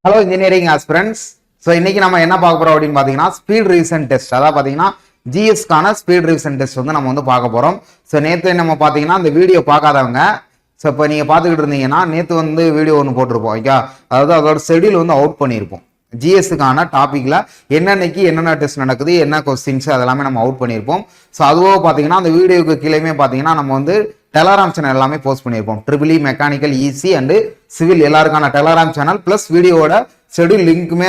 Hello engineering aspirants. So இன்னைக்கு நம்ம என்ன பார்க்க போறோம் அப்படின்னு பார்த்தீங்கன்னா ஸ்பீட் ரிவிஷன் டெஸ்ட். அதாவது பார்த்தீங்கன்னா ஜிஎஸ்க்கான ஸ்பீட் ரிவிஷன் டெஸ்ட் வந்து நம்ம வந்து பார்க்க போறோம். ஸோ நேற்று நம்ம பார்த்தீங்கன்னா அந்த வீடியோ பார்க்காதவங்க, ஸோ இப்போ நீங்கள் பார்த்துக்கிட்டு இருந்தீங்கன்னா நேற்று வந்து வீடியோ ஒன்று போட்டிருப்போம். ஓகே, அதாவது அதோட ஷெடியூல் வந்து அவுட் பண்ணியிருப்போம். ஜிஎஸ்க்கான டாபிக்ல என்னென்னைக்கு என்னென்ன டெஸ்ட் நடக்குது, என்ன கொஸ்டின்ஸ் அதெல்லாமே நம்ம அவுட் பண்ணியிருப்போம். ஸோ அதுவும் பார்த்தீங்கன்னா அந்த வீடியோக்கு கீழேயுமே பார்த்தீங்கன்னா நம்ம வந்து டெலகிராம் சேனல் எல்லாமே போஸ்ட் பண்ணியிருப்போம். Triple mechanical EC and civil எல்லாருக்கான டெலகிராம் சேனல் பிளஸ் வீடியோட ஷெடியூல் லிங்க்குமே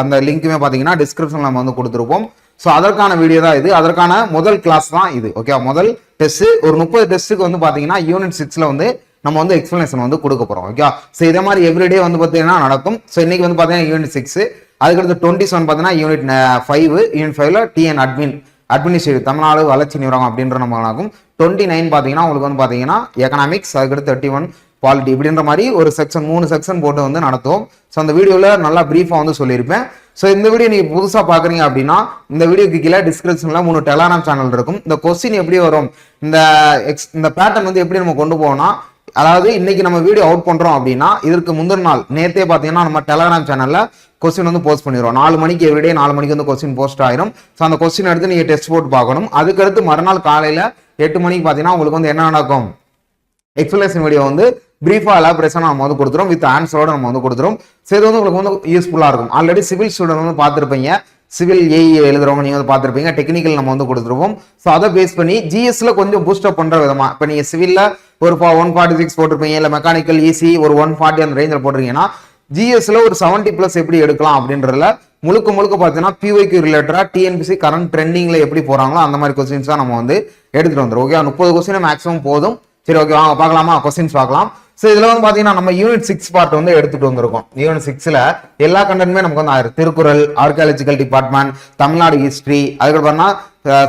அந்த லிங்க்குமே பார்த்தீங்கன்னா டிஸ்கிரிப்ஷன் நம்ம வந்து கொடுத்துருப்போம். ஸோ அதற்கான வீடியோ தான் இது, அதற்கான முதல் கிளாஸ் தான் இது. ஓகே, முதல் டெஸ்ட் ஒரு 30 டெஸ்ட்டுக்கு வந்து பார்த்தீங்கன்னா யூனிட் 6ல வந்து நம்ம வந்து எக்ஸ்பிளனேஷன் வந்து கொடுக்க போறோம். ஓகே, ஸோ இதே மாதிரி எவ்ரிடே வந்து பார்த்தீங்கன்னா நடக்கும். ஸோ இன்னைக்கு வந்து பார்த்தீங்கன்னா யூனிட் 6, அதுக்கடுத்து 27 பார்த்தீங்கன்னா யூனிட் 5. யூனிட் 5ல டிஎன் அட்மினிஸ்ட்ரேட்டிவ் தமிழ்நாடு வளர்ச்சி நிறுவனம் அப்படின்ற நம்ம ஆகும். 29 பார்த்தீங்கன்னா உங்களுக்கு வந்து பார்த்தீங்கன்னா எக்கனாமிக்ஸ், அதுக்கடுத்து 31 பாலிட்டி இப்படின்ற மாதிரி ஒரு செக்ஷன் 3 செக்ஷன் போட்டு வந்து நடத்துவோம். ஸோ அந்த வீடியோவில் நல்லா ப்ரீஃபாக வந்து சொல்லியிருப்பேன். ஸோ இந்த வீடியோ நீங்கள் புதுசாக பார்க்குறீங்க அப்படின்னா இந்த வீடியோக்கு கீழே டிஸ்கிரிப்ஷனில் 3 டெலகிராம் சேனல் இருக்கும். இந்த கொஸ்டின் எப்படி வரும், இந்த பேட்டர்ன் வந்து எப்படி நம்ம கொண்டு போவோம்னா, அதாவது இன்னைக்கு நம்ம வீடியோ அவுட் பண்றோம் அப்படின்னா இதற்கு முந்தின நாள் நேத்தே பார்த்தீங்கன்னா நம்ம டெலகிராம் சேனல்ல கொஸ்டின் வந்து போஸ்ட் பண்ணிடுவோம். 4 மணிக்கு எவ்ரிடே 4 மணிக்கு வந்து கொஸ்டின் போஸ்ட் ஆயிரும். ஸோ அந்த கொஸ்டின் எடுத்து நீங்க டெஸ்ட் போட்டு பார்க்கணும். அதுக்கடுத்து மறுநாள் காலையில 8 மணிக்கு பார்த்தீங்கன்னா உங்களுக்கு வந்து என்ன நடக்கும், எக்ஸ்பிளேஷன் வீடியோ வந்து பிரீஃபா எலாபரேஷன் நம்ம வந்து கொடுத்துரும், வித் ஆன்சரோட நம்ம வந்து கொடுத்துரும். ஸோ இது வந்து உங்களுக்கு வந்து யூஸ்ஃபுல்லா இருக்கும். ஆல்ரெடி சிவில் ஸ்டூடெண்ட் வந்து பார்த்துருப்பீங்க, சிவில் ஏஇ எழுதுறவங்க நீங்க வந்து பார்த்துருப்பீங்க. டெக்னிக்கல் நம்ம வந்து கொடுத்துருப்போம். ஸோ அதை பேஸ் பண்ணி ஜிஎஸ்ல கொஞ்சம் பூஸ்டப் பண்ற விதமா இப்போ நீங்க சிவில்ல ஒரு 146 போட்டிருப்பீங்க, இல்லை மெக்கானிக்கல் இசி ஒரு 140 அந்த ரேஞ்சில் போட்டிருக்கீங்கன்னா ஜிஎஸ்ல ஒரு 70+ எப்படி எடுக்கலாம் அப்படின்றதுல முழுக்க பார்த்தீங்கன்னா பிஒய்க்கு ரிலேட்டடா டிஎன்பிசி கரண்ட் ட்ரெண்டிங்ல எப்படி போறாங்களோ அந்த மாதிரி கொஸ்டின்ஸ் தான் நம்ம வந்து எடுத்துட்டு வந்துடும். ஓகே, 30 கொஸ்டின் மேக்ஸிமம் போதும். சரி, ஓகே, வாங்க பார்க்கலாமா, கொஸ்டின்ஸ் பார்க்கலாம். ஸோ இதுல வந்து பாத்தீங்கன்னா நம்ம யூனிட் 6 பார்ட் வந்து எடுத்துட்டு வந்திருக்கோம். யூனிட் 6ல எல்லா கண்டென்ட்மே நமக்கு வந்து Thirukkural, archaeological department, Tamil Nadu history, அதுக்கப்புறம்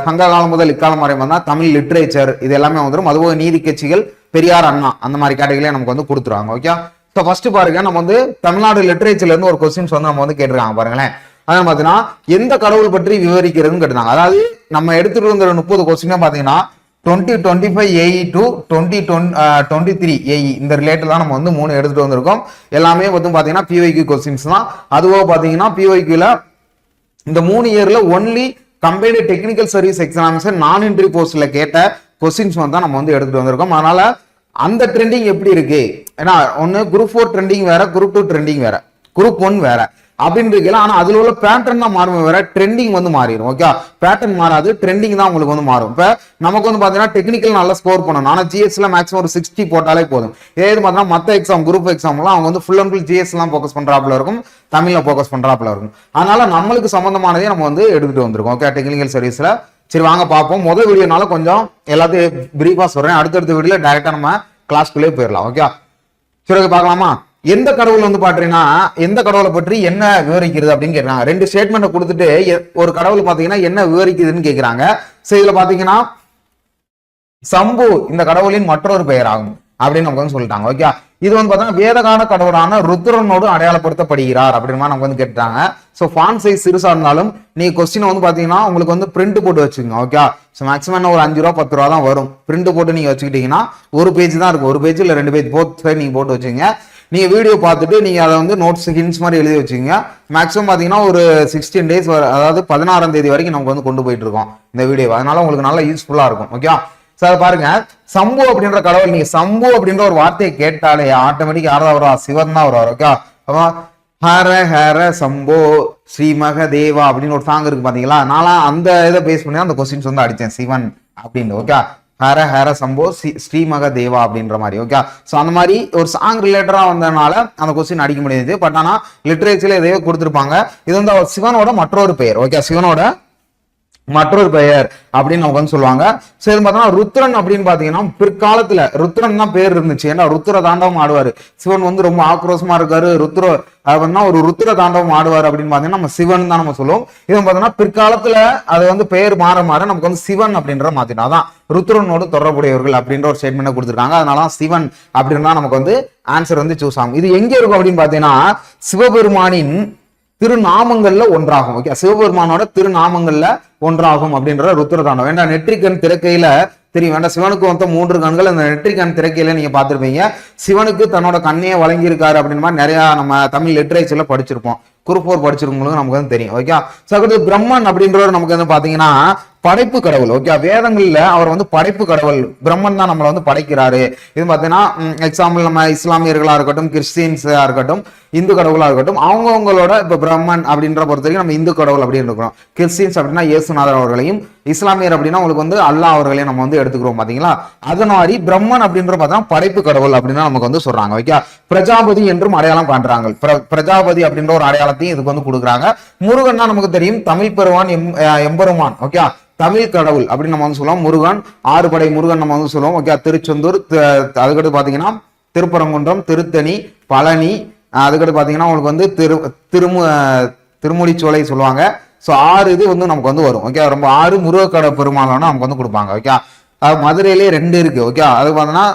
சங்க காலம் முதல் இக்காலம் வரை வந்தா தமிழ் லிட்ரேச்சர், இது எல்லாமே வந்துடும். அதுபோக நீதி கட்சிகள், பெரியார், அண்ணா அந்த மாதிரி கேட்டகரியில நமக்கு வந்து கொடுத்துருவாங்க. ஓகே, ஸோ ஃபர்ஸ்ட் பாருங்க, நம்ம வந்து தமிழ்நாடு லிட்ரேச்சர்ல இருந்து ஒரு கொஸ்டின்ஸ் வந்து நம்ம வந்து கேட்டிருக்காங்க பாருங்களேன். அதான் பாத்தீங்கன்னா எந்த கடவுள் பற்றி விவரிக்கிறதுன்னு கேட்டாங்க. அதாவது நம்ம எடுத்துட்டு வந்த 30 கொஸ்டின் பாத்தீங்கன்னா 2025 ஏஇ டு 2023 ஏஇ இந்த ரிலேட்டட் தான் நம்ம வந்து 3 எடுத்துட்டு வந்திருக்கோம். எல்லாமே வந்து பாத்தீங்கன்னா பிஒய்க்கு கொஸ்டின்ஸ் தான். அதுவோ பாத்தீங்கன்னா பிஒய்க்குல இந்த 3 இயர்ல only combined technical service examination நான் என்ட்ரி போஸ்ட்ல கேட்ட கொஸ்டின்ஸ் வந்து நம்ம வந்து எடுத்துட்டு வந்திருக்கோம். அதனால அந்த ட்ரெண்டிங் எப்படி இருக்கு, ஏன்னா ஒன்னு குரூப் 4 ட்ரெண்டிங் வேற, குரூப் 2 ட்ரெண்டிங் வேற, குரூப் 1 வேற அப்படின்னு இருக்கலாம். ஆனா அதுல உள்ள பேட்டர்ன் தான் மாறும், வேற ட்ரெண்டிங் வந்து மாறிடும். ஓகே, பேட்டர்ன் மாறாது, ட்ரெண்டிங் தான் உங்களுக்கு வந்து மாறும். இப்ப நமக்கு வந்து பாத்தீங்கன்னா டெக்னிக்கல் நல்லா ஸ்கோர் பண்ணணும். ஆனா ஜிஎஸ்ல மேக்ஸிமம் ஒரு 60 போட்டாலே போதும். இதே பாத்தீங்கன்னா மத்த எக்ஸாம், குரூப் எக்ஸாம்லாம் அவங்க வந்து ஃபுல் அண்ட் ஃபுல் ஜிஎஸ் எல்லாம் போக்கஸ் பண்றாப்புல இருக்கும், தமிழ்ல போக்கஸ் பண்றாப்புல இருக்கும். அதனால நம்மளுக்கு சம்பந்தமானதே நம்ம வந்து எடுத்துட்டு வந்திருக்கோம். ஓகே, டெக்னிக்கல் சர்வீஸ்ல. சரி, வாங்க பார்ப்போம். முதல் வீடியோனால கொஞ்சம் எல்லாத்தையும் பிரீஃபா சொல்றேன். அடுத்தடுத்த வீடியோல டைரக்டா நம்ம கிளாஸ்க்குள்ளே போயிடலாம். ஓகே, சரி, பார்க்கலாமா. எந்த கடவுள் வந்து பாத்தீங்கன்னா எந்த கடவுளை பற்றி என்ன விவரிக்கிறது அப்படின்னு கேட்கறாங்க. 2 ஸ்டேட்மெண்ட் கொடுத்துட்டு ஒரு கடவுள் பாத்தீங்கன்னா என்ன விவரிக்குதுன்னு கேட்கிறாங்க. சோ இதுல பாத்தீங்கன்னா சம்பு இந்த கடவுளின் மற்றொரு பெயர் ஆகும் அப்படின்னு நமக்கு வந்து சொல்லிட்டாங்க. ஓகே, இது வந்து பாத்தீங்கன்னா வேதகால கடவுளான ருத்ரனோடு அடையாளப்படுத்தப்படுகிறார் அப்படின்னு நமக்கு வந்து கேட்டாங்க. ஸோ ஃபாண்ட் சைஸ் சிறுசா இருந்தாலும் நீங்க கொஸ்டின் வந்து பாத்தீங்கன்னா உங்களுக்கு வந்து பிரிண்ட் போட்டு வச்சுக்கோங்க. ஓகே, ஸோ மேக்ஸிமம் ஒரு 5 ரூபா 10 ரூபா தான் வரும். பிரிண்ட் போட்டு நீங்க வச்சுக்கிட்டீங்கன்னா ஒரு பேஜ் தான் இருக்கும், ஒரு பேஜ் இல்ல 2 பேஜ் போட்டு நீங்க போட்டு வச்சுங்க. நீங்க வீடியோ பார்த்துட்டு நீங்க அதை வந்து நோட்ஸ் ஹிண்ட்ஸ் மாதிரி எழுதி வச்சுக்கோங்க. மேக்ஸிமம் பாத்தீங்கன்னா ஒரு 16 டேஸ் அதாவது 16ஆம் தேதி வரைக்கும் நமக்கு வந்து கொண்டு போயிட்டு இருக்கோம் இந்த வீடியோ. அதனால உங்களுக்கு நல்லா யூஸ்ஃபுல்லா இருக்கும். ஓகே, சார் பாருங்க, சம்பு அப்படின்ற கடவுள், நீங்க சம்பு அப்படின்ற ஒரு வார்த்தையை கேட்டாலே ஆட்டோமேட்டிக் யாராவது வருவா, சிவன் தான் வருவார். ஓகே, ஹர ஹர சம்போ ஸ்ரீமக தேவா அப்படின்னு ஒரு சாங் இருக்கு பாத்தீங்களா. நான் அந்த இதை பேஸ் பண்ணி அந்த கொஸ்டின்ஸ் வந்து அடிச்சேன், சிவன் அப்படின்னு. ஓகே, ஹர ஹர சம்போ ஸ்ரீமக தேவா அப்படின்ற மாதிரி. ஓகே, ஸோ அந்த மாதிரி ஒரு சாங் ரிலேட்டடா வந்ததுனால அந்த கொஸ்டின் அடிக்க முடியாது. பட் ஆனா லிட்ரேச்சர்ல எதையோ கொடுத்துருப்பாங்க. இது வந்து சிவனோட மற்றொரு பெயர். ஓகே, சிவனோட மற்றொரு பெயர் அப்படின்னு நமக்கு வந்து சொல்லுவாங்க. சரி, பார்த்தோம்னா ருத்ரன் அப்படின்னு பாத்தீங்கன்னா பிற்காலத்துல ருத்ரன் தான் பேர் இருந்துச்சு. ஏன்னா ருத்ர தாண்டவம் ஆடுவாரு. சிவன் வந்து ரொம்ப ஆக்ரோஷமா இருக்காரு, ஒரு ருத்ர தாண்டவம் ஆடுவார் அப்படின்னு பாத்தீங்கன்னா நம்ம சிவன் தான் நம்ம சொல்லுவோம். இது பாத்தீங்கன்னா பிற்காலத்துல அது வந்து பெயர் மாற நமக்கு வந்து சிவன் அப்படின்ற மாத்தினா தான் ருத்ரனோடு தொடர்புடையவர்கள் அப்படின்ற ஒரு ஸ்டேட்மெண்ட் கொடுத்துருக்காங்க. அதனால சிவன் அப்படின்னா நமக்கு வந்து ஆன்சர் வந்து சூஸ் ஆகும். இது எங்க இருக்கும் அப்படின்னு பாத்தீங்கன்னா சிவபெருமானின் திருநாமங்கள்ல ஒன்றாகும். ஓகே, சிவபெருமானோட திருநாமங்கள்ல ஒன்றாகும் அப்படின்ற ருத்ர தாண்டவம். ஏன்னா நெற்றிக்கண் திறக்கையில தெரியும் வேண்டாம். சிவனுக்கு வந்து 3 கண்கள், அந்த நெற்றிக்கண் திறக்கையில நீங்க பார்த்திருப்பீங்க. சிவனுக்கு தன்னோட கண்ணையே வழங்கி இருக்காரு அப்படின்னு மாதிரி நிறைய நம்ம தமிழ் லிட்ரேச்சர்ல படிச்சிருப்போம். குரூப் 4 படிச்சிருக்கவங்களுக்கு நமக்கு வந்து தெரியும். ஓகே. சோ பிரம்மன் அப்படின்றவர் நமக்கு வந்து பாத்தீங்கன்னா படைப்பு கடவுள். ஓகே. வேதங்கள்ல அவர் வந்து படைப்பு கடவுள், பிரம்மன் தான் நம்மளை வந்து படைக்கிறாரு. இது பாத்தீங்கன்னா எக்ஸாம்பிள் நம்ம இஸ்லாமியர்களா இருக்கட்டும், கிறிஸ்டியன்ஸா இருக்கட்டும், இந்து கடவுளா இருக்கட்டும், அவங்கவுங்களோட இப்ப பிரம்மன் அப்படின்ற பொறுத்த வரைக்கும் நம்ம இந்து கடவுள் அப்படின்னு இருக்கிறோம். கிறிஸ்டியன்ஸ் அப்படின்னா இயேசுநாதர் அவர்களையும், இஸ்லாமியர் அப்படின்னா உங்களுக்கு வந்து அல்லாஹ் அவர்களையும் நம்ம வந்து எடுத்துக்கிறோம் பாத்தீங்களா. அது மாதிரி பிரம்மன் அப்படின்ற பார்த்தா படைப்பு கடவுள் அப்படின்னு நமக்கு வந்து சொல்றாங்க. ஓகே. பிரஜாபதி என்றும் அடையாளம் காண்றாங்க. பிரஜாபதி அப்படின்ற ஒரு அடையாளத்தையும் இதுக்கு வந்து கொடுக்குறாங்க. முருகன் தான் நமக்கு தெரியும், தமிழ் பெருவான், எம்பெருமான். ஓகே. தமிழ் கடவுள் அப்படின்னு நம்ம வந்து சொல்லுவோம். முருகன், 6 படை முருகன் நம்ம வந்து சொல்லுவோம். ஓகே. திருச்செந்தூர், அதுக்கடுத்து பாத்தீங்கன்னா திருப்பரங்குன்றம், திருத்தணி, பழனி, அதுக்கடுத்து பாத்தீங்கன்னா உங்களுக்கு வந்து திருமுடிச்சோலை சொல்லுவாங்க. ஸோ 6 இது வந்து நமக்கு வந்து வரும். ஓகே. ரொம்ப 6 முருகக்கடை பெருமாளான நமக்கு வந்து கொடுப்பாங்க. ஓகே. மதுரையிலே 2 இருக்கு. ஓகே. அது பார்த்தீங்கன்னா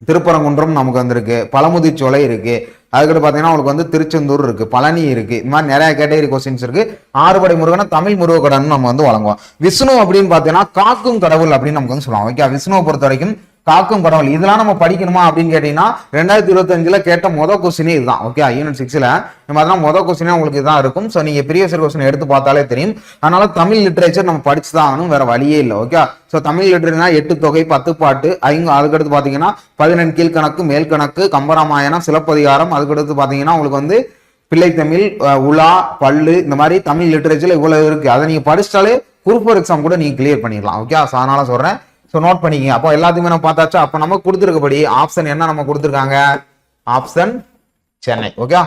திருப்பரங்குன்றம் நமக்கு வந்திருக்கு, பழமுதிர்ச்சோலை இருக்கு, அதுக்கடுத்து பாத்தீங்கன்னா உங்களுக்கு வந்து திருச்செந்தூர் இருக்கு, பழனி இருக்கு. இந்த மாதிரி நிறைய கேட்டகரி கொஸ்டின்ஸ் இருக்கு. 6 படை முருகனை தமிழ் முருகக்கடன் நம்ம வந்து வழங்குவோம். விஷ்ணு அப்படின்னு பாத்தீங்கன்னா காக்கும் கடவுள் அப்படின்னு நமக்கு வந்து சொல்லுவாங்க. ஓகே. விஷ்ணுவை பொறுத்த வரைக்கும் காக்கும் கடவுள். இதெல்லாம் நம்ம படிக்கணுமா அப்படின்னு கேட்டீங்கன்னா 2025 கேட்ட மொதல் கொஸ்டினே இதுதான். ஓகே. யூனிட் 6ல நம்ம மொதல் கொஸ்டினே உங்களுக்கு இதான் இருக்கும். ஸோ நீங்க ப்ரீவியஸ் இயர் கொஸ்டின் எடுத்து பார்த்தாலே தெரியும். அதனால தமிழ் லிட்ரேச்சர் நம்ம படிச்சுதான் ஆகணும், வேற வழியே இல்லை. ஓகே. ஸோ தமிழ் லிட்ரேச்சர்னா 8 தொகை, 10 பாட்டு, அதுக்கடுத்து பாத்தீங்கன்னா 14 கீழ்கணக்கு, மேல்கணக்கு, கம்பராமாயணம், சிலப்பதிகாரம், அதுக்கடுத்து பாத்தீங்கன்னா உங்களுக்கு வந்து பிள்ளை தமிழ், உலா, பல்லு, இந்த மாதிரி தமிழ் லிட்ரேச்சர்ல இவ்வளவு இருக்கு. அதை நீங்க படிச்சாலே குரூப் 4 எக்ஸாம் கூட நீங்க கிளியர் பண்ணிடலாம். ஓகே. ஸோ அதனால சொல்றேன். ஸோ நோட் பண்ணிக்கங்க. அப்போ எல்லாத்தையுமே நம்ம பார்த்தாச்சா. அப்போ நம்ம கொடுத்துருக்கபடி ஆப்ஷன் என்ன நம்ம கொடுத்துருக்காங்க, ஆப்ஷன் சென்னை. ஓகே.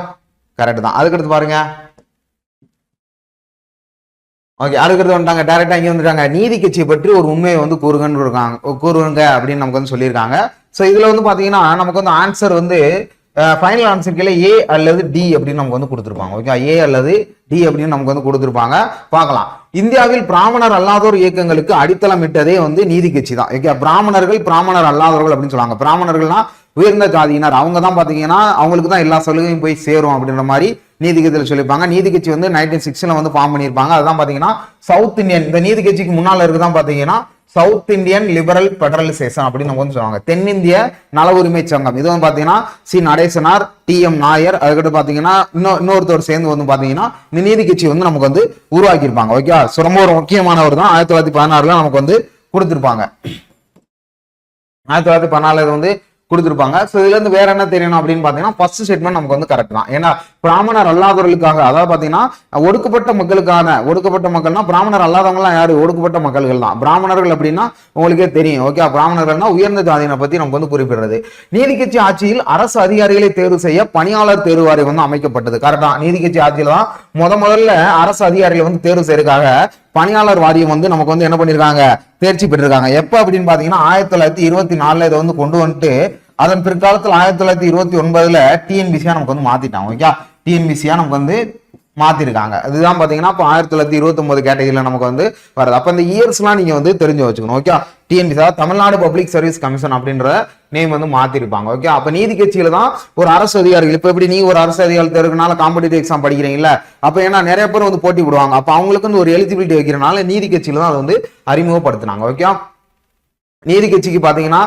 கரெக்ட் தான். அதுக்கடுத்து பாருங்க. ஓகே. அதுக்கடுத்து வந்துட்டாங்க, டைரக்டா இங்க வந்துட்டாங்க. நீதி கட்சியை பற்றி ஒரு உண்மையை வந்து கூறுங்க அப்படின்னு நமக்கு வந்து சொல்லியிருக்காங்க. ஸோ இதுல வந்து பாத்தீங்கன்னா நமக்கு வந்து ஆன்சர் வந்து ஃபைனல் ஆன்சர் கீழே ஏ அல்லது டி அப்படின்னு நமக்கு வந்து கொடுத்துருப்பாங்க. ஓகே. ஏ அல்லது டி அப்படின்னு நமக்கு வந்து கொடுத்துருப்பாங்க. பார்க்கலாம். இந்தியாவில் பிராமணர் அல்லாதோர் இயக்கங்களுக்கு அடித்தளம் இட்டதே வந்து நீதி கட்சி தான். ஓகே. பிராமணர் அல்லாதவர்கள் அப்படின்னு சொல்லுவாங்க. பிராமணர்கள்னா உயர்ந்த ஜாதியினர், அவங்க தான் பாத்தீங்கன்னா அவங்களுக்கு தான் எல்லா சலுகையும் போய் சேரும் அப்படின்ற மாதிரி நீதி கட்சியில் சொல்லியிருப்பாங்க. நீதி கட்சி வந்து 1906 வந்து ஃபார்ம் பண்ணியிருப்பாங்க. அதுதான் பாத்தீங்கன்னா சவுத் இந்தியன். இந்த நீதி கட்சிக்கு முன்னால இருக்குதான் பாத்தீங்கன்னா சவுத் இந்தியன் லிபரல் பெடரலைசேஷன் அப்படின்னு நம்ம வந்து சொல்லுவாங்க. தென்னிந்திய நல உரிமை சங்கம். இது வந்து பாத்தீங்கன்னா சி நடேசனார், TM நாயர், அதுக்கடுத்து பாத்தீங்கன்னா இன்னொருத்தர் சேர்ந்து வந்து பாத்தீங்கன்னா இந்த நீதி கட்சி வந்து நமக்கு வந்து உருவாக்கி இருப்பாங்க. ஓகே. ரொம்ப ஒரு முக்கியமானவர் தான். 1916 நமக்கு வந்து கொடுத்திருப்பாங்க. 1914 இது வந்து கொடுத்திருப்பாங்க. ஸோ இதுல இருந்து வேற என்ன தெரியணும் அப்படின்னு பாத்தீங்கன்னா ஃபர்ஸ்ட் ஸ்டேட்மெண்ட் நமக்கு வந்து கரெக்ட் தான். ஏன்னா பிராமணர் அல்லாதவர்களுக்காக, அதாவது பாத்தீங்கன்னா ஒடுக்கப்பட்ட மக்கள்னா பிராமணர் அல்லாதவங்க எல்லாம் யாரு, ஒடுக்கப்பட்ட மக்கள்கள் தான். பிராமணர்கள் அப்படின்னா உங்களுக்கே தெரியும். ஓகே. பிராமணர்கள்னா உயர்ந்த ஜாதியினை பத்தி நமக்கு வந்து குறிப்பிடுறது. நீதி கட்சி ஆட்சியில் அரசு அதிகாரிகளை தேர்வு செய்ய பணியாளர் தேர்வு வாரியம் வந்து அமைக்கப்பட்டது. கரெக்டா. நீதி கட்சி ஆட்சியில தான் முதல்ல அரசு அதிகாரிகளை வந்து தேர்வு செய்யறதுக்காக பணியாளர் வாரியம் வந்து நமக்கு வந்து என்ன பண்ணிருக்காங்க, தேர்ச்சி பெற்றிருக்காங்க. எப்ப அப்படின்னு பாத்தீங்கன்னா 1924 இதை வந்து கொண்டு வந்துட்டு அதன் பிற்காலத்தில் 1929 டிஎன்பிசியா நமக்கு வந்து மாத்திட்டாங்க. ஓகே. டிஎன்பிசியா நமக்கு வந்து மாத்திருக்காங்க. அதுதான் பாத்தீங்கன்னா இப்போ 1929 கேட்டகரியில நமக்கு வந்து வருது. அப்ப இந்த இயர்ஸ் எல்லாம் நீங்க வந்து தெரிஞ்சு வச்சுக்கணும். Okay. TNPSC Tamil Nadu public service commission அப்படின்ற நேம் வந்து மாத்திருப்பாங்க. ஓகே. அப்ப நீதி கட்சியில தான் ஒரு அரசு அதிகாரிகள், இப்ப எப்படி நீ ஒரு அரசு அதிகாரி தேர்வுனால காம்படிட்டிவ் எக்ஸாம் படிக்கிறீங்களா, அப்ப ஏன்னா நிறைய பேர் வந்து போட்டி விடுவாங்க. அப்ப அவங்களுக்கு வந்து ஒரு எலிஜிபிலிட்டி வைக்கிறனால நீதி கட்சியில தான் அதை வந்து அறிமுகப்படுத்தினாங்க. ஓகே. நீதி கட்சிக்கு பாத்தீங்கன்னா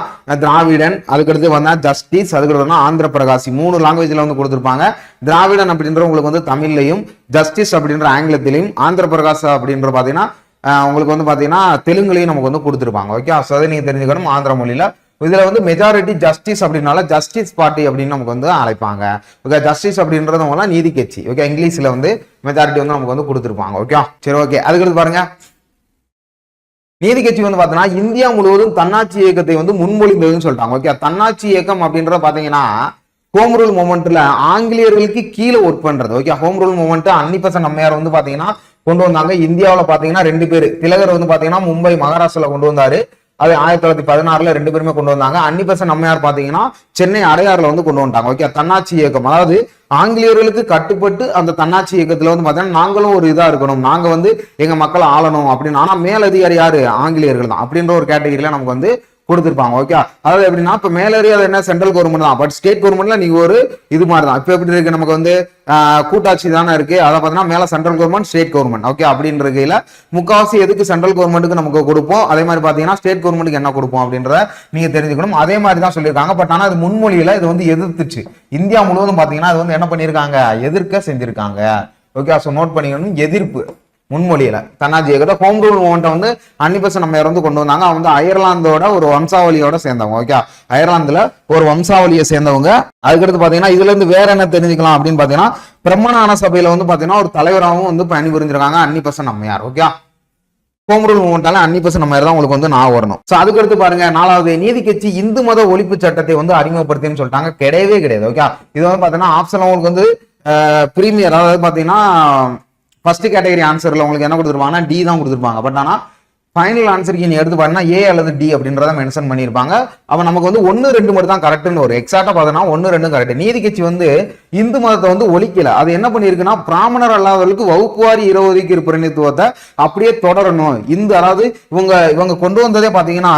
திராவிடன், அதுக்கடுத்து வந்தா ஜஸ்டிஸ், அதுக்கடுத்து ஆந்திர பிரகாசி, 3 லாங்குவேஜ்ல வந்து கொடுத்திருப்பாங்க. திராவிடன் அப்படின்ற உங்களுக்கு வந்து தமிழ்லையும், ஜஸ்டிஸ் அப்படின்ற ஆங்கிலத்திலையும், ஆந்திர பிரகாஷ் அப்படின்ற பாத்தீங்கன்னா உங்களுக்கு வந்து பாத்தீங்கன்னா தெலுங்குலையும் நமக்கு வந்து கொடுத்திருப்பாங்க. ஓகே. அதை நீங்க தெரிஞ்சுக்கணும் ஆந்திர மொழியில. இதுல வந்து மெஜாரிட்டி ஜஸ்டிஸ் அப்படின்னால ஜஸ்டிஸ் பார்ட்டி அப்படின்னு நமக்கு வந்து அழைப்பாங்க. ஓகே. ஜஸ்டிஸ் அப்படின்றது நீதி கட்சி. ஓகே. இங்கிலீஷ்ல வந்து மெஜாரிட்டி வந்து நமக்கு வந்து கொடுத்திருப்பாங்க. ஓகே. சரி. ஓகே. அதுக்கடுத்து பாருங்க. நீதி கட்சி வந்து பாத்தீங்கன்னா இந்தியா முழுவதும் தன்னாட்சி இயக்கத்தை வந்து முன்மொழிந்ததுன்னு சொல்லிட்டாங்க. ஓகே. தன்னாட்சி இயக்கம் அப்படின்றத பாத்தீங்கன்னா ஹோம் ரூல் மூவ்மெண்ட்ல ஆங்கிலேயர்களுக்கு கீழே ஒர்க் பண்றது. Okay. Home rule movement Annie Besant அம்மையார் வந்து பாத்தீங்கன்னா கொண்டு வந்தாங்க. இந்தியாவில் பாத்தீங்கன்னா 2 பேர், திலகர் வந்து பாத்தீங்கன்னா மும்பை மகாராஷ்டிரால கொண்டு வந்தாரு. அது 1916 2 பேருமே கொண்டு வந்தாங்க. அன்னிபெசன்ட் அம்மையார் பாத்தீங்கன்னா சென்னை அடையாறுல வந்து கொண்டு வந்துட்டாங்க. ஓகே. தன்னாட்சி இயக்கம், அதாவது ஆங்கிலேயர்களுக்கு கட்டுப்பட்டு அந்த தன்னாட்சி இயக்கத்துல வந்து பாத்தீங்கன்னா நாங்களும் ஒரு இதா இருக்கணும், நாங்க வந்து எங்க மக்களை ஆளணும் அப்படின்னு. ஆனா மேலதிகாரி யாரு, ஆங்கிலேயர்கள் தான் அப்படின்ற ஒரு கேட்டகரியில நமக்கு வந்து கொடுத்துருப்பாங்க. ஓகே, அதாவது எப்படின்னா இப்ப மேலேறிய என்ன சென்ட்ரல் கவர்மெண்ட் தான், பட் ஸ்டேட் கவர்மெண்ட்ல நீங்க ஒரு இது மாதிரி தான். இப்ப எப்படி இருக்கு நமக்கு வந்து கூட்டாட்சி தானே இருக்கு, அதை பார்த்தீங்கன்னா மேல central government state government. Okay, அப்படின்ற கையில முக்காவாசி எதுக்கு சென்ட்ரல் கவர்மெண்ட்டுக்கு நமக்கு கொடுப்போம், அதே மாதிரி பாத்தீங்கன்னா ஸ்டேட் கவர்மெண்ட்டுக்கு என்ன கொடுப்போம் அப்படின்றத நீங்க தெரிஞ்சுக்கணும். அதே மாதிரி தான் சொல்லியிருக்காங்க. பட் ஆனா அது முன்மொழியில இது வந்து எதிர்த்துச்சு. இந்தியா முழுவதும் பாத்தீங்கன்னா அது வந்து என்ன பண்ணிருக்காங்க, எதிர்க்க செஞ்சிருக்காங்க. ஓகே, சோ நோட் பண்ணிக்கணும், எதிர்ப்பு முன்மொழியில தன்னாட்சி இயக்கத்தை ஹோம் ரூல் மூவ்மெண்ட் வந்து அன்னிபெசன்ட் நம்ம இருந்து கொண்டு வந்தாங்க. அவங்க வந்து அயர்லாந்தோட ஒரு வம்சாவளியோட சேர்ந்தவங்க. ஓகே, அயர்லாந்துல ஒரு வம்சாவளியை சேர்ந்தவங்க. அதுக்கடுத்து பாத்தீங்கன்னா இதுல இருந்து வேற என்ன தெரிஞ்சுக்கலாம் அப்படின்னு பாத்தீங்கன்னா பிரம்மணான சபையில வந்து பாத்தீங்கன்னா ஒரு தலைவராகவும் வந்து பணிபுரிஞ்சிருக்காங்க அன்னிபெசன்ட் அம்மையார். ஓகே, ஹோம் ரூல் மூவ்மெண்டால அன்னிபெசன்ட் அம்மையார் தான் உங்களுக்கு வந்து நான் வரணும். சோ அதுக்கடுத்து பாருங்க, 4வது நீதி கட்சி இந்து மத ஒழிப்பு சட்டத்தை வந்து அறிமுகப்படுத்தின்னு சொல்லிட்டாங்க. கிடையவே கிடையாது. ஓகே, இது வந்து பாத்தீங்கன்னா ஆப்ஷன் உங்களுக்கு வந்து பிரீமியர், அதாவது பாத்தீங்கன்னா ஃபர்ஸ்ட் கேட்டகரி ஆன்சர்ல உங்களுக்கு என்ன கொடுத்துருப்பாங்கன்னா டி தான் கொடுத்துருப்பாங்க. பட் ஆனா ஃபைனல் ஆன்சருக்கு நீ எடுத்து பாத்தீங்கன்னா ஏ அல்லது டி அப்படின்றத மென்ஷன் பண்ணியிருப்பாங்க. அப்ப நமக்கு வந்து 1, 2 மட்டும் தான் கரெக்ட்னு வரும். எக்ஸாக்டா பார்த்தோம்னா 1, 2 கரெக்ட். நீதி கட்சி வந்து இந்து மதத்தை வந்து ஒழிக்கல. அது என்ன பண்ணிருக்குன்னா பிராமணர் அல்லாதவர்களுக்கு வகுப்புவாரி இடஒதுக்கீடு பிரதிநிதித்துவத்தை அப்படியே தொடரணும். அதாவது இவங்க கொண்டு வந்ததே பாத்தீங்கன்னா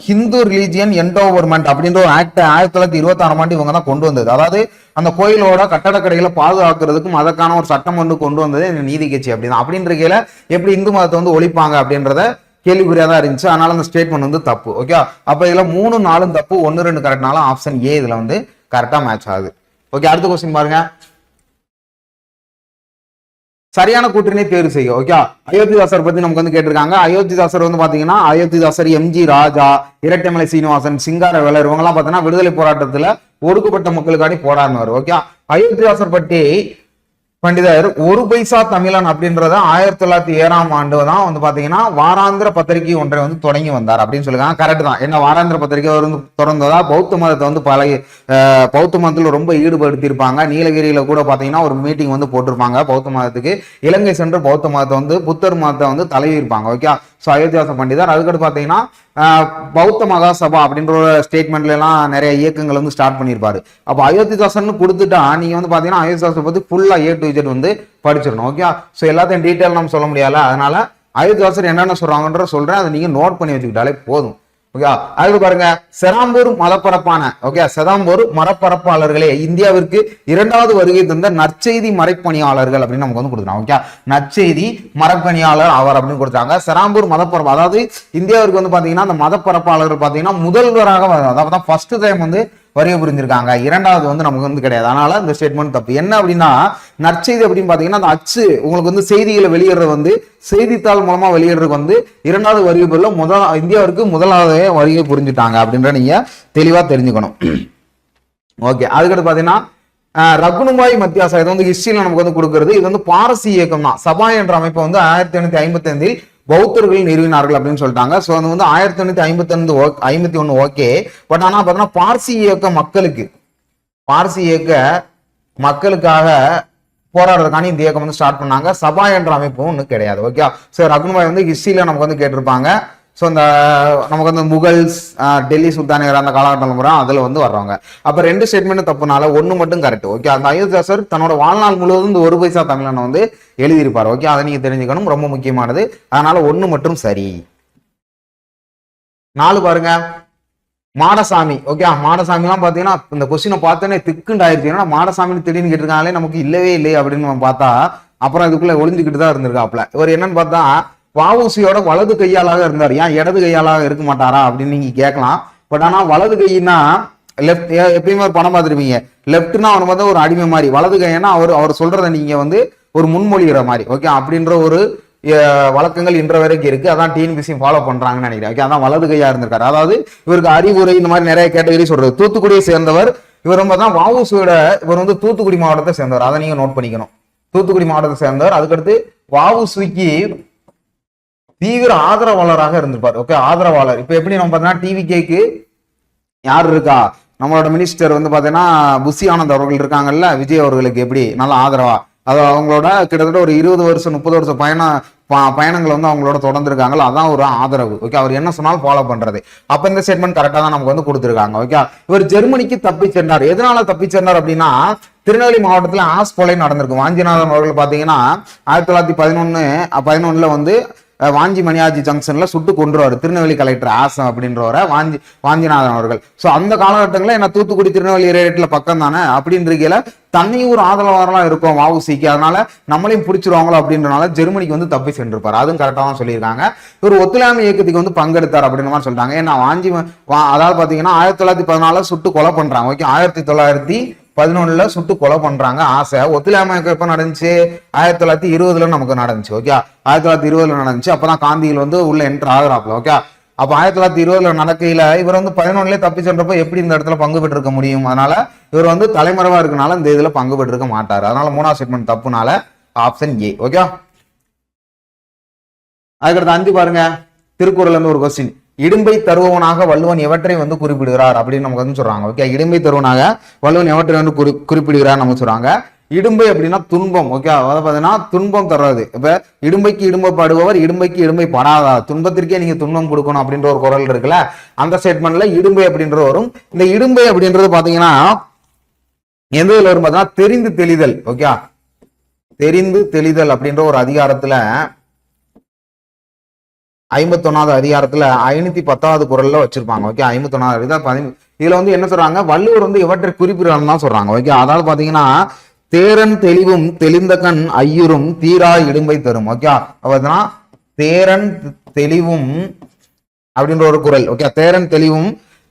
ஹிந்து ரிலீஜியன் என்டோவர்மெண்ட் அப்படின்ற ஒரு ஆக்ட் 1926 ஆண்டு இவங்க தான் கொண்டு வந்தது. அதாவது அந்த கோயிலோட கட்டடக்கடைகளை பாதுகாக்கிறதுக்கும் அதற்கான ஒரு சட்டம் ஒன்று கொண்டு வந்தது நீதி கட்சி. அப்படிதான் அப்படின்ற கையில எப்படி இந்து மதத்தை வந்து ஒழிப்பாங்க அப்படின்றத கேள்விக்குறியா தான் இருந்துச்சு. அதனால அந்த ஸ்டேட்மெண்ட் வந்து தப்பு. ஓகே, அப்ப இதுல 3, 4 தப்பு, 1, 2 கரெக்ட்னால ஆப்ஷன் ஏ இதுல வந்து கரெக்டா மேட்ச் ஆகுது. ஓகே, அடுத்த கொஸ்டின் பாருங்க. சரியான கூட்டணி தேர்வு செய்யும். ஓகே, அயோத்திதாசர் பத்தி நமக்கு வந்து கேட்டிருக்காங்க. அயோத்திதாசர் வந்து பாத்தீங்கன்னா அயோத்திதாசர், எம்ஜி ராஜா, இரட்டைமலை சீனிவாசன், சிங்காரவேலர் இவங்க எல்லாம் பாத்தீங்கன்னா விடுதலை போராட்டத்துல ஒடுக்கப்பட்ட மக்களுக்காண்டி போராடினவர். ஓகே, அயோத்திதாசர் பற்றி பண்டிதர் ஒரு பைசா தமிழன் அப்படின்றத 1907 ஆண்டு தான் வந்து பாத்தீங்கன்னா வாராந்திர பத்திரிகை ஒன்றை வந்து தொடங்கி வந்தார் அப்படின்னு சொல்லுவாங்க. கரெக்ட் தான். என்ன வாராந்திர பத்திரிகை வந்து தொடர்ந்ததா பௌத்த மதத்தை வந்து பௌத்த மதத்துல ரொம்ப ஈடுபடுத்தி இருப்பாங்க. நீலகிரியில கூட பாத்தீங்கன்னா ஒரு மீட்டிங் வந்து போட்டிருப்பாங்க பௌத்த மதத்துக்கு. இலங்கை சென்று பௌத்த மதத்தை வந்து புத்தர் மதத்தை வந்து தழுவி இருப்பாங்க. ஓகே, சோ அயோத்திதாச பண்டிதர். அதுக்கடுத்து பாத்தீங்கன்னா பௌத்த மகாசபா அப்படின்ற ஒரு ஸ்டேட்மெண்ட்ல எல்லாம் நிறைய இயக்கங்கள் வந்து ஸ்டார்ட் பண்ணியிருப்பாரு. அப்ப அயோத்திதாசன் கொடுத்துட்டா நீங்க வந்து பாத்தீங்கன்னா அயோத்திதாசை பத்தி ஃபுல்லா A to Z வந்து படிச்சிடணும். ஓகே, சோ எல்லாத்தையும் டீட்டெயில் நம்ம சொல்ல முடியாது. அதனால அயோத்திதாசர் என்னென்ன சொல்றாங்கன்ற சொல்றேன், அதை நீங்க நோட் பண்ணி வச்சுக்கிட்டாலே போதும். ஓகே, அதுக்கு பாருங்க, செராம்பூர் மதப்பரப்பான செராம்பூர் மரப்பரப்பாளர்களே இந்தியாவிற்கு 2வது வருகை தந்த நற்செய்தி மறைப்பணியாளர்கள் அப்படின்னு நமக்கு வந்து கொடுக்குறாங்க. ஓகே, நற்செய்தி மரப்பணியாளர் அவர் அப்படின்னு கொடுத்தாங்க. செராம்பூர் மதப்பரப்பு, அதாவது இந்தியாவிற்கு வந்து பாத்தீங்கன்னா அந்த மதப்பரப்பாளர்கள் பாத்தீங்கன்னா முதல்வராக, அதாவது ஃபர்ஸ்ட் டைம் வந்து வருகை புரிஞ்சிருக்காங்க. 2வது வந்து நமக்கு வந்து கிடையாது. அதனால இந்த ஸ்டேட்மெண்ட் தப்பு. என்ன அப்படின்னா நற்செய்தி அப்படின்னு பாத்தீங்கன்னா அந்த அச்சு உங்களுக்கு வந்து செய்திகளை வெளியிடுறது வந்து செய்தித்தாள் மூலமா வெளியிடுறதுக்கு வந்து 2வது வருகை புரியல இந்தியாவிற்கு முதலாவது வருகை புரிஞ்சுட்டாங்க அப்படின்ற நீங்க தெளிவா தெரிஞ்சுக்கணும். ஓகே, அதுக்கடுத்து பாத்தீங்கன்னா ரகுனுபாய் மத்தியாசா இது வந்து ஹிஸ்டரியில நமக்கு வந்து கொடுக்கிறது. இது வந்து பாரசி இயக்கம் தான். சபா என்ற அமைப்பை வந்து 1855 பௌத்தர்கள் நிறுவினார்கள் அப்படின்னு சொல்லிட்டாங்க. சோ அது வந்து 1851 ஓகே. பட் ஆனா பாத்தீங்கன்னா பார்சி இயக்க மக்களுக்காக போராடுறதுக்கான இந்த இயக்கம் வந்து ஸ்டார்ட் பண்ணாங்க. சபா என்ற அமைப்பும் ஒன்றும் கிடையாது. ஓகே, சோ ரகுனுபாய் வந்து ஹிஸ்டரியில நமக்கு வந்து கேட்டிருப்பாங்க. ஸோ இந்த நமக்கு வந்து முகல்ஸ், டெல்லி சுல்தானியர் அந்த காலகட்டம் முறை அதுல வந்து வர்றவங்க. அப்ப 2 ஸ்டேட்மெண்ட் தப்புனால 1 மட்டும் கரெக்ட். ஓகே, அந்த அயோத்திதாசர் தன்னோட வாழ்நாள் முழுவதும் இந்த ஒரு பைசா தமிழனை வந்து எழுதியிருப்பார். ஓகே, அதை நீங்க தெரிஞ்சுக்கணும், ரொம்ப முக்கியமானது. அதனால 1 மட்டும் சரி. 4 பாருங்க, மாடசாமி. ஓகே, மாடசாமி எல்லாம் பாத்தீங்கன்னா இந்த கொஸ்டினை பார்த்தோன்னே திக்குண்டு ஆயிடுச்சு. ஏன்னா மாடசாமின்னு திடீர்னு கேட்டிருக்காங்களே, நமக்கு இல்லவே இல்லை அப்படின்னு நம்ம பார்த்தா அப்புறம் இதுக்குள்ள ஒளிஞ்சுக்கிட்டு தான் இருந்திருக்காப்ல. இவர் என்னன்னு பார்த்தா வஉசியோட வலது கையாளாக இருந்தார். ஏன் இடது கையாளாக இருக்க மாட்டாரா அப்படின்னு நீங்க கேட்கலாம். பட் ஆனா வலது கையினா லெப்ட், எப்பயுமே ஒரு படம் பார்த்துருப்பீங்க, லெப்ட்னா அவர் வந்து ஒரு அடிமை மாதிரி, வலது கைனா அவர் சொல்றதை நீங்க வந்து ஒரு முன்மொழிகிற மாதிரி. ஓகே, அப்படின்ற ஒரு வழக்கங்கள் இன்ற வரைக்கும் இருக்கு. அதான் டிஎன்பிசி ஃபாலோ பண்றாங்கன்னு நினைக்கிறேன். ஓகே, அதான் வலது கையா இருந்திருக்காரு. அதாவது இவருக்கு அறிவுரை இந்த மாதிரி நிறைய கேட்டகரி சொல்றது. தூத்துக்குடியை சேர்ந்தவர் இவர். ரொம்ப தான் வஉசியோட இவர் வந்து தூத்துக்குடி மாவட்டத்தை சேர்ந்தவர். அதை நீங்க நோட் பண்ணிக்கணும், தூத்துக்குடி மாவட்டத்தை சேர்ந்தவர். அதுக்கடுத்து வஉசிக்கு தீவிர ஆதரவாளராக இருந்திருப்பார். ஓகே, ஆதரவாளர். இப்ப எப்படி நம்ம பார்த்தீங்கன்னா டிவிகேக்கு யார் இருக்கா, நம்மளோட மினிஸ்டர் வந்து பாத்தீங்கன்னா புஷி ஆனந்த் அவர்கள் இருக்காங்கல்ல, விஜய் அவர்களுக்கு எப்படி நல்ல ஆதரவா, அது அவங்களோட கிட்டத்தட்ட ஒரு 20 வருஷம் 30 வருஷம் பயணங்களை வந்து அவங்களோட தொடர்ந்துருக்காங்களா, அதான் ஒரு ஆதரவு. ஓகே, அவர் என்ன சொன்னாலும் ஃபாலோ பண்றது. அப்ப இந்த ஸ்டேட்மெண்ட் கரெக்டா தான் நமக்கு வந்து கொடுத்துருக்காங்க. ஓகே, இவர் ஜெர்மனிக்கு தப்பி சென்றார். எதனால தப்பி சென்றார் அப்படின்னா திருநெல்வேலி மாவட்டத்துல ஆஸ் கொலை நடந்திருக்கு. வாஞ்சிநாதன் அவர்கள் பாத்தீங்கன்னா 1911 வந்து வாஞ்சி மணியாச்சி ஜங்ஷன்ல சுட்டு கொன்றுவாரு திருநெல்வேலி கலெக்டர் ஆசம் அப்படின்றவரை வாஞ்சிநாதன் அவர்கள். ஸோ அந்த காலகட்டங்களில் என்ன தூத்துக்குடி திருநெல்வேலி ரேட்ல பக்கம் தானே அப்படின்றதுல தன்னையும் ஒரு ஆதரவாளராக இருக்கும் வஉசிக்கு, அதனால நம்மளையும் பிடிச்சிருவாங்களோ அப்படின்றனால ஜெர்மனிக்கு வந்து தப்பி சென்றிருப்பாரு. அதுவும் கரெக்டாக தான் சொல்லியிருக்காங்க. ஒரு ஒத்துழையாமை இயக்கத்துக்கு வந்து பங்கெடுத்தார் அப்படின்ற மாதிரி சொல்றாங்க. ஏன்னா அதாவது பாத்தீங்கன்னா 1914 சுட்டு கொலை பண்றாங்க. ஓகே, 1911 சுட்டு கொலை பண்றாங்க ஆசை. ஒத்துழையாமை இயக்கம் எப்ப நடந்துச்சு? 1920 நமக்கு நடந்துச்சு. ஓகே, 1920 நடந்துச்சு. அப்பதான் காந்தியில் வந்து உள்ள என்டர் ஆகுறாப்ல. ஓகே, அப்ப 1920 நடக்கையில இவர் வந்து 11 தப்பி சென்றப்ப எப்படி இந்த இடத்துல பங்கு பெற்றிருக்க முடியும்? அதனால இவர் வந்து தலைமறைவா இருக்கனால இந்த இதுல பங்கு பெற்றிருக்க மாட்டாரு. அதனால 3வது ஸ்டேட்மெண்ட் தப்புனால ஆப்ஷன் ஏ. ஓகே, அதுக்கடுத்து 5 பாருங்க. திருக்குறள் வந்து ஒரு கொஸ்டின். இடும்பை தருவவனாக வள்ளுவன் எவற்றை வந்து குறிப்பிடுகிறார் அப்படின்னு நமக்கு வந்து சொல்றாங்க. ஓகே, இடும்பை தருவனாக வள்ளுவன் எவற்றை வந்து குறிப்பிடுகிறார் நம்ம சொல்றாங்க. இடும்பை அப்படின்னா துன்பம். ஓகே, அதாவது பாத்தீங்கன்னா துன்பம் தர்றது. இப்ப இடும்பைக்கு இடும்பப்படுபவர் இடும்பைக்கு இடும்பை படாதா, துன்பத்திற்கே நீங்க துன்பம் கொடுக்கணும் அப்படின்ற ஒரு குரல் இருக்குல்ல, அந்த ஸ்டேட்மெண்ட்ல இடும்பை அப்படின்றது வரும். இந்த இடும்பை அப்படின்றது பாத்தீங்கன்னா எந்த இதுல வரும் பார்த்தீங்கன்னா தெரிந்து தெளிதல். ஓகே, தெரிந்து தெளிதல் அப்படின்ற ஒரு அதிகாரத்துல 51வது அதிகாரத்துல 510வது குறள்ல வச்சிருப்பாங்க. ஓகே, 51வது அதிகாரம் இதுல வந்து என்ன சொல்றாங்க? வள்ளுவர் வந்து எவற்றை குறிப்பிடுறான்னு தான் சொல்றாங்க. ஓகே, அதாவது பாத்தீங்கன்னா தேரன் தெளிவும் தெளிந்த கண் ஐயுறும் தீரா இடும்பை தரும். ஓகே, அப்படின்னா தேரன் தெளிவும் அப்படின்ற ஒரு குறள். ஓகே, தேரன் தெளிவும்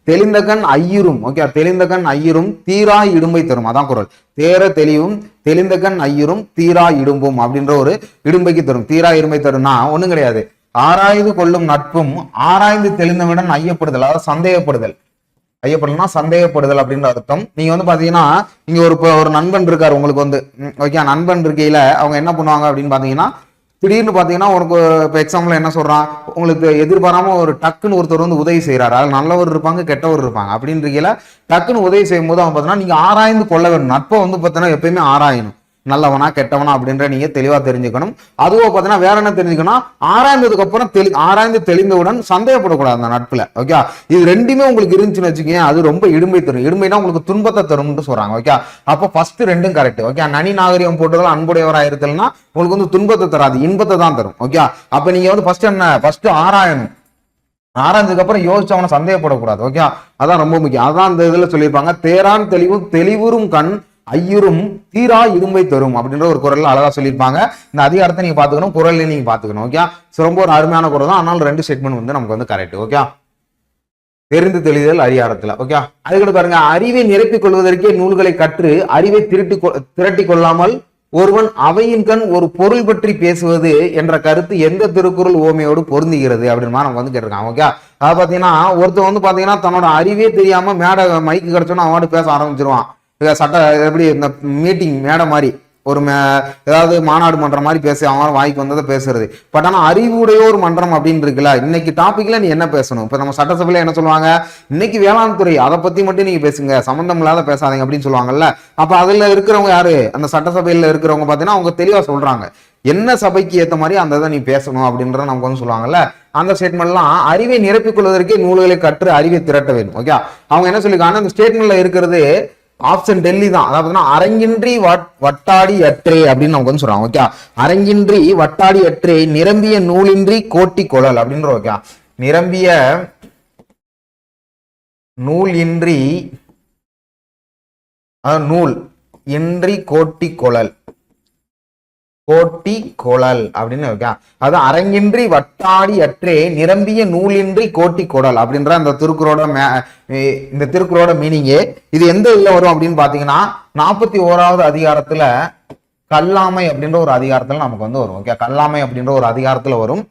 தெளிந்த கண் ஐயுறும். ஓகே, தெளிந்த கண் ஐயுறும் தீரா இடும்பை தரும். அதான் குறள். தேர தெளிவும் தெளிந்த கண் ஐயுறும் தீரா இடும்பும் அப்படின்ற ஒரு இடும்பைக்கு தரும். தீரா இடும்பை தரும்னா ஒண்ணும் கிடையாது. ஆராய்ந்து கொள்ளும் நட்பும் ஆராய்ந்து தெளிந்தவுடன் ஐயப்படுதல், அதாவது சந்தேகப்படுதல். ஐயப்படலன்னா சந்தேகப்படுதல் அப்படின்ற அர்த்தம். நீங்க வந்து பாத்தீங்கன்னா இங்க ஒரு நண்பன் இருக்காரு உங்களுக்கு வந்து. ஓகே, நண்பன் இருக்கையில அவங்க என்ன பண்ணுவாங்க அப்படின்னு பாத்தீங்கன்னா திடீர்னு பாத்தீங்கன்னா உனக்கு இப்போ எக்ஸாம்பிள் என்ன சொல்றான், உங்களுக்கு எதிர்பாராம ஒரு டக்குன்னு ஒருத்தர் வந்து உதவி செய்யறாரு. அது நல்லவர் இருப்பாங்க கெட்டவர் இருப்பாங்க. அப்படின்னு இருக்கையில டக்குன்னு உதவி செய்யும் போது அவன் பாத்தீங்கன்னா நீங்க ஆராய்ந்து கொள்ள வேண்டும். நட்பை வந்து பாத்தீங்கன்னா எப்பயுமே ஆராயணும். நல்லவனா கெட்டவனா அப்படின்ற நீங்க தெளிவா தெரிஞ்சுக்கணும். அதுவோ பாத்தீங்கன்னா வேற என்ன தெரிஞ்சுக்கணும், ஆராய்ந்ததுக்கு அப்புறம் ஆராய்ந்து தெளிந்தவுடன் சந்தேகப்படக்கூடாது அந்த நட்புல. ஓகே, இது ரெண்டுமே உங்களுக்கு இருந்துச்சுன்னு வச்சுக்கோங்க, அது ரொம்ப இடும்பை தரும். இடும்பைனா உங்களுக்கு துன்பத்தை தரும்னு சொல்றாங்க. ஓகே, அப்போ ஃபர்ஸ்ட் ரெண்டும் கரெக்ட். ஓகே, நனி நாகரிகம் போட்டதால் அன்புடையவரா இருத்தல்னா உங்களுக்கு வந்து துன்பத்தை தராது, இன்பத்தை தான் தரும். ஓகே, அப்ப நீங்க வந்து ஃபர்ஸ்ட் ஆராயணும். ஆராய்ந்ததுக்கு அப்புறம் யோசிச்சு அவனை சந்தேகப்படக்கூடாது. ஓகே, அதான் ரொம்ப முக்கியம். அதான் இந்த இதுல சொல்லியிருப்பாங்க, தேரான் தெளிவும் தெளிவுறும் கண் ஐயுறும் தீரா இடும்பை தரும் அப்படின்ற ஒரு குரல்ல அழகா சொல்லியிருப்பாங்க. இந்த அதிகாரத்தை நீங்க பாத்துக்கணும், குரல்ல நீங்க பாத்துக்கணும். ஓகே, ரொம்ப ஒரு அருமையான குரல் தான். அதனால 2 ஸ்டேட்மெண்ட் வந்து நமக்கு வந்து கரெக்ட். ஓகே, தெரிந்து தெளிதல் அதிகாரத்துல. ஓகே, அதுக்கு பாருங்க. அறிவை நிரப்பிக் கொள்வதற்கே நூல்களை கற்று அறிவை திரட்டி கொள்ளாமல் ஒருவன் அவையின் கண் ஒரு பொருள் பற்றி பேசுவது என்ற கருத்து எந்த திருக்குறள் ஓமையோடு பொருந்துகிறது அப்படின்னு நம்ம வந்து கேட்டிருக்காங்க. ஓகே, அதை பாத்தீங்கன்னா ஒருத்தர் வந்து பாத்தீங்கன்னா தன்னோட அறிவே தெரியாம மைக்கு கிடைச்சோன்னா அவன் பேச ஆரம்பிச்சிருவான். சட்ட எப்படி இந்த மீட்டிங் மேடை மாதிரி ஒரு ஏதாவது மாநாடு மன்றம் மாதிரி பேச அவன் வாய்க்கு வந்ததை பேசுறது. பட் ஆனா அறிவுடைய ஒரு மன்றம் அப்படின்னு இருக்குல்ல, இன்னைக்கு டாபிக்ல நீ என்ன பேசணும்? இப்ப நம்ம சட்டசபையில என்ன சொல்லுவாங்க, இன்னைக்கு வேளாண் துறை அதை பத்தி மட்டும் நீங்க பேசுங்க, சம்பந்தம் இல்லாத பேசாதீங்க அப்படின்னு சொல்லுவாங்கல்ல. அப்ப அதுல இருக்கிறவங்க யாரு? அந்த சட்டசபையில இருக்கிறவங்க பாத்தீங்கன்னா அவங்க தெளிவா சொல்றாங்க என்ன சபைக்கு ஏத்த மாதிரி அந்த இதை நீ பேசணும் அப்படின்றத நமக்கு வந்து சொல்லுவாங்கல்ல. அந்த ஸ்டேட்மெண்ட்லாம் அறிவை நிரப்பிக் கொள்வதற்கே நூல்களை கற்று அறிவை திரட்ட வேண்டும். ஓகே, அவங்க என்ன சொல்லிருக்காங்க, அந்த ஸ்டேட்மெண்ட்ல இருக்கிறது ஆப்ஷன் டெல்லி தான். அதாவது அரங்கின்றி வட்டாடி அற்றே அப்படின்னு நமக்கு வந்து சொல்றாங்க. ஓகே, அரங்கின்றி வட்டாடி அற்றே நிரம்பிய நூலின்றி கோட்டி கொழல் அப்படின்ற. ஓகே, நிரம்பிய நூல் இன்றி நூல் இன்றி கோட்டி கொழல் அப்படின்னு. ஓகே, அது அரங்கின்றி வட்டாடி அற்றே நிரம்பிய நூலின்றி கோட்டி கொடல் அப்படின்ற அந்த திருக்குறளோட மீனிங்கே. இது எந்த இதுல வரும் அப்படின்னு பாத்தீங்கன்னா 41வது அதிகாரத்துல கல்லாமை அப்படின்ற ஒரு அதிகாரத்துல நமக்கு வந்து வரும். ஓகே, கல்லாமை அப்படின்ற ஒரு அதிகாரத்துல வரும்.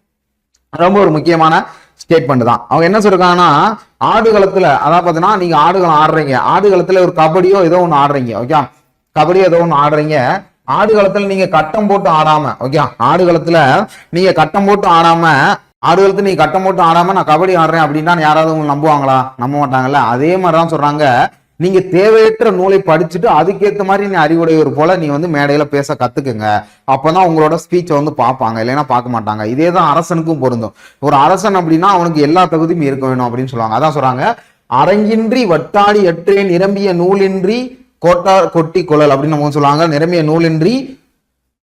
ரொம்ப ஒரு முக்கியமான ஸ்டேட்மெண்ட் தான். அவங்க என்ன சொல்றாங்கன்னா ஆடுகளத்துல, அதாவது பாத்தீங்கன்னா நீங்க ஆடுகளம் ஆடுறீங்க, ஆடுகளத்துல ஒரு கபடியோ ஏதோ ஒண்ணு ஆடுறீங்க. ஓகே, கபடியோ ஏதோ ஒண்ணு ஆடுறீங்க. ஆடுகளத்துல நீங்க கட்டம் போட்டு ஆடாம, ஓகே, ஆடுகளத்துல நீங்க கட்டம் போட்டு ஆடாம நான் கபடி ஆடுறேன் அப்படின்னா யாராவது உங்களுக்கு நம்புவாங்களா? நம்ப மாட்டாங்கல்ல. அதே மாதிரிதான் சொல்றாங்க, நீங்க தேவையற்ற நூலை படிச்சுட்டு அதுக்கேற்ற மாதிரி நீ அறிவுடையவர் போல நீ வந்து மேடையில பேச கத்துக்குங்க. அப்பதான் உங்களோட ஸ்பீச்சை வந்து பார்ப்பாங்க, இல்லைன்னா பார்க்க மாட்டாங்க. இதேதான் அரசனுக்கும் பொருந்தும். ஒரு அரசன் அப்படின்னா அவனுக்கு எல்லா தகுதியும் இருக்க வேணும் அப்படின்னு சொல்லுவாங்க. அதான் சொல்றாங்க, அரங்கின்றி வட்டாடி எற்றே நிரம்பிய நூலின்றி கோட்டி கொழல் அப்படின்னு நம்ம சொல்லுவாங்க. நிரம்பிய நூலின்றி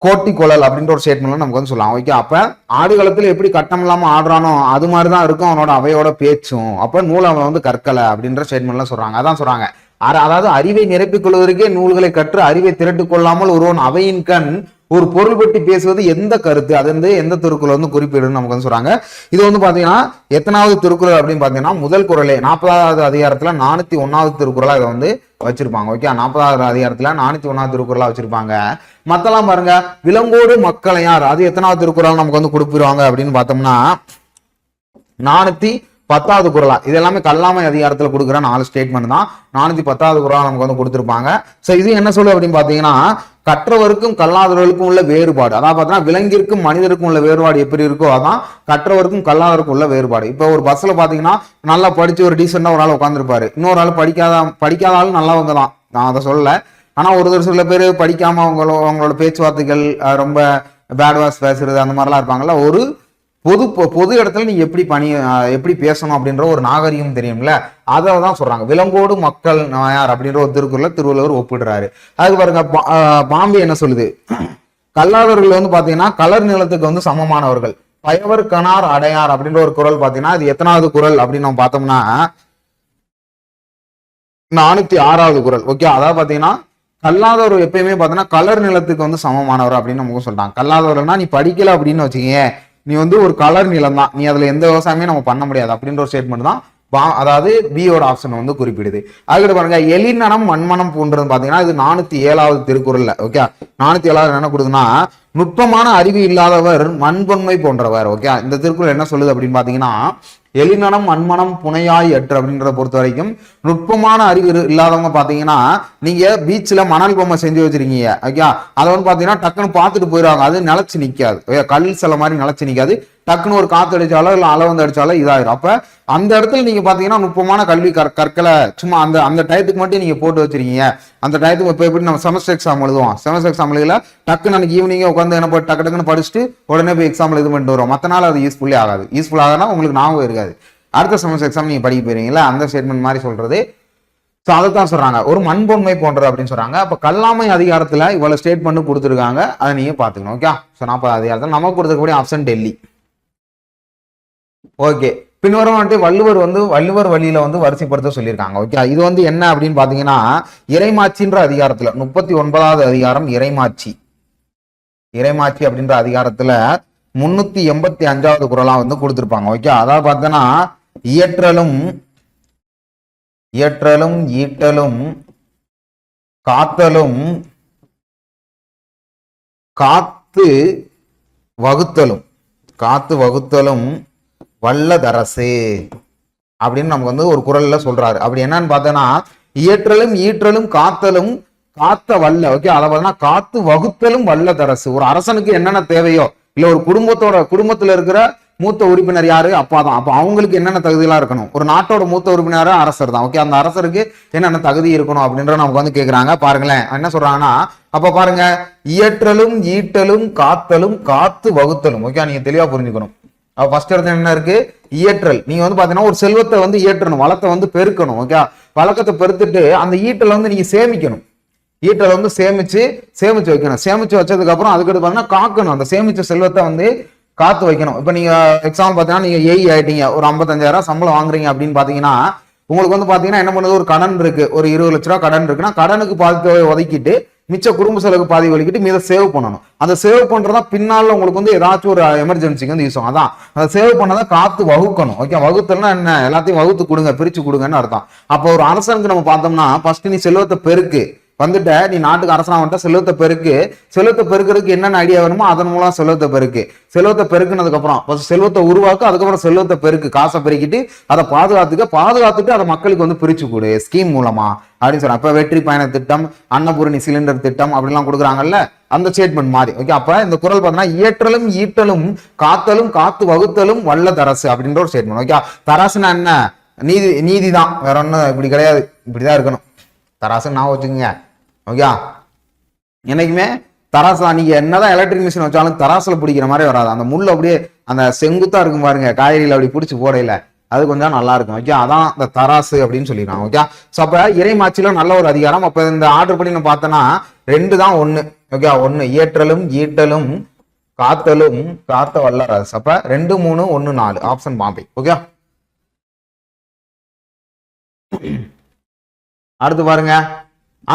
கோட்டி குழல் அப்படின்ற ஒரு ஸ்டேட்மெண்ட்ல நமக்கு வந்து சொல்லலாம். ஓகே, அப்ப ஆடுகளத்துல எப்படி கட்டம் இல்லாம ஆடுறானோ அது மாதிரிதான் இருக்கும் அவனோட அவையோட பேச்சும். அப்ப நூல் அவன் வந்து கற்கல அப்படின்ற ஸ்டேட்மெண்ட்லாம் சொல்றாங்க. அதான் சொல்றாங்க, அதாவது அறிவை நிரப்பிக் கொள்வதற்கே நூல்களை கற்று அறிவை திரட்டுக் கொள்ளாமல் ஒருவன் அவையின் கண் ஒரு பொருள் பற்றி பேசுவது எந்த கருத்து, அது வந்து எந்த திருக்குறள் வந்து குறிப்பிடுன்னு நமக்கு வந்து சொல்றாங்க. இது வந்து பாத்தீங்கன்னா எத்தனாவது திருக்குறள் அப்படின்னு பாத்தீங்கன்னா முதல் குறளே 40வது அதிகாரத்துல 401வது திருக்குறளா இதை வந்து வச்சிருப்பாங்க. ஓகே, 40வது அதிகாரத்துல 401வது திருக்குறளா வச்சிருப்பாங்க. மத்தெல்லாம் பாருங்க, விலங்கோடு மக்களையார் அது எத்தனாவது திருக்குறள் நமக்கு வந்து குறிப்பிடுவாங்க அப்படின்னு பார்த்தோம்னா 410வது குறளா. இது எல்லாமே கல்லாமை அதிகாரத்துல கொடுக்குற 4 ஸ்டேட்மெண்ட் தான். 410வது குறளா நமக்கு வந்து கொடுத்துருப்பாங்க. சோ இது என்ன சொல்லு அப்படின்னு பாத்தீங்கன்னா கற்றவருக்கும் கல்லாதவர்களுக்கும் உள்ள வேறுபாடு, அதாவது பார்த்தீங்கன்னா விலங்கிற்கும் மனிதருக்கும் உள்ள வேறுபாடு எப்படி இருக்கோ அதான் கற்றவருக்கும் கல்லாதவருக்கும் உள்ள வேறுபாடு. இப்போ ஒரு பஸ்ல பாத்தீங்கன்னா நல்லா படிச்சு ஒரு டீசெண்டா ஒரு ஆள் உட்காந்துருப்பாரு, இன்னொரு ஆள் படிக்காத ஆள் நல்லவங்க தான், நான் அதை சொல்லல. ஆனா ஒரு சில பேர் படிக்காம அவங்களோட பேச்சுவார்த்தைகள் ரொம்ப பேட் வாஸ் பேசுறது அந்த மாதிரிலாம் இருப்பாங்கல்ல. ஒரு பொது இடத்துல நீங்க எப்படி பேசணும் அப்படின்ற ஒரு நாகரிகம் தெரியும்ல, அதை தான் சொல்றாங்க. விலங்கோடு மக்கள் யார் அப்படின்ற ஒரு திருக்குறளை திருவள்ளுவர் ஒப்பிடுறாரு. அதுக்கு பாருங்க பாம்பே என்ன சொல்லுது, கல்லாதவர்கள் வந்து பாத்தீங்கன்னா கலர் நிலத்துக்கு வந்து சமமானவர்கள், பயவர் கனார் அடையார் அப்படின்ற ஒரு குறள் பாத்தீங்கன்னா அது எத்தனாவது குறள் அப்படின்னு நம்ம பார்த்தோம்னா 406வது குறள். ஓகே, அதாவது பாத்தீங்கன்னா கல்லாதவர் எப்பயுமே பாத்தீங்கன்னா கலர் நிலத்துக்கு வந்து சமமானவர் அப்படின்னு நமக்கு சொல்றாங்க. கல்லாதவர்னா நீ படிக்கல அப்படின்னு வச்சுக்கீங்க, நீ வந்து ஒரு கலர் நிலம் தான், நீ அதுல எந்த விவசாயமே நம்ம பண்ண முடியாது அப்படின்ற ஒரு ஸ்டேட்மெண்ட் தான் அதாவது பியோட ஆப்ஷன் வந்து குறிப்பிடுது. அதுக்கிட்ட பாருங்க எலிநனம் மண்மனம் போன்றது பாத்தீங்கன்னா இது 407வது திருக்குறள்ல. ஓகே, 407வது என்ன கொடுக்குன்னா நுட்பமான அறிவு இல்லாதவர் மண்பொன்மை போன்றவர். ஓகே, இந்த திருக்குறள் என்ன சொல்லுது அப்படின்னு பாத்தீங்கன்னா எலிநனம் மண்மனம் புனையாய் அற்று அப்படின்றத பொறுத்த வரைக்கும் நுட்பமான அறிவு இல்லாதவங்க பாத்தீங்கன்னா நீங்க பீச்ல மணல் பொம்மை செஞ்சு வச்சிருக்கீங்க. ஓகே, அதை வந்து பாத்தீங்கன்னா டக்குன்னு பார்த்துட்டு போயிடுவாங்க, அது நிலச்சி நிக்காது, கல் சில மாதிரி நிலச்சி நிக்காது, டக்குன்னு ஒரு காத்து அடிச்சாலோ இல்ல அலை வந்து அடிச்சாலோ இதாயிரும். அப்ப அந்த இடத்துல நீங்க பாத்தீங்கன்னா நுட்பமான கல்வி கற்களை சும்மா அந்த டயத்துக்கு மட்டும் நீங்க போட்டு வச்சிருக்கீங்க. அந்த டயத்துக்கு இப்ப எப்படி நம்ம செமஸ்டர் எக்ஸாம் எழுதுவோம், செமஸ்டர் எக்ஸாம் எழுதல டக்குன்னு அன்னைக்கு ஈவினிங் உட்காந்து என்ன டக்கு டக்குன்னு படிச்சுட்டு உடனே போய் எக்ஸாம் இது பண்ணிட்டு வரும். மற்ற நாள் அது யூஸ்ஃபுல்லே ஆகாது. யூஸ்ஃபுல் ஆகுதுன்னா உங்களுக்கு ஞாபகம் இருக்காது, அடுத்த செமஸ்டர் எக்ஸாம் நீங்க படிக்க போயிருவீங்களா, அந்த ஸ்டேட்மெண்ட் மாதிரி சொல்றது. ஸோ அதைத்தான் சொல்றாங்க ஒரு மண்பொன்மை போன்றது அப்படின்னு சொல்றாங்க. அப்ப கல்லாமை அதிகாரத்துல இவ்வளவு ஸ்டேட்மெண்ட் கொடுத்துருக்காங்க, அதை நீங்க பாத்துக்கணும். ஓகே, ஸோ 40வது அதிகாரத்தில் நமக்கு கொடுத்துருக்கக்கூடிய ஆப்ஷன் டெல்லி. ஓகே, பின்வரும் வந்துட்டு வள்ளுவர் வழியில வந்து வரிசைப்படுத்த சொல்லியிருக்காங்க. ஓகே, இது வந்து என்ன அப்படின்னு பாத்தீங்கன்னா இறைமாட்சின்ற அதிகாரத்துல 39வது அதிகாரம் இறைமாட்சி அப்படின்ற அதிகாரத்துல 385வது குறளா வந்து கொடுத்திருப்பாங்க. ஓகே, அதாவது பார்த்தோன்னா இயற்றலும் ஈட்டலும் காத்தலும் காத்து வகுத்தலும் வல்லதரசு அப்படின்னு நமக்கு வந்து ஒரு குறள்ல சொல்றாரு. அப்படி என்னன்னு பார்த்தோன்னா இயற்றலும் ஈற்றலும் காத்தலும் காத்த வல்ல. ஓகே, அதை பார்த்தோன்னா காத்து வகுத்தலும் வல்லதரசு. ஒரு அரசனுக்கு என்னென்ன தேவையோ இல்ல ஒரு குடும்பத்துல இருக்கிற மூத்த உறுப்பினர் யாரு, அப்பா தான். அப்ப அவங்களுக்கு என்னென்ன தகுதியெல்லாம் இருக்கணும், ஒரு நாட்டோட மூத்த உறுப்பினரா அரசர் தான். ஓகே, அந்த அரசருக்கு என்னென்ன தகுதி இருக்கணும் அப்படின்ற நமக்கு வந்து கேக்குறாங்க. பாருங்களேன் என்ன சொல்றாங்கன்னா, அப்ப பாருங்க இயற்றலும் ஈட்டலும் காத்தலும் காத்து வகுத்தலும். ஓகே, நீங்க தெளிவா புரிஞ்சுக்கணும். அப்ப ஃபர்ஸ்ட் இடத்துல என்ன இருக்கு, இயற்றல். நீங்க வந்து பாத்தீங்கன்னா ஒரு செல்வத்தை வந்து இயற்றணும், வளத்தை வந்து பெருக்கணும். ஓகே, வழக்கத்தை பெருத்துட்டு அந்த ஈட்டலை வந்து நீங்க சேமிக்கணும். ஈட்டலை வந்து சேமிச்சு வைக்கணும். சேமிச்சு வச்சதுக்கு அப்புறம் அதுக்கடுத்து பாத்தீங்கன்னா காக்கணும். அந்த சேமிச்ச செல்வத்தை வந்து காத்து வைக்கணும். இப்ப நீங்க எக்ஸாம்பிள் பாத்தீங்கன்னா நீங்க ஏஇ ஆயிட்டீங்க, ஒரு 55,000 சம்பளம் வாங்குறீங்க அப்படின்னு பாத்தீங்கன்னா உங்களுக்கு வந்து பாத்தீங்கன்னா என்ன பண்ணுது, ஒரு கடன் இருக்கு, ஒரு 20 லட்ச ரூபா கடன் இருக்குன்னா கடனுக்கு பாதி ஒதுக்கிட்டு மிச்ச குடும்ப செலவுக்கு பாதி ஒதுக்கிட்டு மீத சேவ் பண்ணணும். அந்த சேவ் பண்றதா பின்னால உங்களுக்கு வந்து ஏதாச்சும் ஒரு எமர்ஜென்சிக்கு வந்து யூஸ் ஆகும். அதான் அதை சேவ் பண்ணதான் காத்து வகுக்கணும். ஓகே, வகுத்தல்னா என்ன, எல்லாத்தையும் வகுத்து கொடுங்க, பிரிச்சு கொடுங்கன்னு அர்த்தம். அப்போ ஒரு அரசனுக்கு நம்ம பார்த்தோம்னா ஃபர்ஸ்ட் நீ செல்வத்தை பெருக்கு வந்துட்ட, நீ நாட்டுக்கு அரசனா வந்துட்ட, செல்வத்தை பெருக்கிறதுக்கு என்னென்ன ஐடியா வேணுமோ அதன் மூலம் செல்வத்தை பெருக்குனதுக்கு அப்புறம் செல்வத்தை உருவாக்கு, அதுக்கப்புறம் செல்வத்தை பெருக்கு, காசை பெருக்கிட்டு அதை பாதுகாத்துட்டு அதை மக்களுக்கு வந்து பிரிச்சு கொடு ஸ்கீம் மூலமா அப்படின்னு சொல்றாங்க. இப்ப வெற்றி பயண திட்டம், அன்னபூரணி சிலிண்டர் திட்டம் அப்படிலாம் கொடுக்குறாங்கல்ல, அந்த ஸ்டேட்மெண்ட் மாதிரி. ஓகே, அப்ப இந்த குறள் பார்த்தீங்கன்னா இயற்றலும் ஈட்டலும் காத்தலும் காத்து வகுத்தலும் வல்ல தரசு அப்படின்ற ஒரு ஸ்டேட்மெண்ட். ஓகே, தராசுன்னா என்ன, நீதி தான், வேற ஒன்றும் இப்படி கிடையாது, இப்படிதான் இருக்கணும் தராசுன்னு நான் வச்சுக்கோங்க. ஓகே, என்னைக்குமே தராசு தான். நீங்க என்னதான் எலக்ட்ரிக் மிஷின் வச்சாலும் தராசுல பிடிக்கிற மாதிரி வராது. அந்த முள் அப்படியே அந்த செங்குத்தா இருக்கும் பாருங்க, காய்கறியில அப்படி பிடிச்சி போடையில, அது கொஞ்சம் நல்லா இருக்கும். ஓகே, அதான் இந்த தராசு அப்படின்னு சொல்லிடுறாங்க. ஓகே, ஸோ அப்ப இறைமாட்சியில நல்ல ஒரு அதிகாரம். அப்ப இந்த ஆர்டர் பண்ணி நம்ம பார்த்தோன்னா 2 தான் 1. ஓகே 1 இயற்றலும் ஈட்டலும் காத்தலும் காத்த வல்லரசு. அப்ப 2 3 1 4 ஆப்ஷன் பாம்பே. ஓகே அடுத்து பாருங்க,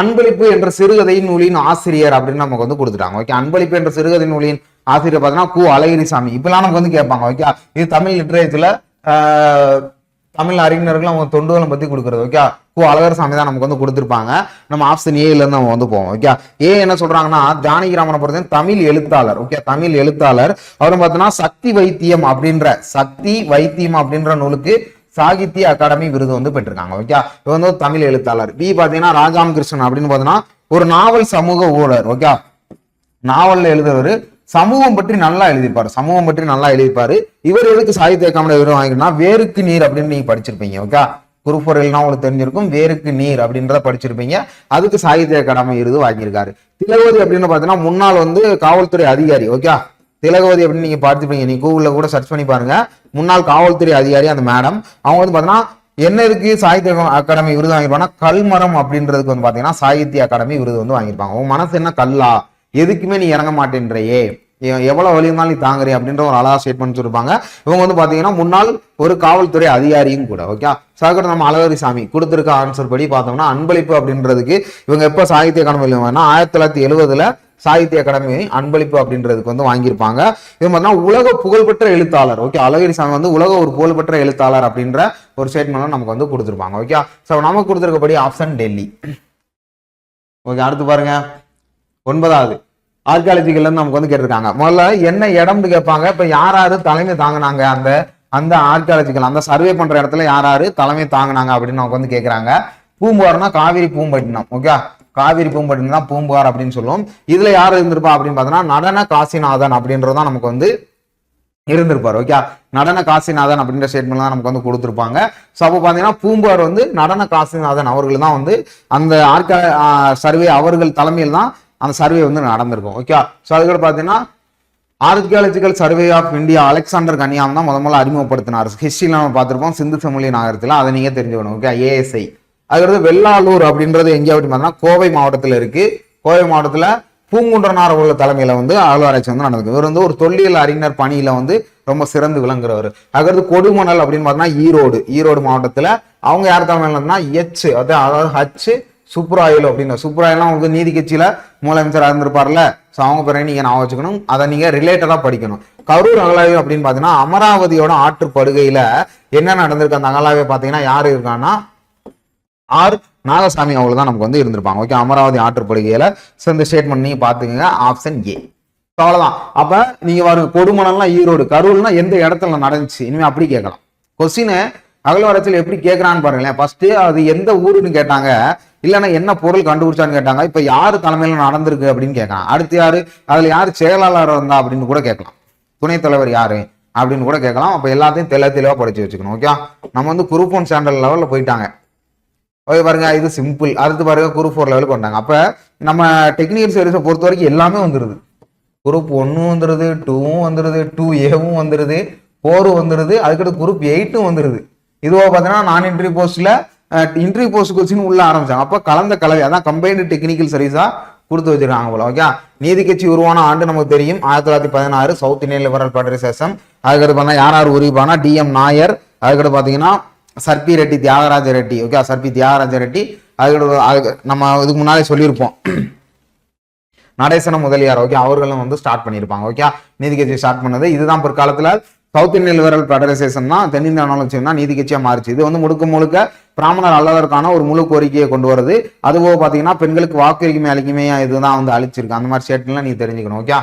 அன்பளிப்பு என்ற சிறுகதை நூலின் ஆசிரியர் அப்படின்னு நமக்கு வந்து கொடுத்துட்டாங்க. ஓகே அன்பளிப்பு என்ற சிறுகதை நூலின் ஆசிரியர் பார்த்தீங்கன்னா கு அழகிரிசாமி. இப்பெல்லாம் நமக்கு வந்து கேட்பாங்க. ஓகே இது தமிழ் லிட்டரேச்சர்ல தமிழ் அறிஞர்கள் அவங்க தொண்டுகளை பத்தி கொடுக்குறது. ஓகே கு அழகர்சாமி தான் நமக்கு வந்து கொடுத்துருப்பாங்க. நம்ம ஆப்ஷன் ஏல இருந்து நம்ம வந்து போவோம். ஓகே ஏ என்ன சொல்றாங்கன்னா, ஜானகிராமனை பொறுத்த தமிழ் எழுத்தாளர். ஓகே தமிழ் எழுத்தாளர். அவரும் பார்த்தோன்னா சக்தி வைத்தியம் அப்படின்ற நூலுக்கு சாகித்ய அகாடமி விருது வந்து பெற்றிருக்காங்க. ஓகே இது வந்து தமிழ் எழுத்தாளர். பி பாத்தீங்கன்னா ராஜாம் கிருஷ்ணன் அப்படின்னு பார்த்தோன்னா ஒரு நாவல் சமூக ஊழல். ஓகே நாவல்ல எழுதுறவர் சமூகம் பற்றி நல்லா எழுதிப்பாரு. இவர் எதுக்கு சாகித்ய அகாடமி விருது வாங்கினா வேருக்கு நீர் அப்படின்னு நீங்க படிச்சிருப்பீங்க. ஓகே குரூப் 4 உங்களுக்கு தெரிஞ்சிருக்கும். வேருக்கு நீர் அப்படின்றத படிச்சிருப்பீங்க. அதுக்கு சாகித்ய அகாடமி விருது வாங்கியிருக்காரு. திலகவதி அப்படின்னு பாத்தீங்கன்னா முன்னாள் வந்து காவல்துறை அதிகாரி. ஓகே திலகவதி அப்படின்னு நீங்க பார்த்துப்பீங்க. நீங்க கூகுள்ல கூட சர்ச் பண்ணி பாருங்க. முன்னாள் காவல்துறை அதிகாரி அந்த மேடம். அவங்க வந்து பாத்தீங்கன்னா என்ன இருக்கு சாகித்ய அகாடமி விருது வாங்கிருப்பாங்கன்னா கல்மரம் அப்படின்றதுக்கு வந்து பாத்தீங்கன்னா சாகித்ய அகாடமி விருது வந்து வாங்கியிருப்பாங்க. உங்க மனசு என்ன கல்லா, எதுக்குமே நீ இறங்க மாட்டேன்றையே, எவ்வளவு வழி இருந்தாலும் நீ தாங்குறே அப்படின்ற ஒரு அழகா ஸ்டேட்மெண்ட் சொல்லிருப்பாங்க. இவங்க வந்து பாத்தீங்கன்னா முன்னாள் ஒரு காவல்துறை அதிகாரியும் கூட. ஓகே சாகர் நம்ம அழகரிசாமி கொடுத்திருக்க ஆன்சர் படி பார்த்தோம்னா அன்பளிப்பு அப்படின்றதுக்கு இவங்க எப்ப சாகித்ய அகாடமி 1970 சாகித்ய அகாடமி அன்பளிப்பு அப்படின்றதுக்கு வந்து வாங்கியிருப்பாங்க. இது பார்த்தீங்கன்னா உலக புகழ்பெற்ற எழுத்தாளர். ஓகே அழகிரிசாமி வந்து உலக ஒரு புகழ்பெற்ற எழுத்தாளர் அப்படின்ற ஒரு ஸ்டேட்மெண்ட் நமக்கு வந்து கொடுத்துருப்பாங்க. ஓகே சோ நமக்கு கொடுத்திருக்கபடி ஆப்ஷன் டெல்லி. ஓகே அடுத்து பாருங்க, 9வது ஆர்கியாலஜிக்கல் நமக்கு வந்து கேட்டிருக்காங்க. முதல்ல என்ன இடம்னு கேட்பாங்க. இப்ப யாராரு தலைமை தாங்கினாங்க அந்த ஆர்கியாலஜிக்கல் அந்த சர்வே பண்ற இடத்துல யாராரு தலைமை தாங்கினாங்க அப்படின்னு நமக்கு வந்து கேட்கறாங்க. பூம்புகார்னா காவிரி பூம்பட்டினம். ஓகே காவிரி பூம்பட்டினம் தான் பூம்புகார் அப்படின்னு சொல்லுவோம். இதுல யார் இருந்திருப்பா அப்படின்னு பார்த்தோம்னா நடன காசிநாதன் அப்படின்றதான் நமக்கு வந்து இருந்திருப்பாரு. ஓகே நடன காசிநாதன் அப்படின்ற ஸ்டேட்மெண்ட் தான் நமக்கு வந்து கொடுத்துருப்பாங்க. ஸோ அப்போ பார்த்தீங்கன்னா பூம்புகார் வந்து நடன காசிநாதன் அவர்கள் தான் வந்து அந்த சர்வே அவர்கள் தலைமையில் தான் அந்த சர்வே வந்து நடந்திருக்கும். ஓகே ஸோ அதுக்கு பார்த்தீங்கன்னா archaeological survey of India Alexander Cunningham தான் முதல்ல அறிமுகப்படுத்தினார். ஹிஸ்டரியில் நம்ம பார்த்துருப்போம் சிந்து சமவெளி நாகரத்தில். அதை நீங்க தெரிஞ்சுக்கணும். Okay ASI. அதுக்கடுத்து வெள்ளாளூர் அப்படின்றது எங்கே அப்படின்னு பார்த்தீங்கன்னா கோவை மாவட்டத்தில் இருக்கு. கோவை மாவட்டத்தில் பூங்குன்றனார் உள்ள தலைமையில வந்து அகழ்வாராய்ச்சி வந்து நடந்திருக்கு. இவர் வந்து ஒரு தொல்லியல் அறிஞர் பணியில வந்து ரொம்ப சிறந்து விளங்குறவர். அதுக்கடுத்து கொடுமணல் அப்படின்னு பார்த்தீங்கன்னா ஈரோடு மாவட்டத்துல அவங்க யார் தலைமையிலன்னா அதாவது ஹச் சுப்ராயல் அப்படின்னு. சுப்ராயல்லாம் உங்களுக்கு நீதி கட்சியில முதலமைச்சராக இருந்திருப்பார்ல. ஸோ அவங்க பிறகு நீங்க நான் வச்சுக்கணும். அதை நீங்க ரிலேட்டடா படிக்கணும். கரூர் அகழாய்வு அப்படின்னு பாத்தீங்கன்னா அமராவதியோட ஆற்றுப்படுகையில என்ன நடந்திருக்கு அந்த அகழாய்வை பாத்தீங்கன்னா யாரு இருக்காங்கன்னா ஆர் நாகசாமி அவங்க தான் நமக்கு வந்து இருந்திருப்பாங்க. ஓகே அமராவதி ஆற்றுப்படுகையில. ஸோ இந்த ஸ்டேட்மெண்ட் நீங்க பாத்துக்கங்க ஆப்ஷன் ஏ. அவ்வளவுதான். அப்ப நீங்க பாருங்க கொடுமணல்லாம் ஈரோடு, கரூர்னா எந்த இடத்துல நடந்துச்சு இனிமே அப்படி கேட்கலாம். கொஸ்டின் அகழ்வாராய்ச்சியில் எப்படி கேட்கறான்னு பாருங்களேன். ஃபர்ஸ்ட் அது எந்த ஊருன்னு கேட்டாங்க, இல்லைன்னா என்ன பொருள் கண்டுபிடிச்சான்னு கேட்டாங்க. இப்ப யாரு தலைமையில நடந்திருக்கு அப்படின்னு கேட்கலாம். அடுத்து யாரு அதுல யாரு செயலாளர் இருந்தா அப்படின்னு கூட கேட்கலாம். துணைத் தலைவர் யாரு அப்படின்னு கூட கேட்கலாம். அப்ப எல்லாத்தையும் தெளிவா படிச்சு வச்சுக்கணும். ஓகே நம்ம வந்து குரூப் 1 ஸ்டாண்டர்ட் லெவல்ல போயிட்டாங்க. ஓகே பாருங்க இது சிம்பிள். அடுத்து பாருங்க குரூப் 4 லெவலுக்கு வந்தாங்க. அப்ப நம்ம டெக்னிக்கல் சர்வீஸை பொறுத்த வரைக்கும் எல்லாமே வந்துருது. குரூப் 1 வந்துருது, 2 வந்துருது, 2A வந்துருது, 4 வந்துருது, அதுக்கடுத்து குரூப் 8 வந்துருது. இதுவோ பார்த்தீங்கன்னா நான் இன்டர்வியூ போஸ்ட்ல இன்டர்வியூ போஸ்ட் கொஸ்டின் உள்ள ஆரம்பிச்சாங்க. அப்ப கலந்த கலவை அதான் கம்பைன்டு டெக்னிக்கல் சர்வீஸா கொடுத்து வச்சிருக்காங்க போல. ஓகே நீதி கட்சி உருவான ஆண்டு நமக்கு தெரியும் 1916 சவுத் இந்தியன் லிபரல் ஃபெடரேஷன். அதுக்கடுத்து பார்த்தா யார் உருவானா டிஎம் நாயர். அதுக்கடுத்து பாத்தீங்கன்னா சர்பி ரெட்டி தியாகராஜ ரெட்டி. ஓகே சர்பி தியாகராஜ ரெட்டி. அதுக்கு நம்ம இதுக்கு முன்னாலே சொல்லியிருப்போம் நடேசன முதலியார். ஓகே அவர்களும் வந்து ஸ்டார்ட் பண்ணியிருப்பாங்க. ஓகே நீதி கட்சி ஸ்டார்ட் பண்ணது இதுதான். பிற்காலத்துல சவுத் இந்தியன் லிபரல் ஃபெடரேஷன் தான் தென்னிந்திய ஆளுநர் தான் நீதி கட்சியா மாறிச்சு. இது வந்து முழுக்க பிராமணர் அல்லாதவருக்கான ஒரு முழு கோரிக்கையை கொண்டு வருது. அதுபோக பாத்தீங்கன்னா பெண்களுக்கு வாக்குரிமை அளிக்குமையா இதுதான் வந்து அழிச்சிருக்கு. அந்த மாதிரி ஸ்டேட்லாம் நீங்க தெரிஞ்சுக்கணும். ஓகே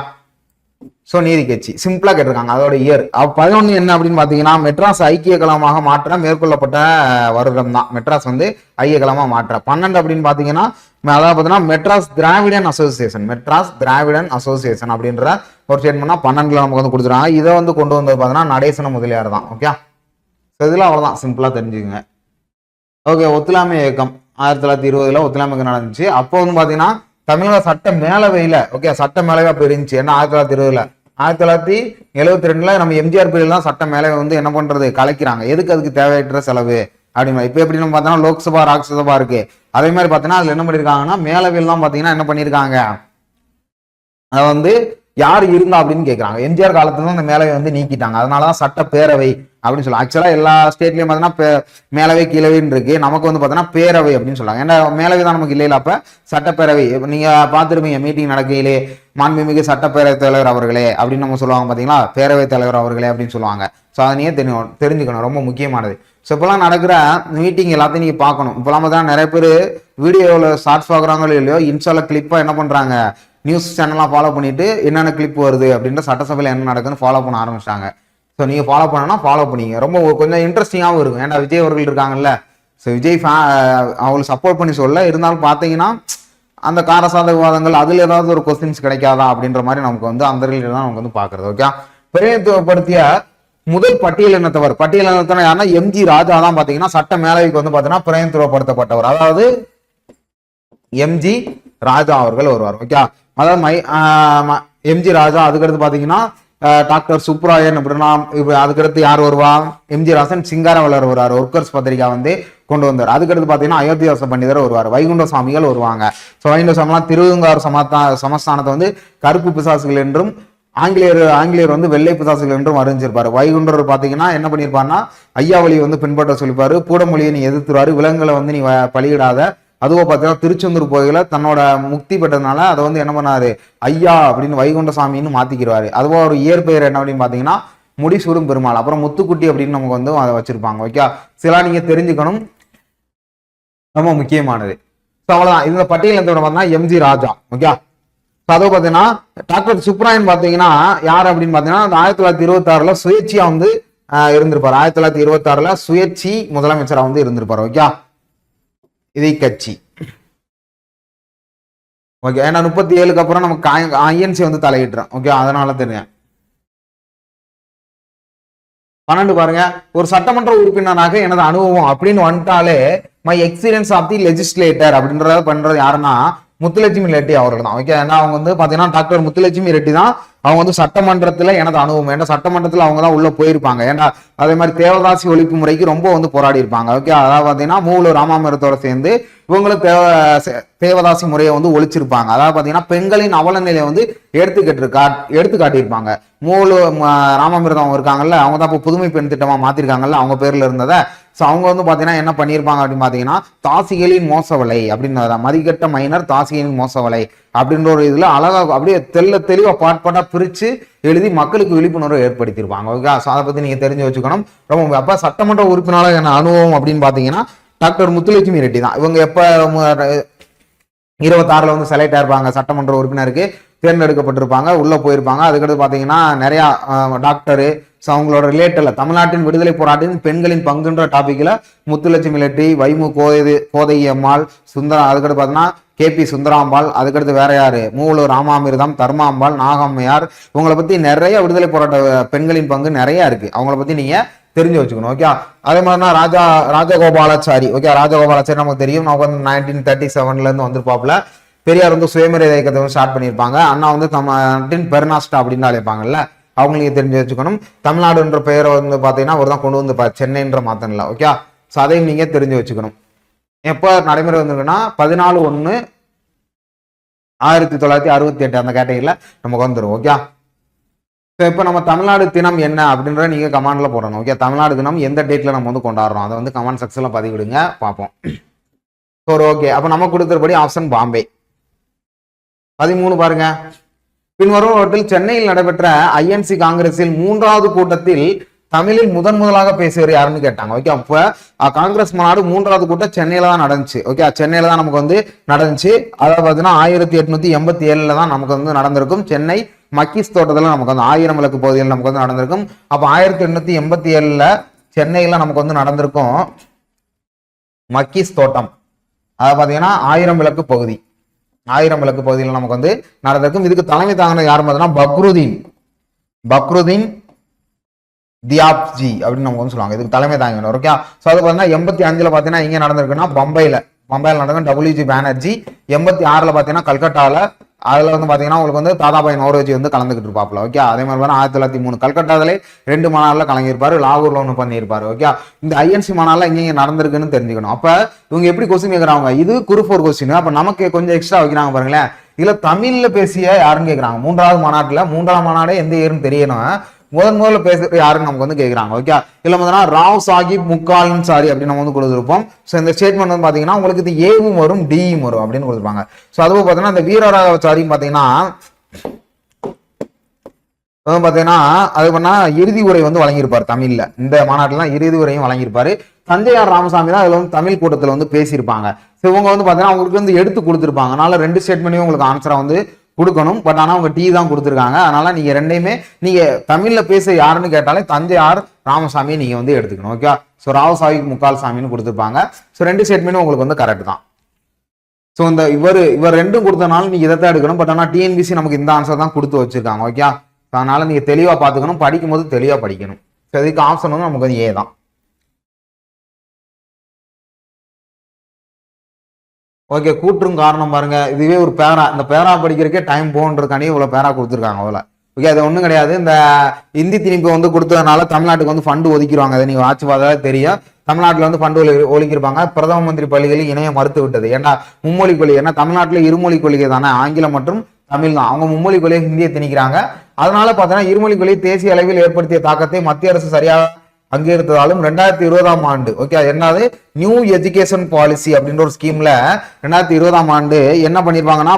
சோ நீதி கட்சி சிம்பிளா கேட்டிருக்காங்க. அதோட இயர் 11 என்ன அப்படின்னு பாத்தீங்கன்னா மெட்ராஸ் ஐக்கிய கழகமாக மாற்ற மேற்கொள்ளப்பட்ட வருடம் தான். மெட்ராஸ் வந்து ஐக்கிய கழகமா மாற்ற. 12 அப்படின்னு பாத்தீங்கன்னா அதாவது பாத்தீங்கன்னா மெட்ராஸ் திராவிடன் அசோசியேஷன் அப்படின்ற ஒரு ஸ்டேட்மெண்ட் 12 நமக்கு வந்து கொடுத்துருக்காங்க. இதை வந்து கொண்டு வந்தது பாத்தீங்கன்னா நடேசன முதலியார் தான். ஓகே இதுல அவ்வளவுதான் சிம்பிளா தெரிஞ்சுக்கங்க. ஓகே ஒத்துழையாமை இயக்கம் 1920 ஒத்துழையாமை இயக்கம் நடந்துச்சு. அப்போ வந்து பாத்தீங்கன்னா தமிழக சட்ட மேலவையில ஓகே சட்ட மேலவை அப்ப இருந்துச்சு. ஏன்னா 1920 1972 நம்ம எம்ஜிஆர் பீரியட்ல தான் சட்ட மேலவை வந்து என்ன பண்றது கலைக்கிறாங்க. எதுக்கு அதுக்கு தேவையற்ற செலவு அப்படின்னு. இப்ப எப்படி நம்ம பார்த்தோம்னா லோக்சபா ராஜ்யசபா இருக்கு. அதே மாதிரி பாத்தீங்கன்னா அதுல என்ன பண்ணிருக்காங்கன்னா மேலவையில் தான் பாத்தீங்கன்னா என்ன பண்ணிருக்காங்க அதை வந்து யார் இருந்தா அப்படின்னு கேட்கறாங்க. எம்ஜிஆர் காலத்துல தான் அந்த மேலவை வந்து நீக்கிட்டாங்க. அதனாலதான் சட்டப்பேரவை அப்படின்னு சொல்லுவாங்க. ஆக்சுவலா எல்லா ஸ்டேட்லயும் பாத்தீங்கன்னா மேலவை கீழவைன்னு இருக்கு. நமக்கு வந்து பாத்தீங்கன்னா பேரவை அப்படின்னு சொல்லுவாங்க. ஏன்னா மேலவை தான் நமக்கு இல்லையில, அப்ப சட்டப்பேரவை. நீங்க பாத்துருப்பீங்க மீட்டிங் நடக்கையிலே மாண்புமிகு சட்டப்பேரவை தலைவர் அவர்களே அப்படின்னு நம்ம சொல்லுவாங்க பாத்தீங்களா, பேரவை தலைவர் அவர்களே அப்படின்னு சொல்லுவாங்க. ஸோ அதனையே தெரிஞ்சுக்கணும், ரொம்ப முக்கியமானது. ஸோ இப்பெல்லாம் நடக்கிற மீட்டிங் எல்லாத்தையும் நீங்க பார்க்கணும். இப்பெல்லாம் பார்த்தா நிறைய பேர் வீடியோவில் ஷார்ட்ஸ் பார்க்குறாங்களோ இல்லையோ, இன்ஸ்டால கிளிப்பா என்ன பண்றாங்க, நியூஸ் சேனல்லாம் ஃபாலோ பண்ணிட்டு என்னென்ன கிளிப் வருது அப்படின்ற சட்டசபையில் என்ன நடக்குதுன்னு ஃபாலோ பண்ண ஆரம்பிச்சிட்டாங்க. ஸோ நீங்கள் ஃபாலோ பண்ணனா ஃபாலோ பண்ணிங்க, ரொம்ப கொஞ்சம் இன்ட்ரெஸ்டிங்காகவும் இருக்கும். ஏன்னா விஜய் அவர்கள் இருக்காங்கல்ல, ஸோ விஜய் அவங்களுக்கு சப்போர்ட் பண்ணி சொல்ல இருந்தாலும் பார்த்தீங்கன்னா அந்த காரசாத விவாதங்கள் அதில் ஏதாவது ஒரு கொஸ்டின்ஸ் கிடைக்காதா அப்படின்ற மாதிரி நமக்கு வந்து அந்த ரிலேட்டட் தான் நமக்கு வந்து பார்க்குறது. ஓகே, பிரதிநிதித்துவப்படுத்திய முதல் பட்டியலினத்தவர் யாருன்னா எம்ஜி ராஜா தான். பார்த்தீங்கன்னா சட்ட மேலவைக்கு வந்து பார்த்தீங்கன்னா பிரதிநிதித்துவப்படுத்தப்பட்டவர், அதாவது எம்ஜி ராஜா அவர்கள் வருவார். ஓகே, அதாவது எம்ஜி ராஜா. அதுக்கடுத்து பாத்தீங்கன்னா டாக்டர் சுப்ராயன் அப்படின்னா, அதுக்கடுத்து யார் வருவா, எம்ஜி ராசன் சிங்காரவலர் வருவார், ஒர்க்கர்ஸ் பத்திரிகா வந்து கொண்டு வந்தார். அதுக்கடுத்து பாத்தீங்கன்னா அயோத்தியாச பண்டிதர் வருவார், வைகுண்ட சுவாமிகள் வருவாங்க. ஸோ வைகுண்ட சுவாமிலாம் திருவங்கார் சமஸ்தானத்தை வந்து கருப்பு பிசாசுகள் என்றும் ஆங்கிலேயர் வந்து வெள்ளை பிசாசுகள் என்றும் அறிஞ்சிருப்பாரு. வைகுண்டர் பாத்தீங்கன்னா என்ன பண்ணிருப்பாருன்னா ஐயாவளியை வந்து பின்பற்ற சொல்லிப்பாரு, பூடமொழியை நீ எதிர்த்துருவாரு, விலங்குகளை வந்து நீ பலியிடாத. அதுவும் பார்த்தீங்கன்னா திருச்செந்தூர் கோயில தன்னோட முக்தி பெற்றதுனால அதை வந்து என்ன பண்ணாரு, ஐயா அப்படின்னு வைகுண்ட சாமின்னு மாத்திக்கிறாரு. அதுவோ ஒரு இயற்பெயர் என்ன அப்படின்னு பாத்தீங்கன்னா முடிசூடும் பெருமாள், அப்புறம் முத்துக்குட்டி அப்படின்னு நமக்கு வந்து அதை வச்சிருப்பாங்க. ஓகே, சில நீங்க தெரிஞ்சுக்கணும், ரொம்ப முக்கியமானது. ஸோ அவ்வளவுதான். இந்த பட்டியலினத்தோட பார்த்தீங்கன்னா எம்ஜி ராஜா. ஓகே, அதுவும் பார்த்தீங்கன்னா டாக்டர் சுப்ராயன் பார்த்தீங்கன்னா யார் அப்படின்னு பார்த்தீங்கன்னா 1926 சுயேட்சியா வந்து இருந்திருப்பாரு. 1926 சுயேட்சி முதலமைச்சரா வந்து இருந்திருப்பாரு. ஓகே, இதை கட்சி. ஓகே, ஏன்னா 37க்கு அப்புறம் நமக்கு ஐஎன்சி வந்து தலையிட்டுறோம். ஓகே, அதனால தெரியும். 12 பாருங்க, ஒரு சட்டமன்ற உறுப்பினராக எனது அனுபவம் அப்படின்னு வந்துட்டாலே my experience of the legislator அப்படின்றத பண்றது யாருன்னா முத்துலட்சுமி ரெட்டி அவர்கள் தான். ஓகே, ஏன்னா அவங்க வந்து பாத்தீங்கன்னா டாக்டர் முத்துலட்சுமி ரெட்டி தான். அவங்க வந்து சட்டமன்றத்துல எனது அனுபவம், ஏன்னா சட்டமன்றத்துல அவங்க தான் உள்ள போயிருப்பாங்க. ஏன்னா அதே மாதிரி தேவதாசி ஒழிப்பு முறைக்கு ரொம்ப வந்து போராடி இருப்பாங்க. ஓகே, அதாவது பாத்தீங்கன்னா மூவலூர் ராமாமிரத்தோட சேர்ந்து இவங்களும் தேவதாசி முறையை வந்து ஒழிச்சிருப்பாங்க. அதாவது பாத்தீங்கன்னா பெண்களின் அவல நிலையை வந்து எடுத்து காட்டியிருப்பாங்க. மூவலூர் ராமாமிரதம் இருக்காங்கல்ல, அவங்க தான் இப்போ புதுமை பெண் திட்டமா மாத்திருக்காங்கல்ல அவங்க பேர்ல இருந்ததை. ஸோ அவங்க வந்து பாத்தீங்கன்னா என்ன பண்ணியிருப்பாங்க அப்படின்னு பாத்தீங்கன்னா தாசிகளின் மோசவலை அப்படின்னு, மதிக்கட்ட மைனர் தாசிகளின் மோசவலை அப்படின்ற ஒரு இதுல அழகா அப்படியே தெளிவா பாட்பாட்டா பிரிச்சு எழுதி மக்களுக்கு விழிப்புணர்வை ஏற்படுத்தியிருப்பாங்க. ஓகே, ஸோ அதை பத்தி நீங்க தெரிஞ்சு வச்சுக்கணும். ரொம்ப அப்ப சட்டமன்ற உறுப்பினராக என்ன அனுபவம் அப்படின்னு பாத்தீங்கன்னா டாக்டர் முத்துலட்சுமி ரெட்டி தான். இவங்க எப்ப 26 வந்து செலக்ட் ஆயிருப்பாங்க, சட்டமன்ற உறுப்பினருக்கு தேர்ந்தெடுக்கப்பட்டிருப்பாங்க, உள்ள போயிருப்பாங்க. அதுக்கடுத்து பாத்தீங்கன்னா நிறைய டாக்டரு அவங்களோட ரிலேட்டட்ல தமிழ்நாட்டின் விடுதலை போராட்டின் பெண்களின் பங்குன்ற டாபிக்ல முத்துலட்சுமி ரெட்டி, வைமு கோதையம்மாள், சுந்தரம், அதுக்கடுத்து பாத்தீங்கன்னா KP சுந்தராம்பாள், அதுக்கடுத்து வேற யாரு மூவலூர் ராமாமிர்தம், தர்மாம்பாள், நாகம்மையார், இவங்களை பத்தி நிறைய விடுதலை போராட்ட பெண்களின் பங்கு நிறைய இருக்கு. அவங்கள பத்தி நீங்க தெரிஞ்சு வச்சுக்கணும். ஓகே, அதே மாதிரினா ராஜகோபாலாச்சாரி. ஓகே, ராஜகோபாலாச்சாரி நமக்கு தெரியும், நமக்கு வந்து 1937 இருந்து வந்திருப்பாப்புல. பெரியார் வந்து சுயமரியாதை இயக்கத்தை வந்து ஸ்டார்ட் பண்ணியிருப்பாங்க. அண்ணா வந்து தமிழ்நாட்டின் பெர்னாஸ்டா அப்படின்னு அழைப்பாங்கல்ல, அவங்களுக்கு தெரிஞ்சு வச்சுக்கணும். தமிழ்நாடுன்ற பெயரை வந்து பாத்தீங்கன்னா அவர் தான் கொண்டு வந்து சென்னைன்ற மாத்தனில்ல. ஓகே, ஸோ அதையும் நீங்க தெரிஞ்சு வச்சுக்கணும். எப்போ நடைமுறை வந்திருக்குன்னா 14/1/1968 அந்த கேட்டகரியில நமக்கு வந்துடும். ஓகே, இப்போ நம்ம தமிழ்நாடு தினம் என்ன அப்படின்றத நீங்க கமெண்ட்ல போடணும். ஓகே, தமிழ்நாடு தினம் எந்த டேட்ல நம்ம வந்து கொண்டாடுறோம் அதை வந்து கமெண்ட் செக்ஷன்ல பதிவிடுங்க, பார்ப்போம். ஓகே, அப்ப நம்ம கொடுத்தபடி ஆப்ஷன் பாம்பே. 13 பாருங்க, பின்வரும் சென்னையில் நடைபெற்ற ஐஎன்சி காங்கிரஸில் 3வது கூட்டத்தில் தமிழில் முதலாக பேசியவர் யாருன்னு கேட்டாங்க. ஓகே, அப்ப காங்கிரஸ் மாநாடு 3வது கூட்டம் சென்னையில தான் நடந்துச்சு. ஓகே, சென்னையில தான் நமக்கு வந்து நடந்துச்சு. அதாவது பாத்தீங்கன்னா 1887 தான் நமக்கு வந்து நடந்திருக்கும். சென்னை மக்கீஸ் தோட்டத்துல நமக்கு வந்து 1000 விளக்கு பகுதியில் நமக்கு வந்து நடந்திருக்கும். அப்ப 1887 சென்னையில நமக்கு வந்து நடந்திருக்கும் மக்கீஸ் தோட்டம். அதாவது பாத்தீங்கன்னா 1000 விளக்கு பகுதி, 1000 விளக்கு பகுதியில் நமக்கு வந்து நடந்திருக்கும். இதுக்கு தலைமை தாங்கின யார் பார்த்தீங்கன்னா பக்ருதீன் தியாப்ஜி அப்படின்னு நமக்கு வந்து சொல்லுவாங்க. இதுக்கு தலைமை தாங்கினார். ஓகே, ஸோ அது பார்த்தீங்கன்னா 85 பார்த்தீங்கன்னா இங்கே நடந்திருக்குன்னா பம்பையில் நடந்த WG பானர்ஜி. 86 பார்த்தீங்கன்னா கல்கட்டாவில் அதுல வந்து பாத்தீங்கன்னா உங்களுக்கு வந்து தாதாபாய் நோரோஜி வந்து கலந்துக்கிட்டு இருப்பாப்ல. ஓகே, அதே மாதிரி 1903 கல்கட்டாவிலே 2 மாநாடுல கலங்கியிருப்பாரு, லாகூர்ல ஒண்ணு பண்ணியிருப்பாரு. ஓகே, இந்த ஐஎன்சி மாநாடுல இங்க நடந்திருக்குன்னு தெரிஞ்சுக்கணும். அப்ப இவங்க எப்படி கொஸ்டின் கேட்கறாங்க, இது குரூப் 4 கொஸ்டின். அப்ப நமக்கு கொஞ்சம் எக்ஸ்ட்ரா வைக்கிறாங்க பாருங்களேன். இதுல தமிழ்ல பேசிய யாருன்னு கேட்கறாங்க. 3வது மாநாட்டுல 3ஆம் மாநாடே எந்த இயர்னு தெரியணும். முதல்ல பேசுறது யாருன்னு நமக்கு வந்து கேட்கறாங்க. ஓகே, இல்ல முதல்ல ராவ் சாஹிப் முக்காலின் சாரி அப்படின்னு நம்ம வந்து கொடுத்துருப்போம். ஸோ இந்த ஸ்டேட்மெண்ட் வந்து பாத்தீங்கன்னா உங்களுக்கு இது ஏவும் வரும் டியும் வரும் அப்படின்னு கொடுத்துருப்பாங்க. ஸோ அதுவும் பாத்தீங்கன்னா இந்த வீரராகவச்சாரியும் பாத்தீங்கன்னா அது பண்ணா இறுதி உரை வந்து வழங்கியிருப்பாரு தமிழ்ல. இந்த மாநாட்டுல இறுதி உரையும் வழங்கியிருப்பாரு. தஞ்சையார் ராமசாமி தான் அதுல வந்து தமிழ் கூட்டத்துல வந்து பேசியிருப்பாங்க. ஸோ இவங்க வந்து பாத்தீங்கன்னா அவங்களுக்கு வந்து எடுத்து கொடுத்துருப்பாங்க. அதனால 2 ஸ்டேட்மெண்ட்டையும் உங்களுக்கு ஆன்சரா வந்து கொடுக்கணும். பட் ஆனா அவங்க டி தான் கொடுத்துருக்காங்க. அதனால நீங்க ரெண்டையுமே நீங்க தமிழ்ல பேச யாருன்னு கேட்டாலே தஞ்சையார் ராமசாமியை நீங்க வந்து எடுத்துக்கணும். ஓகே, ஸோ ராவ் சாஹிப் முக்கால் சாமின்னு கொடுத்துருப்பாங்க. ஸோ 2 ஸ்டேட்மெண்ட்டும் உங்களுக்கு வந்து கரெக்ட் தான். ஸோ இந்த இவர் 2ம் கொடுத்தனால நீங்க இதை தான் எடுக்கணும். பட் ஆனா டிஎன்பிசி நமக்கு இந்த ஆன்சர் தான் கொடுத்து வச்சிருக்காங்க. ஓகே, அதனால நீங்க தெளிவா பாத்துக்கணும், படிக்கும் போது தெளிவா படிக்கணும். ஸோ இதுக்கு ஆப்ஷன் வந்து நமக்கு வந்து ஏ தான். ஓகே, கூற்றும் காரணம் பாருங்க, இதுவே ஒரு பேரா. இந்த பேரா படிக்கிறதுக்கே டைம் போன்றதுக்காண்டி இவ்வளவு பேரா கொடுத்துருக்காங்க அவ்வளோ. ஓகே, அது ஒன்றும் கிடையாது. இந்த இந்தி திணிப்பு வந்து கொடுத்ததுனால தமிழ்நாட்டுக்கு வந்து ஃபண்டு ஒதுக்கிடுவாங்க. அதை நீங்க ஆட்சி பார்த்தாலே தெரியும். தமிழ்நாட்டில் வந்து ஃபண்டு ஒதுக்கியிருப்பாங்க. பிரதம மந்திரி பள்ளிகளில் இணைய மறுத்து விட்டது. ஏன்னா மும்மொழி கொள்கை. ஏன்னா தமிழ்நாட்டில் இருமொழி கொள்கை தானே, ஆங்கிலம் மற்றும் தமிழ் தான். அவங்க மும்மொழி கொள்கையை ஹிந்தியை திணிக்கிறாங்க. அதனால பார்த்தீங்கன்னா இருமொழி கொள்கை தேசிய அளவில் ஏற்படுத்திய தாக்கத்தை மத்திய அரசு சரியாக அங்கீகரித்ததாலும் 2020ஆம் ஆண்டு ஓகே என்னது நியூ எஜுகேஷன் பாலிசி அப்படின்ற ஒரு ஸ்கீம்ல 2020ஆம் ஆண்டு என்ன பண்ணிருப்பாங்கன்னா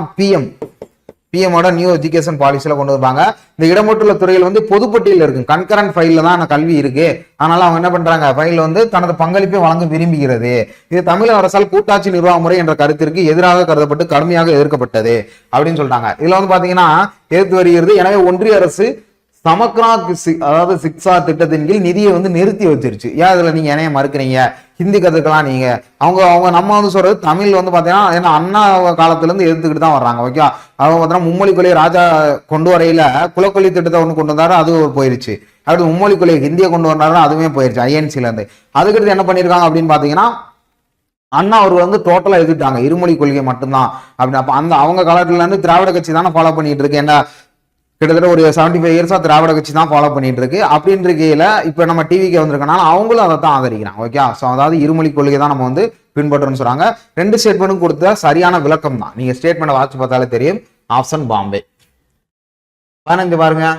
பிஎம்மோட நியூ எஜுகேஷன் பாலிசியில கொண்டு வருவாங்க. இந்த இடமட்டுள்ள துறையில் வந்து பொதுப்பட்டியல் இருக்கு, கன்கரண்ட் ஃபைல்ல தான் கல்வி இருக்கு. அதனால அவங்க என்ன பண்றாங்க, ஃபைல் வந்து தனது பங்களிப்பை வழங்க விரும்புகிறது. இது தமிழக அரசால் கூட்டாட்சி நிர்வாக முறை என்ற கருத்திற்கு எதிராக கருதப்பட்டு கடுமையாக எதிர்க்கப்பட்டது அப்படின்னு சொல்றாங்க. இதுல வந்து பாத்தீங்கன்னா எதிர்த்து வருகிறது. எனவே ஒன்றிய அரசு சமக்ரா அதாவது சிக்ஷா திட்டத்தின் கீழ் நிதியை வந்து நிறுத்தி வச்சிருச்சு. ஏன் இதுல நீங்க என்னைய மறுக்கிறீங்க, ஹிந்தி கத்துக்கலாம் நீங்க. அவங்க நம்ம வந்து சொல்றது தமிழ் வந்து பாத்தீங்கன்னா ஏன்னா அண்ணா காலத்துல இருந்து எதிர்த்துக்கிட்டு தான் வர்றாங்க. ஓகே, அவங்க பாத்தீங்கன்னா மும்மொழி கொள்கை ராஜா கொண்டு வரையில குலக்கொல்லி திட்டத்தை ஒண்ணு கொண்டு வந்தாரு, அது போயிருச்சு. அடுத்து மும்மொழி கொள்கை ஹிந்தியை கொண்டு வந்தாரு, அதுவுமே போயிருச்சு ஐஎன்சில இருந்து. அதுக்கடுத்து என்ன பண்ணிருக்காங்க அப்படின்னு பாத்தீங்கன்னா அண்ணா அவர் வந்து டோட்டலா எதிர்த்தாங்க இருமொழி கொள்கை மட்டும்தான் அப்படின்னு. அப்ப அந்த அவங்க காலத்துல இருந்து திராவிட கட்சி தானே ஃபாலோ பண்ணிட்டு இருக்கு. என்ன கிட்டத்தட்ட ஒரு 75 இயர்ஸா திராவிட கட்சி தான் ஃபாலோ பண்ணிட்டு இருக்கு. அப்படின்னு இருக்கையில இப்ப நம்ம டிவிக்கு வந்திருக்கனால அவங்களும் அதை தான் ஆதரிக்கிறாங்க. ஓகே, ஸோ அதாவது இருமொழி கொள்கை தான் நம்ம வந்து பின்பற்றணும்னு சொல்றாங்க. 2 ஸ்டேட்மெண்ட்டும் கொடுத்த சரியான விளக்கம் தான். நீங்க ஸ்டேட்மெண்ட் வாட்சி பார்த்தாலே தெரியும். ஆப்ஷன் பாம்பே. 15 பாருங்க,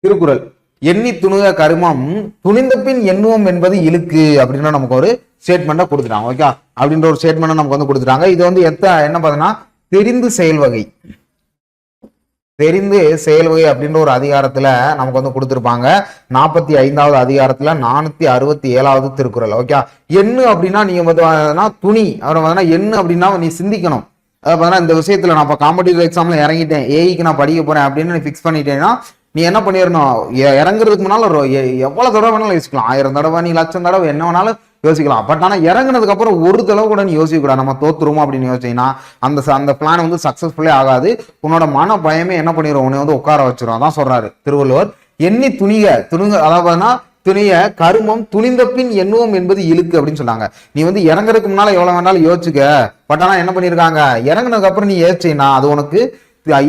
திருக்குறள் எண்ணி துணுக கருமம் துணிந்த பின் எண்ணுவோம் என்பது இழுக்கு அப்படின்னு நமக்கு ஒரு ஸ்டேட்மெண்ட்டை கொடுத்துட்டாங்க. ஓகே, அப்படின்ற ஒரு ஸ்டேட்மெண்ட் நமக்கு வந்து கொடுத்துட்டாங்க. இது வந்து என்ன பார்த்தீங்கன்னா தெரிந்து செயல்வகை அப்படின்ற ஒரு அதிகாரத்துல நமக்கு வந்து கொடுத்திருப்பாங்க. 45வது அதிகாரத்துல 467வது திருக்குறள். ஓகே, எண்ணு அப்படின்னா நீங்க வந்து துணி அப்புறம் எண்ணு அப்படின்னா நீ சிந்திக்கணும். அதாவது இந்த விஷயத்துல நான் இப்போ காம்படிட்டிவ் எக்ஸாம்ல இறங்கிட்டேன், ஏஐக்கு நான் படிக்க போறேன் அப்படின்னு நீ ஃபிக்ஸ் பண்ணிட்டேன்னா நீ என்ன பண்ணிடணும், இறங்குறதுக்கு முன்னால எவ்வளவு தடவை வேணாலும் யோசிக்கலாம். 1000 தடவை நீ 1,00,000 தடவை என்ன வேணாலும் யோசிக்கலாம். பட் ஆனா இறங்குனதுக்கு அப்புறம் ஒரு தடவை கூட நீ யோசிக்க கூடாது. நம்ம தோத்துருமோ அப்படின்னு யோசிச்சீங்கன்னா அந்த பிளான் வந்து சக்சஸ்ஃபுல்லே ஆகாது. உன்னோட மன பயமே என்ன பண்ணிடும், உன்னை வந்து உட்கார வச்சிரும். அதான் சொல்றாரு திருவள்ளுவர், எண்ணி துணிங்க அதாவது துணிய கருமம் துணிந்த பின் எண்ணுவோம் என்பது இழுக்கு அப்படின்னு சொன்னாங்க. நீ வந்து இறங்குறதுக்கு முன்னால எவ்வளவு வேணாலும் யோசிச்சுக்க. பட் ஆனா என்ன பண்ணிருக்காங்க, இறங்குனதுக்கு அப்புறம் நீ யோசிச்சீங்கன்னா அது உனக்கு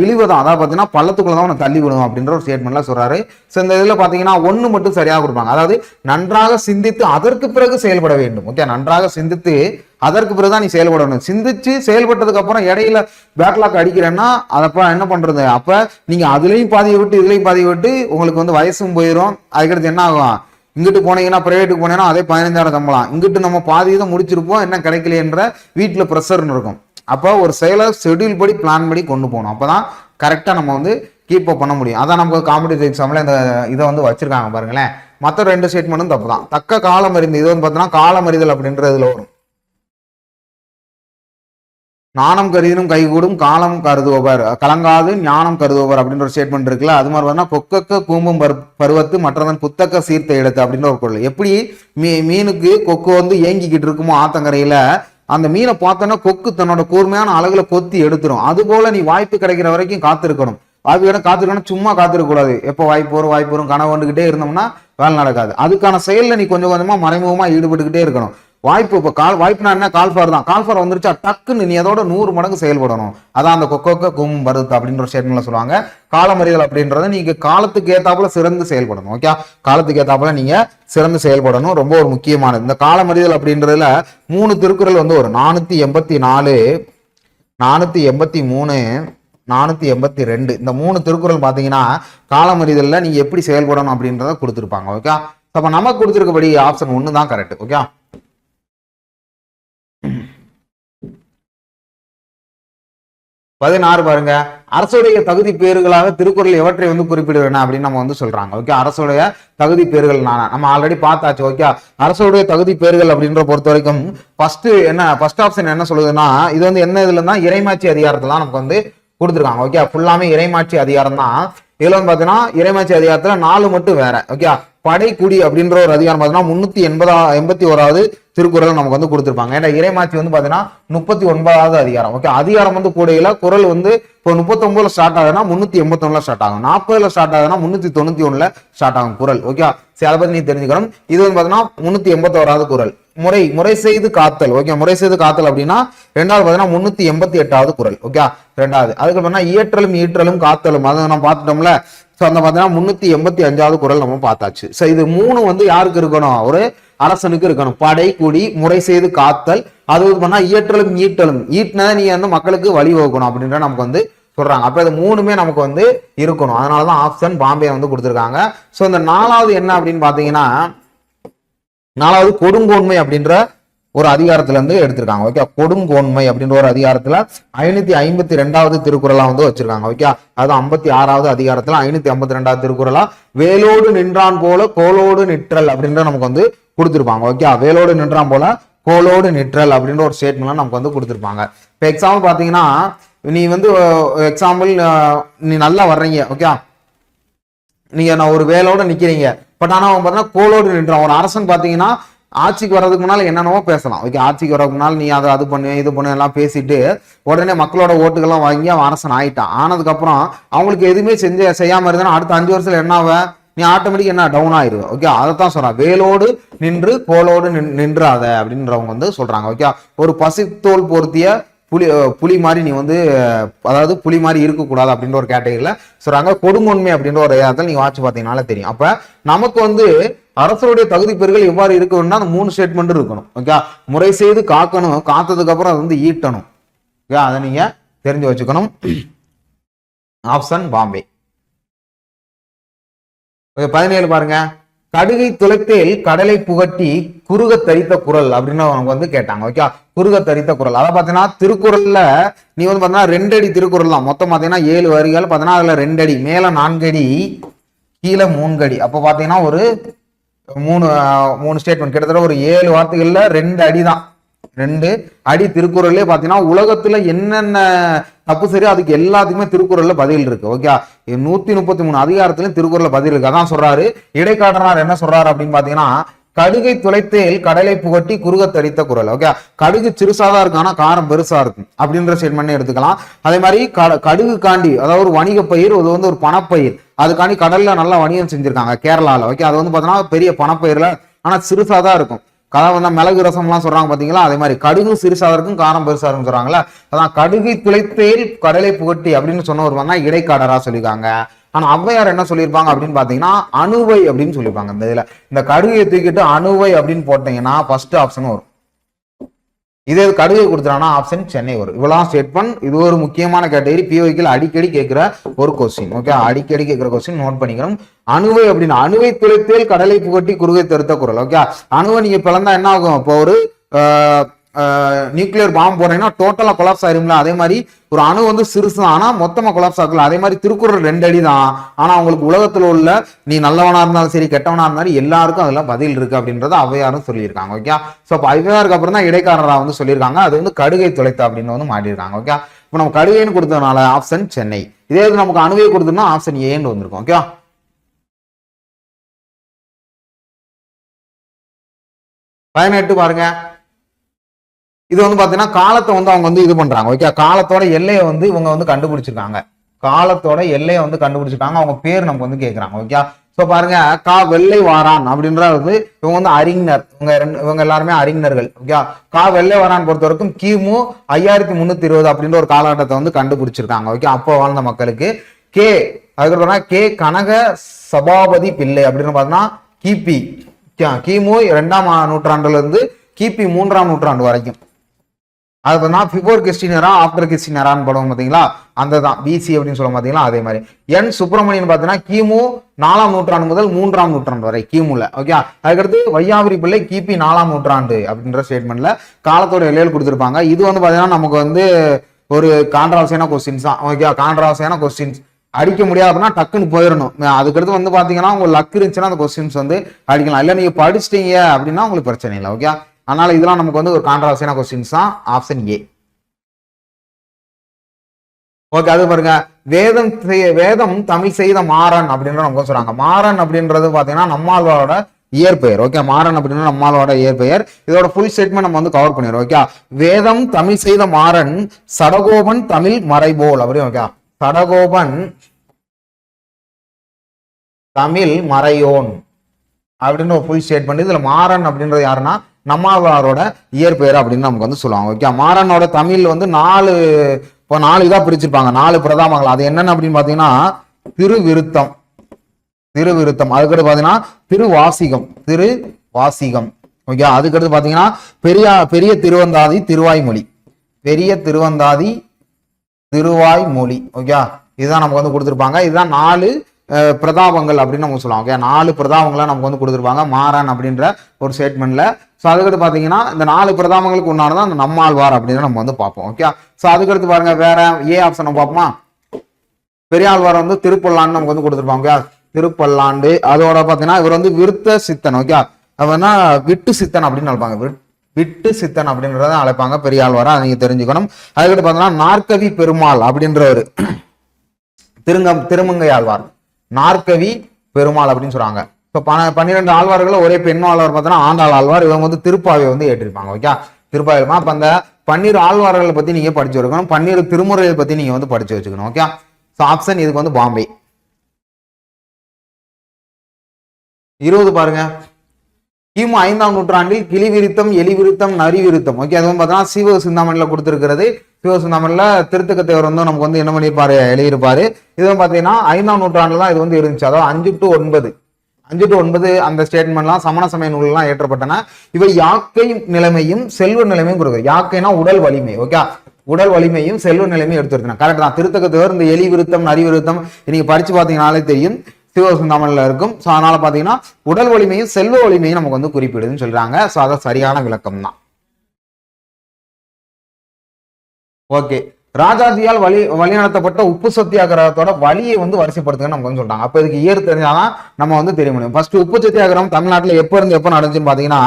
இழிவுதான். அதாவது பாத்தீங்கன்னா பள்ளத்துக்குள்ளதான் உனக்கு தள்ளி விடும் அப்படின்ற ஒரு ஸ்டேட்மெண்ட்ல சொல்றாரு. ஸோ இந்த இதுல பாத்தீங்கன்னா 1 மட்டும் சரியாக கொடுப்பாங்க. அதாவது நன்றாக சிந்தித்து அதற்கு பிறகு செயல்பட வேண்டும். ஓகே, நன்றாக சிந்தித்து அதற்கு பிறகுதான் நீ செயல்படணும். சிந்திச்சு செயல்பட்டதுக்கு அப்புறம் இடையில பேக்லாக் அடிக்கிறேன்னா அதப்ப என்ன பண்றது, அப்ப நீங்க அதுலயும் பாதியை விட்டு இதுலயும் பாதியை விட்டு உங்களுக்கு வந்து வயசும் போயிடும். அதுக்கடுத்து என்ன ஆகும், இங்கிட்டு போனீங்கன்னா பிரைவேட்டுக்கு போனீங்கன்னா அதே 15,000 சம்பளம், இங்கிட்டு நம்ம பாதி இதை முடிச்சிருப்போம், என்ன கிடைக்கலன்ற வீட்டுல ப்ரெஷர்னு இருக்கும். அப்போ ஒரு செயலை ஷெட்யூல் படி பிளான் படி கொண்டு போகணும். அப்பதான் கரெக்டா நம்ம வந்து கீப் அப் பண்ண முடியும். அதான் நமக்கு காம்படிட்டிவ் எக்ஸாம்ல இந்த இதை வந்து வச்சிருக்காங்க பாருங்களேன். மற்ற 2 ஸ்டேட்மெண்ட்டும் தப்பு தான். தக்க காலம் அறிந்து இது வந்து பார்த்தீங்கன்னா காலமறிதல் அப்படின்றதுல வரும். நாணம் கருதினும் கைகூடும் காலம் கருதுவோவர் கலங்காது ஞானம் கருதுவோவர் அப்படின்ற ஒரு ஸ்டேட்மெண்ட் இருக்குல்ல. அது மாதிரி பார்த்தா கொக்கக்க கூம்பும் பருவத்து மற்றவன் புத்தக்க சீர்த்த எடுத்து அப்படின்ற ஒரு பொருள். எப்படி மீனுக்கு கொக்கு வந்து ஏங்கிக்கிட்டு இருக்குமோ ஆத்தங்கரையில, அந்த மீனை பார்த்தோன்னா கொக்கு தன்னோட கூர்மையான அழகுல கொத்தி எடுத்துரும். அது போல நீ வாய்ப்பு கிடைக்கிற வரைக்கும் காத்திருக்கணும். காத்திருக்கணும், சும்மா காத்திருக்க கூடாது. எப்போ வாய்ப்பு வரும் கனவு வந்துகிட்டே இருந்தோம்னா வேலை நடக்காது. அதுக்கான செயல்ல நீ கொஞ்சம் கொஞ்சமா மறைமுகமா ஈடுபட்டுக்கிட்டே இருக்கணும். வாய்ப்பு. இப்போ வாய்ப்புனா என்ன, கால் ஃபார் தான். கால் ஃபார் வந்துருச்சா டக்குன்னு நீ அதோட 100 மடங்கு செயல்படணும். அதான் அந்த கொக்கோக்க கும் வருது அப்படின்ற ஒரு ஸ்டேட்மெண்ட்ல சொல்லுவாங்க. காலமறிதல் அப்படின்றது நீங்க காலத்துக்கு ஏத்தாப்புல சிறந்து செயல்படணும். ஓகே, காலத்துக்கு ஏத்தாப்புல நீங்க சிறந்து செயல்படணும். ரொம்ப ஒரு முக்கியமானது. இந்த காலமறிதல் அப்படின்றதுல 3 திருக்குறள் வந்து ஒரு 484, 483, 482 இந்த 3 திருக்குறள் பாத்தீங்கன்னா காலமறிதல்ல நீங்க எப்படி செயல்படணும் அப்படின்றத கொடுத்துருப்பாங்க. ஓகே, அப்ப நமக்கு கொடுத்துருக்கபடி ஆப்ஷன் 1 தான் கரெக்ட். ஓகே, 16 பாருங்க. அரசுடைய தகுதி பேறுகளாக திருக்குறள் எவற்றை வந்து குறிப்பிடுவேன் அப்படின்னு நம்ம வந்து சொல்றாங்க. ஓகே, அரசுடைய தகுதி பேறுகள் நம்ம ஆல்ரெடி பார்த்தாச்சு. ஓகே, அரசுடைய தகுதி பேறுகள் அப்படின்ற பொறுத்த வரைக்கும் ஃபர்ஸ்ட் ஆப்ஷன் என்ன சொல்லுதுன்னா, இது வந்து என்ன இதுல தான் இறைமாட்சி அதிகாரத்துல நமக்கு வந்து கொடுத்துருக்காங்க. ஓகே, ஃபுல்லாமே இறைமாட்சி அதிகாரம் தான். இதுல வந்து பாத்தீங்கன்னா இறைமாட்சி அதிகாரத்துல 4 மட்டும் வேற. ஓகே, படைக்குடி அப்படின்ற ஒரு அதிகாரம் பாத்தீங்கன்னா 381வது திருக்குறள் நமக்கு வந்து கொடுத்துருப்பாங்க. ஏன்னா இறைமாட்சி வந்து பாத்தீங்கன்னா 39வது அதிகாரம். ஓகே, அதிகாரம் வந்து கூடையில குறள் வந்து இப்போ 39ல ஸ்டார்ட் ஆகுதுன்னா 381ல ஸ்டார்ட் ஆகும். 40ல ஸ்டார்ட் ஆகுதுன்னா 391ல ஸ்டார்ட் ஆகும் குறள். ஓகே, சரி, அதை பத்தி நீ தெரிஞ்சுக்கணும். இது வந்து பாத்தீங்கன்னா 381வது குறள். முறை செய்து காத்தல். ஓகே, முறை செய்து காத்தல் அப்படின்னா 2வது பாத்தீங்கன்னா 388வது குறள். ஓகே, 2வது. அதுக்கு பாத்தீங்கன்னா இயற்றலும் ஈற்றலும் காத்தலும் அதை நம்ம பார்த்துட்டோம்ல. சோ அந்த பாத்தீங்கன்னா 385வது குறள் நம்ம பார்த்தாச்சு. சோ இது 3 வந்து யாருக்கு இருக்கணும், ஒரு அரசனுக்கு இருக்கணும். படை குடி முறை செய்து காத்தல், அது பண்ணா இயற்றலும் ஈட்டலும், ஈட்டினதை நீ வந்து மக்களுக்கு வழிவகுக்கணும் அப்படின்ற நமக்கு வந்து சொல்றாங்க. அப்ப இது 3மே நமக்கு வந்து இருக்கணும். அதனாலதான் ஆப்ஷன் பாம்பே வந்து கொடுத்துருக்காங்க. சோ இந்த 4வது என்ன அப்படின்னு பாத்தீங்கன்னா 4வது கொடுங்கோன்மை அப்படின்ற ஒரு அதிகாரத்துல இருந்து எடுத்திருக்காங்க. ஓகே, கொடுங்கோன்மை அப்படின்ற ஒரு அதிகாரத்துல 552வது திருக்குறளா வந்து வச்சிருக்காங்க. ஓகே, அது 56வது அதிகாரத்துல 552வது திருக்குறளா வேலோடு நின்றான் போல கோலோடு நிற்றல் அப்படின்ற நமக்கு வந்து கொடுத்திருப்பாங்க. ஓகே, வேலோடு நின்றான் போல கோலோடு நிற்றல் அப்படின்ற ஒரு ஸ்டேட்மெண்ட் நமக்கு வந்து கொடுத்திருப்பாங்க. இப்போ எக்ஸாம்பிள் பாத்தீங்கன்னா நீ வந்து நீ நல்லா வர்றீங்க. ஓகே, நீங்க நான் ஒரு வேலோட நிக்கிறீங்க. பட் ஆனா அவன் பாத்தீங்கன்னா கோலோடு நின்றான். ஒரு அரசன் பாத்தீங்கன்னா ஆட்சிக்கு வர்றதுக்கு முன்னால என்னென்னவோ பேசலாம். ஓகே, ஆட்சிக்கு வர்றதுக்கு முன்னால் நீ அது பண்ணு இது பண்ணு எல்லாம் பேசிட்டு உடனே மக்களோட ஓட்டுகள்லாம் வாங்கி அவன் அரசன் ஆயிட்டான். ஆனதுக்கு அப்புறம் அவங்களுக்கு எதுவுமே செய்யாம இருந்தா அடுத்த 5 வருஷத்துல என்ன ஆவ, நீ ஆட்டோமேட்டிக் என்ன டவுன் ஆயிடுவ. ஓகே, அதைத்தான் சொல்றான், வேலோடு நின்று கோலோடு நின்றாத அப்படின்றவங்க வந்து சொல்றாங்க. ஓகே, ஒரு பசித்தோல் பொருத்திய புலி மாதிரி நீ வந்து, அதாவது புலி மாதிரி இருக்கக்கூடாது அப்படின்ற ஒரு கேட்டகரியில சொல்றாங்க. கொடுங்கோன்மை அப்படின்ற ஒரு இடத்துல நீங்க வாட்சி பாத்தீங்கன்னால தெரியும். அப்ப நமக்கு வந்து அரசருடைய தகுதி பெறுகள் எவ்வாறு இருக்க வேணும்னா அந்த 3 ஸ்டேட்மெண்ட் இருக்கணும். ஓகே, முறை செய்து காக்கணும், காத்ததுக்கு அப்புறம் அது வந்து ஈட்டணும். ஓகே, அதை நீங்க தெரிஞ்சு வச்சுக்கணும். ஆப்ஷன் பாம்பே. 17 பாருங்க. கடுகை துளைத்தேல் கடலை புகட்டி குறுக தரித்த குறள் அப்படின்னு அவங்க வந்து கேட்டாங்க. ஓகே, குறுக தரித்த குறள் அதை பாத்தீங்கன்னா திருக்குறள்ல நீ வந்து பாத்தீங்கன்னா 2 அடி திருக்குறள் தான். மொத்தம் பாத்தீங்கன்னா 7 வரிகள். பாத்தீங்கன்னா அதுல 2 அடி, மேல 4 அடி, கீழே 3 அடி. அப்ப பாத்தீங்கன்னா ஒரு 3 ஸ்டேட்மெண்ட், கிட்டத்தட்ட ஒரு 7 வார்த்தைகள்ல 2 அடி தான். 2 அடி திருக்குறள்லயே பாத்தீங்கன்னா உலகத்துல என்னென்ன தப்பு சரி அதுக்கு எல்லாத்துக்குமே திருக்குறள்ல பதில் இருக்கு. ஓகே, 133 அதிகாரத்திலும் திருக்குறள்ல பதில் இருக்கு. அதான் சொல்றாரு இடைக்காட்டனார் என்ன சொல்றாரு அப்படின்னு பாத்தீங்கன்னா, கடுகை துளைத்தேல் கடலை புகட்டி குறுக தரித்த குறள். ஓகே, கடுகு சிறுசாதான் இருக்கு ஆனா காரம் பெருசா இருக்கும் அப்படின்ற ஸ்டேட்மெண்ட் எடுத்துக்கலாம். அதே மாதிரி கடுகு காண்டி, அதாவது ஒரு வணிக பயிர், அது வந்து ஒரு பணப்பயிர், அதுக்காண்டி கடல்ல நல்லா வணிகம் செஞ்சிருக்காங்க கேரளால. ஓகே, அது வந்து பாத்தீங்கன்னா பெரிய பணப்பயிர்ல ஆனா சிறுசாதான் இருக்கும். கதை வந்து மிளகு ரசம் எல்லாம் சொல்றாங்க பாத்தீங்களா, அதே மாதிரி கடுகு சிறுசா இருக்கும் காரம் பெருசா இருக்கும் சொல்றாங்களா. அதான் கடுகை துளைத்தேல் கடலை புகட்டி அப்படின்னு சொன்ன வருவாங்க இடைக்காடரா சொல்லியிருக்காங்க. ஆனா ஔவையார் என்ன சொல்லியிருப்பாங்க அப்படின்னு பாத்தீங்கன்னா அணுவை அப்படின்னு சொல்லியிருப்பாங்க. இந்த இதுல இந்த கடுகையை தூக்கிட்டு அணுவை அப்படின்னு போட்டீங்கன்னா ஃபர்ஸ்ட் ஆப்ஷன் வரும். இதே கடுகை கொடுத்துறானா ஆப்ஷன் சென்னை வரும். இவ்வளவு ஸ்டேட்மெண்ட். இது ஒரு முக்கியமான கேட்டகரி, பிஓக்கு அடிக்கடி கேட்கிற ஒரு கொஸ்டின். ஓகே, அடிக்கடி கேட்கிற கொஸ்டின் நோட் பண்ணிக்கணும். அணுவை அப்படின்னு, அணுவை துளைத்தேல் கடலை புகட்டி குறுகை தருத்த குறள். ஓகே, அணுவை நீங்க பிளந்தா என்ன ஆகும், இப்போ ஒரு நியூக்ளியர் பாம்பு போறீங்கன்னா டோட்டலா கொலாப்ஸ் ஆயிரும்ல, அதே மாதிரி ஒரு அணு வந்து சிறுசு தான் ஆனா மொத்தமா கொலாப்ஸ் ஆகல. அதே மாதிரி திருக்குறள் 2 அடி தான் ஆனா அவங்களுக்கு உலகத்துல உள்ள நீ நல்லவனா இருந்தாலும் சரி கெட்டவனா இருந்தாலும் எல்லாருக்கும் அதெல்லாம் பதில் இருக்கு அப்படின்றத ஔவையாரும் சொல்லியிருக்காங்க. ஓகே, சோ அப்ப ஔவையாருக்கு அப்புறம் தான் இடைக்காரரா வந்து சொல்லியிருக்காங்க. அது வந்து கடுகை துளைத்த அப்படின்னு வந்து மாட்டிருக்காங்க. ஓகே, இப்ப நம்ம கடுகைன்னு கொடுத்ததுனால ஆப்ஷன் சென்னை. இதே நமக்கு அணுவை கொடுத்தோம்னா ஆப்ஷன் ஏன்னு வந்திருக்கும். ஓகே, 18 பாருங்க. இது வந்து பாத்தீங்கன்னா காலத்தை வந்து அவங்க வந்து இது பண்றாங்க. ஓகே, காலத்தோட எல்லையை வந்து இவங்க வந்து கண்டுபிடிச்சிருக்காங்க. காலத்தோட எல்லையை வந்து கண்டுபிடிச்சிருக்காங்க. அவங்க பேர் நமக்கு வந்து கேட்கறாங்க. ஓகே, ஸோ பாருங்க கா வெள்ளை வாரான் அப்படின்ற வந்து இவங்க வந்து அறிஞர், இவங்க எல்லாருமே அறிஞர்கள். ஓகே, கா வெள்ளை வாரான் பொறுத்த வரைக்கும் கிமு 5320 அப்படின்ற ஒரு காலகட்டத்தை வந்து கண்டுபிடிச்சிருக்காங்க. ஓகே, அப்போ வாழ்ந்த மக்களுக்கு. கே அதுக்கப்புறம் கே கனக சபாபதி பிள்ளை அப்படின்னு பார்த்தோம்னா கிமு 2ஆம் நூற்றாண்டுல இருந்து கிபி 3ஆம் நூற்றாண்டு வரைக்கும். அது பார்த்தீங்கன்னா பிஃபோர் கிறிஸ்டின் எரா ஆஃப்டர் கிறிஸ்டின் எரான்னு படம் பார்த்தீங்களா, அந்த தான் பிசி அப்படின்னு சொல்ல பார்த்தீங்களா. அதே மாதிரி என் சுப்பிரமணியன் பார்த்தீங்கன்னா கிமு 4ஆம் நூற்றாண்டு முதல் 3ஆம் நூற்றாண்டு வரை கிமுல. ஓகே, அதுக்கடுத்து வையாபுரி பிள்ளை கிபி 4ஆம் நூற்றாண்டு அப்படின்ற ஸ்டேட்மெண்ட்ல காலத்தோட எல்லையில் கொடுத்துருப்பாங்க. இது வந்து பார்த்தீங்கன்னா நமக்கு வந்து ஒரு கான்ட்ராவர்சியான கொஸ்டின்ஸ் தான். ஓகே, கான்ட்ராவர்சியான கொஸ்டின்ஸ் அடிக்க முடியாது அப்படின்னா டக்குன்னு போயிடணும். அதுக்கடுத்து வந்து பாத்தீங்கன்னா உங்களுக்கு லக் இருந்துச்சுன்னா அந்த கொஸ்டின்ஸ் வந்து அடிக்கலாம். இல்ல நீங்க படிச்சிட்டீங்க அப்படின்னா உங்களுக்கு பிரச்சனை இல்லை. ஓகே, அதனால இதெல்லாம் நமக்கு வந்து ஒரு கான்ட்ராவர்சியான கொஸ்டின்ஸ் தான். Option A. ஓகே, அது பாருங்க வேதம் தமிழ் செய்த மாறன் அப்படின்ற நமக்கு சொல்றாங்க. மாறன் அப்படின்றது பாத்தீங்கன்னா நம்மாழ்வாரோட இயற்பெயர். ஓகே, மாறன் அப்படின்னா நம்மாழ்வாரோட இயற்பெயர். இதோட ஃபுல் ஸ்டேட்மெண்ட் நம்ம வந்து கவர் பண்ணிடுறோம். ஓகே, வேதம் தமிழ் செய்த மாறன் சடகோபன் தமிழ் மறைபோல் அப்படி. ஓகே, சடகோபன் தமிழ் மறையோன் அப்படின்னு ஒரு ஃபுல் ஸ்டேட்மெண்ட். இதுல மாறன் அப்படின்றது யாருன்னா நம்மாழ்வாரோட இயற்பெயர் அப்படின்னு நமக்கு வந்து சொல்லுவாங்க. ஓகே, மாறனோட தமிழ் வந்து 4 இதா பிரிச்சிருப்பாங்க, 4 பிரதாமங்கள். அது என்னன்னு அப்படின்னு பாத்தீங்கன்னா திருவிருத்தம், அதுக்கடுத்து பாத்தீங்கன்னா திருவாசிகம். ஓகே, அதுக்கடுத்து பாத்தீங்கன்னா பெரிய திருவந்தாதி திருவாய்மொழி. ஓகே, இதுதான் நமக்கு வந்து கொடுத்துருப்பாங்க. இதுதான் 4 பிரதாபங்கள் அப்படின்னு நம்ம சொல்லலாம். ஓகே, 4 பிரதாபங்களை நமக்கு வந்து கொடுத்துருப்பாங்க மாறன் அப்படின்ற ஒரு ஸ்டேட்மெண்ட்ல. ஸோ அதுக்கடுத்து பார்த்தீங்கன்னா இந்த 4 பிரதாபங்களுக்கு உண்டானதான் அந்த நம்மாழ்வார் அப்படின்னு நம்ம வந்து பார்ப்போம். ஓகே, ஸோ அதுக்கடுத்து பாருங்க வேற ஏ ஆப்ஷன் நம்ம பார்ப்போமா. பெரியாழ்வார் வந்து திருப்பல்லாண்டு நமக்கு வந்து கொடுத்துருப்பாங்க. ஓகே, திருப்பல்லாண்டு. அதோட பார்த்தீங்கன்னா இவர் வந்து விருத்த சித்தன். ஓகே, அவர்னா விட்டு சித்தன் அப்படின்னு அழைப்பாங்க. விட்டு சித்தன் அப்படின்றத அழைப்பாங்க பெரியாழ்வாரா, அதை நீங்க தெரிஞ்சுக்கணும். அதுக்கடுத்து பார்த்தீங்கன்னா நாற்கவி பெருமாள் அப்படின்றவர் திருமங்கை ஆழ்வார், நாற்கவி பெருமாள் அப்படின்னு சொல்றாங்க. இப்போ 12 ஆழ்வார்கள் ஒரே பெண் ஆழ்வார் பார்த்தோன்னா ஆண்டாள் ஆழ்வார். இவங்க வந்து திருப்பாவை வந்து ஏற்றிருப்பாங்க. ஓகே, திருப்பாவை. அப்ப அந்த 12 ஆழ்வார்களை பத்தி நீங்க படிச்சு வச்சுக்கணும், 12 திருமுறைகளை பத்தி நீங்க வந்து படிச்சு வச்சுக்கணும். ஓகே, ஸோ ஆப்ஷன் இதுக்கு வந்து பாம்பே. 20 பாருங்க, கிமு 5ஆம் நூற்றாண்டில் கிளி விருத்தம், எலி விருத்தம், நரி விருத்தம். ஓகே, அது வந்து பார்த்தீங்கன்னா சிவ சிந்தாமணியில கொடுத்துருக்கிறது. சிவ சிந்தாமணியில திருத்தக்கத்தேவர் வந்து நமக்கு வந்து என்ன பண்ணியிருப்பாரு, எழுதியிருப்பாரு. இது வந்து பார்த்தீங்கன்னா 5ஆம் நூற்றாண்டுல தான் இது வந்து இருந்துச்சு. அதாவது 5 to 9 அந்த ஸ்டேட்மெண்ட்லாம் சமண சமய நூல்லாம் ஏற்றப்பட்டன. இவை யாக்கை நிலைமையும் செல்வ நிலைமையும் கொடுக்குது. யாக்கைனா உடல் வலிமை. ஓகே, உடல் வலிமையும் செல்வ நிலைமையும் எடுத்துருக்கேன். கரெக்ட் தான். திருத்தக்கத்தேவர் இந்த எலி விருத்தம், நரி விருத்தம் நீங்க படிச்சு பார்த்தீங்கன்னாலே தெரியும், சிவசிந்தாமணில இருக்கும். ஸோ அதனால பாத்தீங்கன்னா உடல் வலிமையும் செல்வ வலிமையும் நமக்கு வந்து குறிப்பிடுதுன்னு சொல்றாங்க. ஸோ அதை சரியான விளக்கம் தான். ஓகே, ராஜாஜியால் வழிநடத்தப்பட்ட உப்பு சத்தியாகிரகத்தோட வழியை வந்து வரிசைப்படுத்துங்கன்னு நமக்கு வந்து சொல்றாங்க. அப்ப இதுக்கு இயர் தெரிஞ்சாதான் நம்ம வந்து தெரிய முடியும். ஃபர்ஸ்ட் உப்பு சத்தியாகிரகம் தமிழ்நாட்டில் எப்ப இருந்து எப்ப நடந்துச்சுன்னு பாத்தீங்கன்னா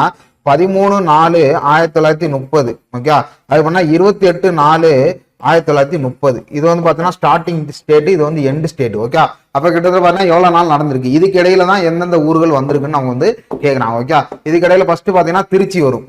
13/4/1930. ஓகே, அது பண்ணா 28/4/1930. இது வந்து பாத்தீங்கன்னா ஸ்டார்டிங் ஸ்டேட், இது வந்து எண்ட் ஸ்டேட். ஓகே, அப்ப கிட்டத்தட்ட பாத்தீங்கன்னா எவ்வளவு நாள் நடந்திருக்கு, இதுக்கு இடையில தான் எந்தெந்த ஊர்கள் வந்திருக்குன்னு அவங்க வந்து கேட்கறாங்க. ஓகே, இதுக்கு இடையில ஃபர்ஸ்ட் பாத்தீங்கன்னா திருச்சி வரும்.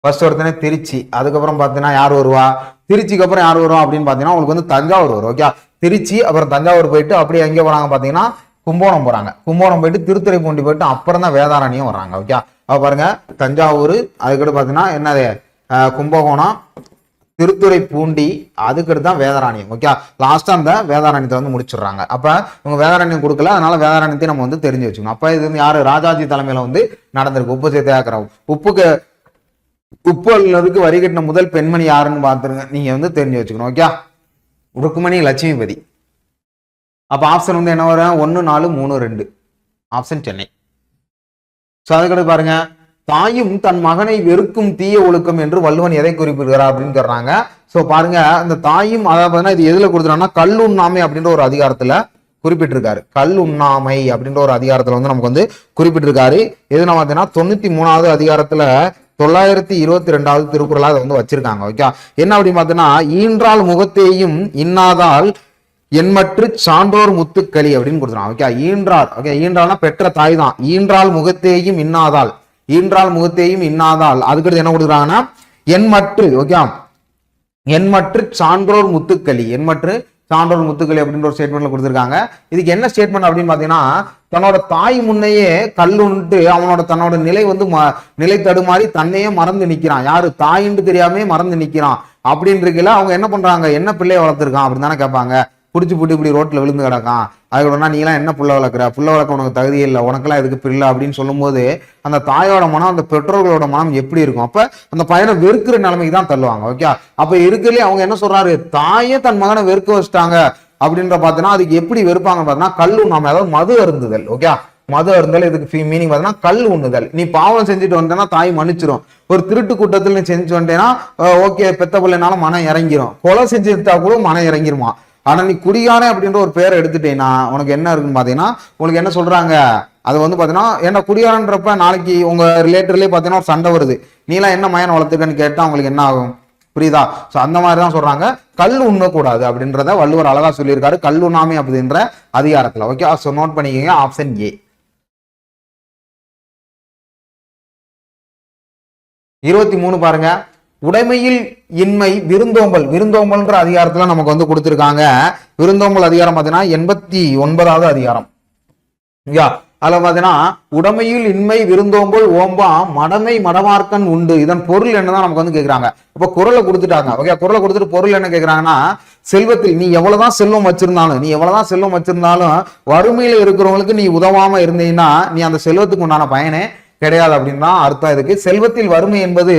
ஃபர்ஸ்ட் ஒருத்தனே திருச்சி. அதுக்கப்புறம் பாத்தீங்கன்னா யார் வருவா, திருச்சிக்கு அப்புறம் யார் வருவா அப்படின்னு பாத்தீங்கன்னா உங்களுக்கு வந்து தஞ்சாவூர் வரும். ஓகே, திருச்சி அப்புறம் தஞ்சாவூர் போயிட்டு அப்படியே எங்க போறாங்க பாத்தீங்கன்னா கும்போணம் போறாங்க. கும்போணம் போயிட்டு திருத்துறைப்பூண்டி போயிட்டு அப்புறம் தான் வேதாரண்யம் வர்றாங்க. ஓகே, அப்ப பாருங்க தஞ்சாவூர், அதுக்கடுத்து பாத்தீங்கன்னா என்னது கும்பகோணம், திருத்துறைப்பூண்டி, அதுக்கடுத்து தான் வேதாரண்யம். ஓகே, லாஸ்டா அந்த வேதாரண்யத்தை வந்து முடிச்சிடுறாங்க. அப்ப இவங்க வேதாரண்யம் கொடுக்கல, அதனால வேதாரண்யத்தை நம்ம வந்து தெரிஞ்சு வச்சுக்கணும். அப்ப இது வந்து யாரு, ராஜாஜி தலைமையில வந்து நடந்திருக்கு உப்பு சத்தியாகிரகம். உப்பு அல்லதுக்கு வரி கட்டின முதல் பெண்மணி யாருன்னு பாத்துருங்க, நீங்க வந்து தெரிஞ்சு வச்சுக்கணும். ஓகே, ருக்குமணி லட்சுமிபதி. அப்ப ஆப்ஷன் வந்து என்ன வரும், 1 4 3 2 ஆப்ஷன் சென்னை. சோ அதுக்கடுத்து பாருங்க, தாயும் தன் மகனை வெறுக்கும் தீய ஒழுக்கம் என்று வள்ளுவன் எதை குறிப்பிடுகிறார் அப்படின்னு சொல்றாங்க. சோ பாருங்க, இந்த தாயும் அதாவது இது எதுல கொடுத்துறாங்கன்னா கல்லுண்ணாமை அப்படின்ற ஒரு அதிகாரத்துல குறிப்பிட்டிருக்காரு. கல்லுண்ணாமை அப்படின்ற ஒரு அதிகாரத்துல வந்து நமக்கு வந்து குறிப்பிட்டிருக்காரு. எதுனா பார்த்தீங்கன்னா 93வது அதிகாரத்துல 922வது திருக்குறளா அதை வந்து வச்சிருக்காங்க. ஓகே, என்ன அப்படின்னு பார்த்தீங்கன்னா ஈன்றால் முகத்தேயும் இன்னாதால் என்மற்று சான்றோர் முத்துக்களி அப்படின்னு கொடுத்துருவாங்க. ஓகே, ஈன்றார். ஓகே, ஈன்றால்னா பெற்ற தாய் தான். ஈன்றால் முகத்தேயும் இன்னாதால், ஈன்றால் முகத்தேயும் இன்னாதால். அதுக்கடுத்து என்ன கொடுக்குறாங்கன்னா என்மற்று. ஓகே, என்மற்று சான்றோர் முத்துக்களி, என்மற்று சான்றோர் முத்துக்களி அப்படின்ற ஒரு ஸ்டேட்மெண்ட்ல கொடுத்துருக்காங்க. இதுக்கு என்ன ஸ்டேட்மெண்ட் அப்படின்னு பாத்தீங்கன்னா, தன்னோட தாய் முன்னையே கல்லுன்ட்டு தன்னோட நிலை வந்து நிலை தடுமாறி தன்னையே மறந்து நிக்கிறான். யாரு? தாயின்னு தெரியாமே மறந்து நிக்கிறான் அப்படின்னு இருக்குல்ல. அவங்க என்ன பண்றாங்க? என்ன பிள்ளைய வளர்த்துருக்கான் அப்படின்னு தானே கேட்பாங்க. குடிச்சு புட்டு இப்படி ரோட்ல விழுந்து கிடக்கான், அதுக்கப்புறம்னா நீலாம் என்ன புள்ள வளர்க்குற, புள்ள வளர்க்க உனக்கு தகுதியே இல்லை, உனக்கெல்லாம் எதுக்கு பிள்ளை அப்படின்னு சொல்லும் போது அந்த தாயோட மனம், அந்த பெற்றோர்களோட மனம் எப்படி இருக்கும்? அப்ப அந்த பையனை வெறுக்கிற நிலைமைக்கு தான் தள்ளுவாங்க. ஓகே, அப்ப இருக்கிறதுலே அவங்க என்ன சொல்றாரு? தாயே தன் மகனை வெறுக்க வச்சுட்டாங்க அப்படின்ற பார்த்தீங்கன்னா அதுக்கு எப்படி வெறுப்பாங்க பார்த்தீங்கன்னா கல் உண்ணாம, அதாவது மது அருந்துதல். ஓகே, மது அருந்தல் இதுக்கு மீனிங் பார்த்தீங்கன்னா கல் உண்ணுதல். நீ பாவம் செஞ்சுட்டு வந்தேன்னா தாய் மன்னிச்சிரும். ஒரு திருட்டு கூட்டத்தில் நீ செஞ்சு வந்தேன்னா ஓகே பெத்த பிள்ளைனால மனம் இறங்கிரும். கொலை செஞ்சுட்டா கூட மனம் இறங்கிருமா. ஆனா நீ குடியானே அப்படின்ற ஒரு பேரை எடுத்துட்டேன்னா உனக்கு என்ன இருக்குன்னு பாத்தீங்கன்னா, உங்களுக்கு என்ன சொல்றாங்க? அது வந்து பாத்தீங்கன்னா என்ன குடியானன்றப்ப நாளைக்கு உங்க ரிலேட்டர்லயே பாத்தீங்கன்னா ஒரு சண்டை வருது, நீலாம் என்ன மயன் வளர்த்துக்கன்னு கேட்டா உங்களுக்கு என்ன ஆகும்? புரியுதா? சோ அந்த மாதிரிதான் சொல்றாங்க கல் உண்ணக்கூடாது அப்படின்றத வள்ளுவர் அழகா சொல்லியிருக்காரு, கல் உண்ணாமை அப்படின்ற அதிகாரத்துல. ஓகே, சோ நோட் பண்ணிக்கோங்க ஆப்ஷன் ஏ. 23 பாருங்க. உடைமையில் இன்மை விருந்தோம்பல். விருந்தோம்பல்ன்ற அதிகாரத்துல நமக்கு வந்து கொடுத்திருக்காங்க. விருந்தோம்பல் அதிகாரம் பாத்தீங்கன்னா 89வது அதிகாரம். அதுல பாத்தீங்கன்னா உடைமையில் இன்மை விருந்தோம்பல் ஓம்பா மடமை மடமார்க்கன் உண்டு. இதன் பொருள் என்னதான் நமக்கு வந்து கேக்குறாங்க. அப்ப குறளை கொடுத்துட்டாங்க. ஓகே, குறளை கொடுத்துட்டு பொருள் என்ன கேக்குறாங்கன்னா, செல்வத்தில் நீ எவ்வளவுதான் செல்வம் வச்சிருந்தாலும் வறுமையில இருக்கிறவங்களுக்கு நீ உதவாம இருந்தீங்கன்னா நீ அந்த செல்வத்துக்கு உண்டான பயனே கிடையாது அப்படின்னு தான் அர்த்தம். இதுக்கு செல்வத்தில் வறுமை என்பது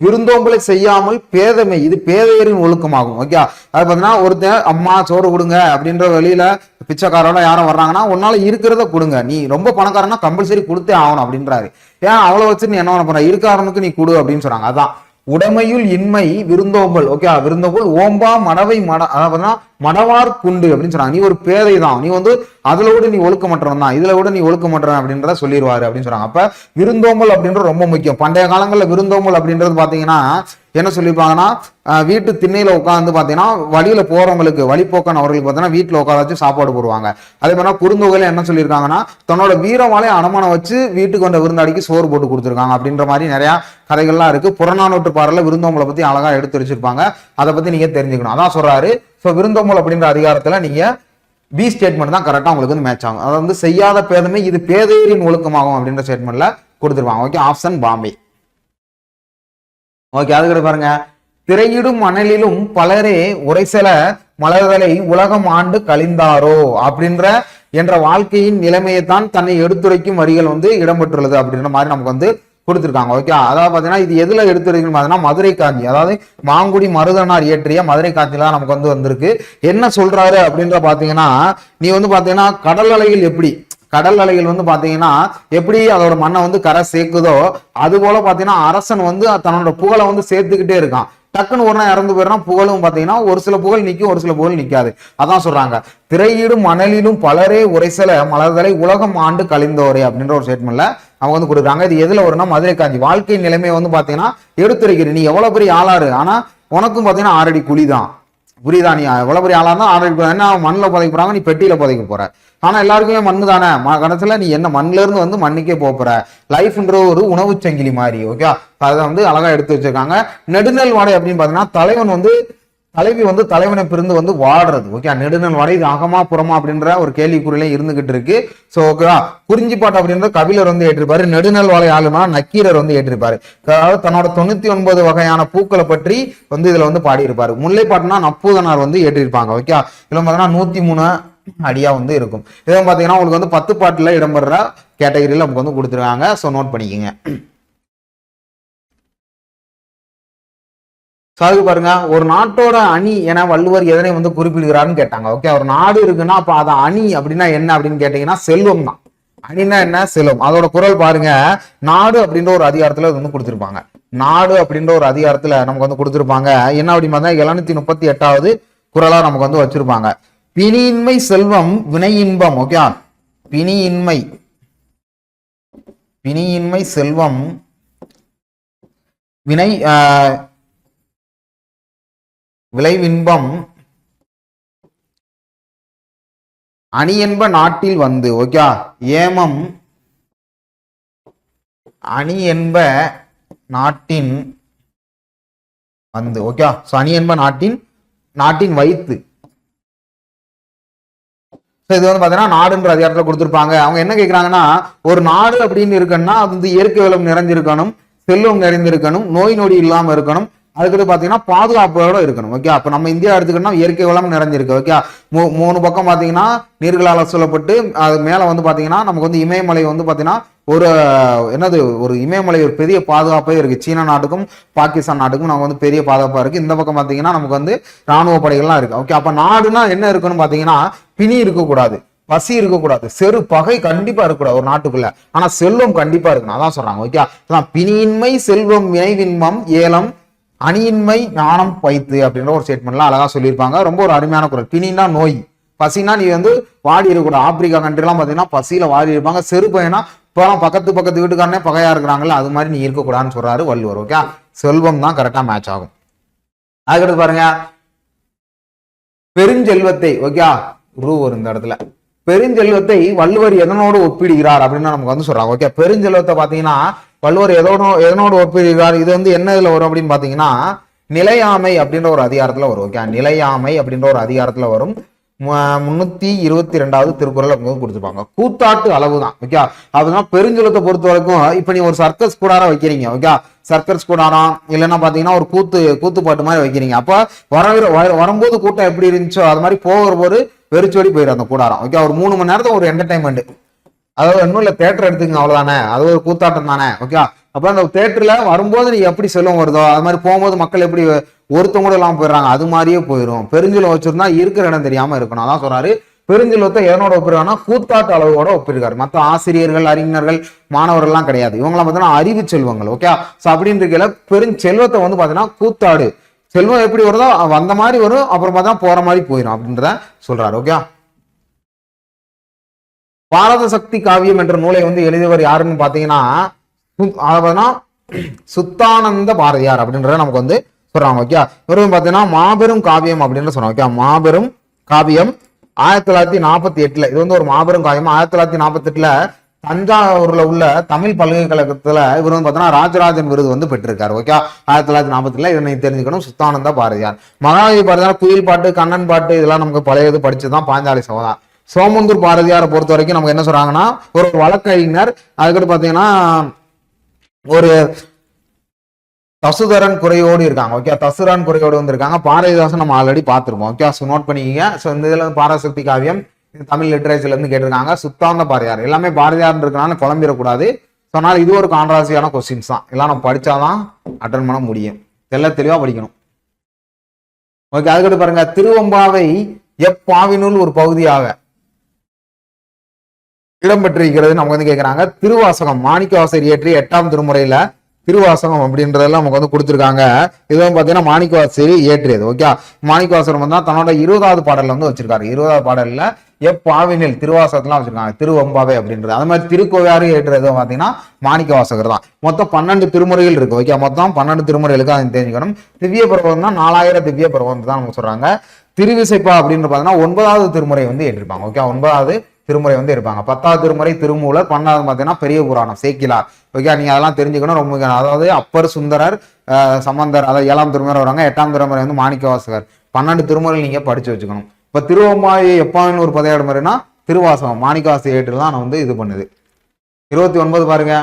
விருந்தோம்பலை செய்யாமல் பேதமை, இது பேதையரின் ஒழுக்கமாகும். ஓகே, அது பாத்தீங்கன்னா ஒருத்தன் அம்மா சோறு கொடுங்க அப்படின்ற வெளியில பிச்சைக்காரோட யாரும் வர்றாங்கன்னா உன்னால இருக்கிறத கொடுங்க, நீ ரொம்ப பணக்காரனா கம்பல்சரி கொடுத்தே ஆகணும் அப்படின்றாரு. ஏன் அவ்வளவு வச்சு நீ என்ன பண்ண போற, இருக்காரனுக்கு நீ கொடு அப்படின்னு சொல்றாங்க. அதான் உடைமையுள் இன்மை விருந்தோம்பல். ஓகே, விருந்தோம்பல் ஓம்பா மடவை மடவார் குண்டு அப்படின்னு சொன்னாங்க. நீ ஒரு பேதை தான், நீ வந்து அதுல கூட நீ ஒழுக்கமற்றவன் தான், இதுல கூட நீ ஒழுக்கமற்றவன் அப்படின்றத சொல்லிடுவாரு அப்படின்னு சொல்றாங்க. அப்ப விருந்தோம்பல் அப்படின்றது ரொம்ப முக்கியம். பண்டைய காலங்களில் விருந்தோம்பல் அப்படின்றது பாத்தீங்கன்னா என்ன சொல்லியிருப்பாங்கன்னா, வீட்டு திண்ணையில உட்காந்து பாத்தீங்கன்னா வழியில போறவங்களுக்கு, வழிபோக்கன் அவர்களுக்கு பாத்தீங்கன்னா வீட்டுல உட்கார வச்சு சாப்பாடு போடுவாங்க. அதே மாதிரி குறுந்தொகையில என்ன சொல்லியிருக்காங்கன்னா, தன்னோட வீரவாளை அனுமானம் வச்சு வீட்டுக்கு வந்த விருந்தாடிக்கு சோறு போட்டு கொடுத்துருக்காங்க அப்படின்ற மாதிரி நிறைய கதைகள்லாம் இருக்கு. புறநானூற்று பாடல விருந்தோம்பலை பத்தி அழகா எடுத்து வச்சிருப்பாங்க. அதை பத்தி நீங்க தெரிஞ்சுக்கணும். அதான் சொல்றாரு. சோ விருந்தோம்பல் அப்படின்ற அதிகாரத்துல நீங்க பி ஸ்டேட்மெண்ட் தான் கரெக்டா உங்களுக்கு வந்து மேட்ச் ஆகும். அதாவது செய்யாத பேதமை இது பேதையரின் ஒழுக்கமாகும் அப்படின்ற ஸ்டேட்மெண்ட்ல கொடுத்துருப்பாங்க. Okay, option Bombay. ஓகே, அதுக்கு பாருங்க. திரையிடும் மணலிலும் பலரே உரைசல மலர்களை உலகம் ஆண்டு கழிந்தாரோ அப்படின்ற என்ற வாழ்க்கையின் நிலைமையைத்தான் தன்னை எடுத்துரைக்கும் வரிகள் வந்து இடம்பெற்றுள்ளது அப்படின்ற மாதிரி நமக்கு வந்து கொடுத்துருக்காங்க. ஓகே, அதாவது பாத்தீங்கன்னா இது எதுல எடுத்துரைக்கணும் பாத்தீங்கன்னா மதுரை காஞ்சி, அதாவது மாங்குடி மருதனார் இயற்றிய மதுரை காஞ்சில தான் நமக்கு வந்து வந்திருக்கு. என்ன சொல்றாரு அப்படின்ற பாத்தீங்கன்னா, நீ வந்து பாத்தீங்கன்னா கடல் அலைகள் வந்து பாத்தீங்கன்னா எப்படி அதோட மண்ணை வந்து கரை சேர்க்குதோ அது போல பாத்தீங்கன்னா அரசன் வந்து தன்னோட புகழை வந்து சேர்த்துக்கிட்டே இருக்கான். டக்குன்னு ஒரு நாள் இறந்து போயிடறான். புகழும் பாத்தீங்கன்னா ஒரு சில புகழ் நிற்கும், ஒரு சில புகழ் நிற்காது. அதான் சொல்றாங்க திரையிடும் மணலிலும் பலரே உரைசல மலர்களை உலகம் ஆண்டு கழிந்தோரே அப்படின்ற ஒரு ஸ்டேட்மெண்ட்ல அவங்க வந்து கொடுக்குறாங்க. இது எதுல வரும்னா மதுரை காஞ்சி. வாழ்க்கை நிலைமையை வந்து பாத்தீங்கன்னா எடுத்துரைக்கிறீ. நீ எவ்வளவு பெரிய ஆளாரு, ஆனா உனக்கும் பாத்தீங்கன்னா 6 அடி குழிதான். புரியுதா? நீ எவ்வளவு பெரிய ஆளா இருந்தா 6 அடி என்ன மண்ணில் புதைக்க போறாங்க, நீ பெட்டியில புதைக்க போற. ஆனா எல்லாருக்குமே மண்ணு தானே. கடைசியில நீ என்ன மண்ணுல இருந்து வந்து மண்ணுக்கே போற. லைஃப்ன்ற ஒரு உணவு சங்கிலி மாதிரி. ஓகே, அதை வந்து அழகா எடுத்து வச்சிருக்காங்க. நெடுநெல் வாடை அப்படின்னு பாத்தீங்கன்னா தலைவி வந்து தலைவனை பிரிந்து வந்து வாடுறது. ஓகே, நெடுநெல் வாடை இது அகமா புறமா அப்படின்ற ஒரு கேள்விக்குறியில இருந்துகிட்டு இருக்கு. சோ ஓகேவா, குறிஞ்சிப்பாட்டு அப்படின்ற கபிலர் வந்து ஏற்றிருப்பாரு. நெடுநெல் வாழை ஆளுமா நக்கீரர் வந்து ஏற்றிருப்பாரு. அதாவது தன்னோட 99 வகையான பூக்களை பற்றி வந்து இதுல வந்து பாடியிருப்பாரு. முல்லைப்பாட்டுனா நப்பூதனார் வந்து ஏற்றிருப்பாங்க. ஓகே, இதுல பாத்தீங்கன்னா 103 அடியா வந்து இருக்கும். இதை பாத்தீங்கன்னா உங்களுக்கு வந்து 10 பாட்டுல இடம்பெற கேட்டகரியில நமக்கு வந்து கொடுத்துருக்காங்க. சோ நோட் பண்ணிக்கோங்க. சாது பாருங்க, ஒரு நாட்டோட அணி என வள்ளுவர் எதனை வந்து குறிப்பிடுகிறாருன்னு கேட்டாங்க. ஓகே, ஒரு நாடு இருக்குன்னா அப்ப அத அணி அப்படின்னா என்ன அப்படின்னு கேட்டீங்கன்னா செல்வம் தான். அணின்னா என்ன? செல்வம். அதோட குறள் பாருங்க. நாடு அப்படின்ற ஒரு அதிகாரத்துல வந்து கொடுத்திருப்பாங்க. நாடு அப்படின்ற ஒரு அதிகாரத்துல நமக்கு வந்து கொடுத்திருப்பாங்க. என்ன அப்படின்னு பார்த்தா 738வது குறளா நமக்கு வந்து வச்சிருப்பாங்க. பிணியின்மை செல்வம் வினை இன்பம். ஓகே, பிணியின்மை செல்வம் வினை விளைவின்பம் அணி என்ப நாட்டில் வந்து. ஓகே, ஏமம் அணி என்ப நாட்டின் வந்து. ஓகே, அணி என்ப நாட்டின் வைத்து. இது வந்து பாத்தீங்கன்னா நாடுன்ற அதிகாரத்துல கொடுத்திருப்பாங்க. அவங்க என்ன கேட்கறாங்கன்னா, ஒரு நாடு அப்படின்னு இருக்குன்னா அது வந்து இயற்கை வளம் நிறைஞ்சிருக்கணும், செல்வம் நிறைந்திருக்கணும், நோய் நொடி இல்லாம இருக்கணும், அதுக்கு பாத்தீங்கன்னா பாதுகாப்போட இருக்கணும். ஓகே, அப்ப நம்ம இந்தியா எடுத்துக்கிட்டோம்னா இயற்கை வளம் நிறைஞ்சிருக்கு. ஓகே, மூணு பக்கம் பாத்தீங்கன்னா நீர்களால் சூழப்பட்டு அது மேல வந்து பாத்தீங்கன்னா நமக்கு வந்து இமயமலை வந்து பாத்தீங்கன்னா ஒரு ஒரு இமயமலை ஒரு பெரிய பாதுகாப்பே இருக்கு. சீனா நாட்டுக்கும் பாகிஸ்தான் நாட்டுக்கும் நமக்கு வந்து பெரிய பாதுகாப்பா இருக்கு. இந்த பக்கம் பாத்தீங்கன்னா நமக்கு வந்து ராணுவ படைகள்லாம் இருக்கு. ஓகே, அப்ப நாடுனா என்ன இருக்குன்னு பாத்தீங்கன்னா பிணி இருக்கக்கூடாது, பசி இருக்கக்கூடாது, பகை கண்டிப்பா இருக்கக்கூடாது ஒரு நாட்டுக்குள்ள. ஆனா செல்வம் கண்டிப்பா இருக்கணும், அதான் சொல்றாங்க. ஓகே, பிணியின்மை செல்வம் வினைவின்மம் ஏலம் அணியின்மை ஞானம் பைத்து அப்படின்ற ஒரு ஸ்டேட்மெண்ட்லாம் அழகா சொல்லியிருப்பாங்க. ரொம்ப ஒரு அருமையான குரல். பிணினா நோய், பசினா நீ வந்து வாடி இருக்கக்கூடாது. ஆப்பிரிக்கா கண்ட்ரிலாம் பாத்தீங்கன்னா பசியில வாடி இருப்பாங்க. செருப்பைனா இப்பெல்லாம் பக்கத்து வீட்டுக்காரனே பகையா இருக்கிறாங்கல்ல, அது மாதிரி நீ இருக்கக்கூடாதுன்னு சொல்றாரு வள்ளுவர். ஓகே, செல்வம் தான் கரெக்டா மேட்ச் ஆகும். அதுக்கடுத்து பாருங்க, பெருஞ்செல்வத்தை, ஓகே ரூ வரும் இந்த இடத்துல, பெருஞ்செல்வத்தை வள்ளுவர் எதனோடு ஒப்பிடுகிறார் அப்படின்னு நமக்கு வந்து சொல்றாங்க. ஓகே, பெருஞ்செல்வத்தை பாத்தீங்கன்னா வள்ளுவர் எதனோடு ஒப்பிடுகிறார், இது வந்து என்ன இதுல வரும் அப்படின்னு பாத்தீங்கன்னா நிலையாமை அப்படின்ற ஒரு அதிகாரத்துல வரும். ஓகே, நிலையாமை அப்படின்ற ஒரு அதிகாரத்துல வரும். 322வது திருக்குறள் கொடுத்துருப்பாங்க. கூத்தாட்டு அளவு தான். ஓகே, அப்படின்னா பெருஞ்செல்வத்தை பொறுத்த வரைக்கும் இப்ப நீ ஒரு சர்க்கஸ் கூடாரம் வைக்கிறீங்க. ஓகே, சர்க்கஸ் கூடாரம் இல்லைன்னா பாத்தீங்கன்னா ஒரு கூத்து பாட்டு மாதிரி வைக்கிறீங்க. அப்ப வரும்போது கூட்டம் எப்படி இருந்துச்சோ அது மாதிரி போகிற போது வெறிச்சோடி போயிடும் அந்த கூடாரம். ஓகே, ஒரு 3 மணி நேரத்துக்கு ஒரு என்டர்டைன்மெண்ட், அதாவது இன்னும் இல்ல தேட்டர் எடுத்துக்கங்க அவ்வளவுதானே, அது ஒரு கூத்தாட்டம் தானே. ஓகே, அப்ப அந்த தேட்டர்ல வரும்போது நீ எப்படி செல்வம் வருதோ அது மாதிரி போகும்போது மக்கள் எப்படி ஒருத்தவங்க கூட எல்லாம் போயிடுறாங்க, அது மாதிரியே போயிடும். பெருஞ்செல்வம் வச்சிருந்தா இருக்கிற இடம் தெரியாம இருக்கணும், அதான் சொல்றாரு. பெருஞ்செல்வத்தை எதனோட ஒப்பிடுறாங்கன்னா கூத்தாட்டு அளவோட ஒப்பிருக்காரு. மற்ற ஆசிரியர்கள், அறிஞர்கள், மாணவர்கள் எல்லாம் கிடையாது. இவங்களாம் பார்த்தீங்கன்னா அறிவு செல்வங்கள். ஓகே, சோ அப்படின்னு இருக்கல பெருஞ்செல்வத்தை வந்து பாத்தீங்கன்னா கூத்தாடு, செல்வம் எப்படி வருதோ வந்த மாதிரி வரும், அப்புறம் பார்த்தா போற மாதிரி போயிடும் அப்படின்றத சொல்றாரு. ஓகே, பாரத சக்தி காவியம் என்ற நூலை வந்து எழுதியவர் யாருன்னு பாத்தீங்கன்னா சுத்தானந்த பாரதியார் அப்படின்றத நமக்கு வந்து சொல்றாங்க. ஓகே, இவரும் பாத்தீங்கன்னா மாபெரும் காவியம் அப்படின்னு சொல்றாங்க. ஓகே, மாபெரும் காவியம் 1948 இது வந்து ஒரு மாபெரும் காவியம். 1948 தஞ்சாவூர்ல உள்ள தமிழ் பல்கலைக்கழகத்துல இவர் வந்து பாத்தீங்கன்னா ராஜராஜன் விருது வந்து பெற்றிருக்காரு. ஓகே, 1940 இதனை தெரிஞ்சுக்கணும். சுத்தானந்த பாரதியார். மகாகவி பாரதியார் குயில் பாட்டு, கண்ணன் பாட்டு இதெல்லாம் நமக்கு பழைய இது படிச்சுதான் பாஞ்சாலி சபதம். சோமந்தூர் பாரதியாரை பொறுத்த வரைக்கும் நமக்கு என்ன சொல்றாங்கன்னா ஒரு வழக்கறிஞர், அதுக்கடுத்து பாத்தீங்கன்னா ஒரு தசுதரன் குறையோடு இருக்காங்க. ஓகே, தசுரன் குறையோடு வந்து இருக்காங்க. பாரதிதாசன் நம்ம ஆல்ரெடி பார்த்திருப்போம். ஓகே, சோ நோட் பண்ணிக்கங்க. சோ இந்த இதுல பாரசக்தி காவியம் தமிழ் லிட்டரேச்சர்ல இருந்து கேட்டிருக்காங்க. சுத்தாந்த பாரதியார் எல்லாமே பாரதியார் இருக்கனால குழம்பிடக்கூடாது. சொன்னால இது ஒரு கான்ட்ராவர்சியான கொஸ்டின்ஸ் தான், எல்லாம் நம்ம படிச்சாதான் அட்டன் பண்ண முடியும், தெளிவா படிக்கணும். ஓகே, அதுக்கடுத்து பாருங்க, திருவம்பாவை எப்பாவினுள் ஒரு பகுதியாக இடம்பெற்றிருக்கிறது நமக்கு வந்து கேட்கிறாங்க. திருவாசகம் மாணிக்கவாசகர் இயற்றி 8ஆம் திருமுறையில திருவாசகம் அப்படின்றதெல்லாம் நமக்கு வந்து கொடுத்துருக்காங்க. இது வந்து பாத்தீங்கன்னா மாணிக்கவாசகர் இயற்றியது. ஓகே, மாணிக்கவாசகர் வந்து தன்னோட 20வது பாடல்ல வந்து வச்சிருக்காரு. 20வது பாடல்ல எப்பாவினில் திருவாசகத்துல வச்சிருக்காங்க திருவம்பாவை அப்படின்றது. அது மாதிரி திருக்கோவையாறு ஏற்றுறது பாத்தீங்கன்னா மாணிக்கவாசகர் தான். மொத்தம் 12 திருமுறைகள் இருக்கு. ஓகே, மொத்தம் 12 திருமுறைகளுக்கு அதை தெரிஞ்சுக்கணும். திவ்ய பிரபந்தம் தான் 4000 திவ்ய பிரபந்தம் தான் நமக்கு சொல்றாங்க. திருவிசைப்பா அப்படின்னு பாத்தீங்கன்னா 9வது திருமுறை வந்து ஏற்றிருப்பாங்க. ஓகே, 9வது திருமுறை வந்து இருப்பாங்க. 10வது திருமுறை திருமூலர், 12வது பாத்தீங்கன்னா பெரிய புராணம் சேக்கிலார். ஓகே, நீங்க அதெல்லாம் தெரிஞ்சுக்கணும், ரொம்ப முக்கியம். அதாவது அப்பர், சுந்தரர், சம்பந்தர், அதாவது 7ஆம் திருமுறை வராங்க. 8ஆம் திருமுறை வந்து மாணிக்கவாசகர். 12 திருமுறை நீங்க படிச்சு வச்சுக்கணும். இப்ப திருவம்பாவை எப்பாவின்னு ஒரு 10வது முறைனா திருவாசகம் மாணிக்கவாசகர் ஏற்றுதான் நான் வந்து இது பண்ணுது. 29 பாருங்க,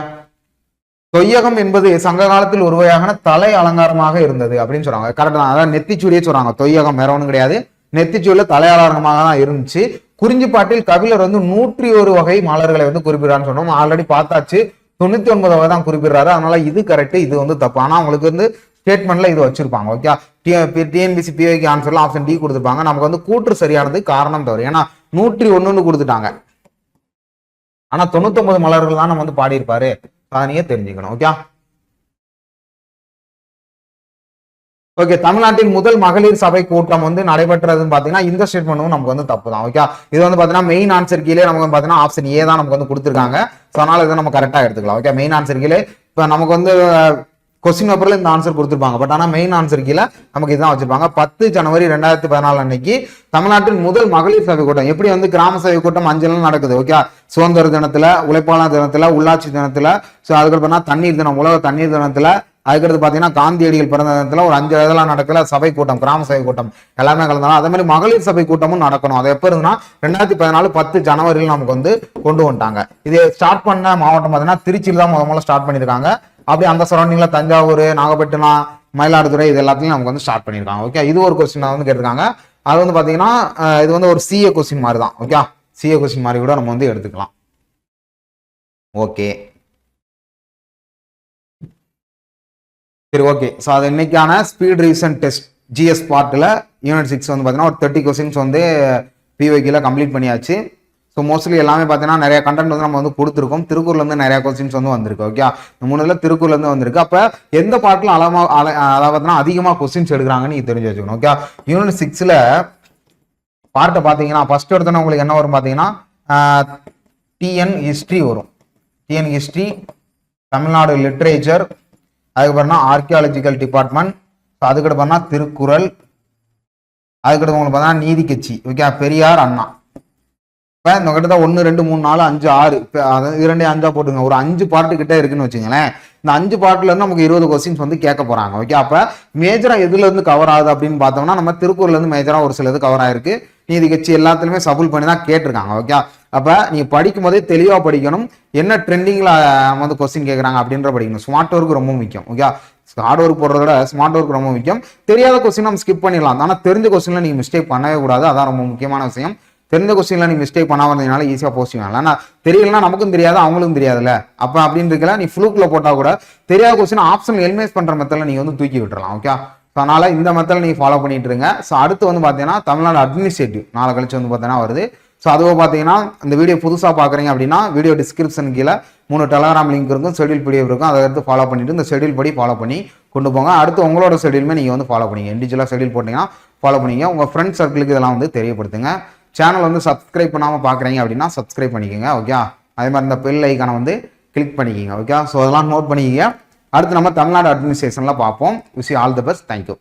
தொய்யகம் என்பது சங்க காலத்தில் ஒரு வகையான தலை அலங்காரமாக இருந்தது அப்படின்னு சொல்றாங்க. கரெக்ட் தான், அதாவது நெத்திச்சூடியே சொல்றாங்க. தொய்யகம் வேற ஒன்றும் கிடையாது, நெத்திச்சூடில தலை அலங்காரமாக தான் இருந்துச்சு. குறிஞ்சிப்பாட்டில் கபிலர் வந்து 101 வகை மலர்களை வந்து குறிப்பிடுறான்னு சொன்னோம். ஆல்ரெடி பார்த்தாச்சு, 99 வகை தான் குறிப்பிடுறாரு. அதனால இது கரெக்ட், இது வந்து தப்பு. ஆனா உங்களுக்கு வந்து ஸ்டேட்மெண்ட்ல இது வச்சிருப்பாங்க. ஓகே, டிஎன்பிசி பிஐக்கு ஆன்சர்ல ஆப்ஷன் டி கொடுத்துருப்பாங்க. நமக்கு வந்து கூற்று சரியானது, காரணம் தவறு. ஏன்னா 101 கொடுத்துட்டாங்க, ஆனா 99 மலர்கள் தான் நம்ம வந்து பாடியிருப்பாரு. அதனையே தெரிஞ்சுக்கணும். ஓகே ஓகே, தமிழ்நாட்டின் முதல் மகளிர் சபை கூட்டம் வந்து நடைபெற்றதுன்னு பாத்தீங்கன்னா இந்த ஸ்டேட்மெண்ட்டும் நமக்கு வந்து தப்பு தான். ஓகே, இது வந்து பாத்தீங்கன்னா மெயின் ஆன்சர் கீழே நமக்கு பாத்தீங்கன்னா ஆப்ஷன் ஏ தான் நமக்கு வந்து கொடுத்துருக்காங்க. ஸோ அதனால இதை நம்ம கரெக்டா எடுத்துக்கலாம். ஓகே, மெயின் ஆன்சர் கீழே இப்ப நமக்கு வந்து கொஸ்டின் பேப்பர்ல இந்த ஆன்சர் கொடுத்துருப்பாங்க. பட் ஆனா மெயின் ஆன்சர் கீழே நமக்கு இதுதான் வச்சிருப்பாங்க. 10 ஜனவரி 2014 அன்னைக்கு தமிழ்நாட்டின் முதல் மகளிர் சபை கூட்டம். எப்படி வந்து கிராம சபை கூட்டம் 5 நடக்குது. ஓகே, சுதந்திர தினத்துல, உழைப்பாளர் தினத்துல, உள்ளாட்சி தினத்துல, ஸோ அதுக்கப்புறம் தண்ணீர் தினம், உலக தண்ணீர் தினத்துல, அதுக்கடுத்து பார்த்தீங்கன்னா காந்தியடிகள் பிறந்த தினத்தில் ஒரு 5 இதெல்லாம் நடக்கல சபை கூட்டம், கிராம சபை கூட்டம் எல்லாமே கலந்தாலும். அதே மாதிரி மகளிர் சபை கூட்டமும் நடக்கணும். அது எப்போ இருந்துன்னா 2014 10 ஜனவரியில் நமக்கு வந்து கொண்டு வந்துட்டாங்க. இது ஸ்டார்ட் பண்ண மாவட்டம் பார்த்தீங்கன்னா திருச்சியில் தான் முதல்ல ஸ்டார்ட் பண்ணியிருக்காங்க. அப்படி அந்த சரௌண்டிங்ல தஞ்சாவூர், நாகப்பட்டினம், மயிலாடுதுறை இது எல்லாத்தையும் நமக்கு வந்து ஸ்டார்ட் பண்ணியிருக்காங்க. ஓகே, இது ஒரு கொஸ்டின் வந்து கேட்டிருக்காங்க. அது வந்து பார்த்தீங்கன்னா இது வந்து ஒரு சிஏ கொஸ்டின் மாதிரி தான். ஓகே, சிஏ கொஸ்டின் மாதிரி கூட நம்ம வந்து எடுத்துக்கலாம். ஓகே சரி, ஓகே. ஸோ அது இன்னைக்கான ஸ்பீட் ரீசன் டெஸ்ட் ஜிஎஸ் பார்ட்டில் யூனிட் 6 வந்து பார்த்தீங்கன்னா ஒரு 30 கொஸ்டின்ஸ் வந்து பிஒய்க்கில் கம்ப்ளீட் பண்ணியாச்சு. ஸோ மோஸ்ட்லி எல்லாமே பார்த்தீங்கன்னா நிறைய கண்டென்ட் வந்து நம்ம வந்து கொடுத்துருக்கோம். திருக்கூர்லேருந்து நிறைய கொஸ்டின்ஸ் வந்து வந்திருக்கு. ஓகே, இந்த 3 திருக்கூர்லேருந்து வந்திருக்கு. அப்போ எந்த பார்ட்டில் அதாவது பார்த்தீங்கன்னா அதிகமாக கொஸ்டின்ஸ் எடுக்கிறாங்கன்னு நீங்கள் தெரிஞ்சு வச்சுக்கணும். ஓகே, யூனிட் 6ல் பார்ட்டை பார்த்தீங்கன்னா ஃபர்ஸ்ட் எடுத்தோன்னா உங்களுக்கு என்ன வரும் பார்த்தீங்கன்னா டிஎன் ஹிஸ்ட்ரி வரும். டிஎன் ஹிஸ்ட்ரி, தமிழ்நாடு லிட்ரேச்சர், அதுக்கப்புறம்னா ஆர்கியாலஜிக்கல் டிபார்ட்மெண்ட், அதுக்கடுத்து பார்த்தா திருக்குறள், அதுக்கடுத்து உங்களுக்கு பார்த்தா நீதி கட்சி. ஓகே, பெரியார், அண்ணா. இப்போ இந்த கிட்ட 1 2 3 4 5 6 2 5 போட்டுங்க. ஒரு 5 பார்ட்டு கிட்ட இருக்குன்னு வச்சுங்களேன். இந்த 5 பார்ட்ல இருந்து நமக்கு 20 கொஸ்டின்ஸ் வந்து கேட்க போறாங்க. ஓகே, அப்ப மேஜரா எதுல இருந்து கவர் ஆகுது அப்படின்னு பார்த்தோம்னா நம்ம திருக்குறள்ல இருந்து மேஜரா ஒரு சிலது கவர் ஆயிருக்கு. நீதி கட்சி எல்லாத்துலயுமே சபுல் பண்ணி தான் கேட்டிருக்காங்க. ஓகே, அப்ப நீங்க படிக்கும் போதே தெளிவா படிக்கணும். என்ன ட்ரெண்டிங்ல வந்து கொஸ்டின் கேட்கறாங்க அப்படின்ற படிக்கணும். ஸ்மார்ட் ஒர்க் ரொம்ப முக்கியம். ஓகே, ஹார்ட் ஒர்க் போடுறத விட ஸ்மார்ட் ஒர்க் ரொம்ப முக்கியம். தெரியாத கொஸ்டின் நம்ம ஸ்கிப் பண்ணிடலாம். ஆனா தெரிஞ்ச கொஸ்டின்ல நீங்க மிஸ்டேக் பண்ணவே கூடாது. அதான் ரொம்ப முக்கியமான விஷயம். தெரிஞ்ச கொஸ்டின்ல நீ மிஸ்டேக் பண்ணாம இருந்ததுனால ஈஸியா போஸ்டிங் ஆகலாம். ஆனா தெரியலன்னா நமக்கும் தெரியாது, அவங்களுக்கும் தெரியாதுல்ல. அப்ப அப்படின்னு இருக்கல நீ ஃப்ளூக்ல போட்டா கூட தெரியாத கொஸ்டின் ஆப்ஷன் எலிமினேட் பண்ற மெத்தட்ல நீங்க வந்து தூக்கி விட்டுறலாம். ஓகே, அதனால இந்த மெத்தட்ல நீங்க ஃபாலோ பண்ணிட்டு இருங்க. ஸோ அடுத்து வந்து பாத்தீங்கன்னா தமிழ்நாடு அட்மினிஸ்ட்ரேட்டிவ் நாளை கழிச்சு வந்து பாத்தீங்கன்னா வருது. ஸோ அதுவும் பார்த்தீங்கன்னா இந்த வீடியோ புதுசாக பார்க்குறீங்க அப்படின்னா வீடியோ டிஸ்கிரிப்ஷன் கீழே 3 டெலகிராம் லிங்க் இருக்கும், ஷெடியூல் பிடிஎஃப் இருக்கும். அதை எடுத்து ஃபாலோ பண்ணிட்டு இந்த ஷெடியூல் படி ஃபாலோ பண்ணி கொண்டு போங்க. அடுத்து உங்களோட ஷெடியூலுமே நீங்கள் வந்து ஃபாலோ பண்ணிங்க. இண்டிவிஜுவலாக ஷெடியூல் போட்டிங்கன்னா ஃபாலோ பண்ணிங்க. உங்கள் ஃப்ரெண்ட்ஸ் சர்க்கிளுக்கு இதெல்லாம் வந்து தெரியப்படுத்துங்க. சேனல் வந்து சப்ஸ்கிரைப் பண்ணாமல் பார்க்குறீங்க அப்படின்னா சப்ஸ்கிரைப் பண்ணிக்கோங்க. ஓகே, அதே மாதிரி இந்த பெல் ஐக்கானை வந்து கிளிக் பண்ணிக்கோங்க. ஓகே, ஸோ அதெல்லாம் நோட் பண்ணிக்கோங்க. அடுத்து நம்ம தமிழ்நாடு அட்மினிஸ்ட்ரேஷனில் பார்ப்போம். Wish you all the best. Thank you.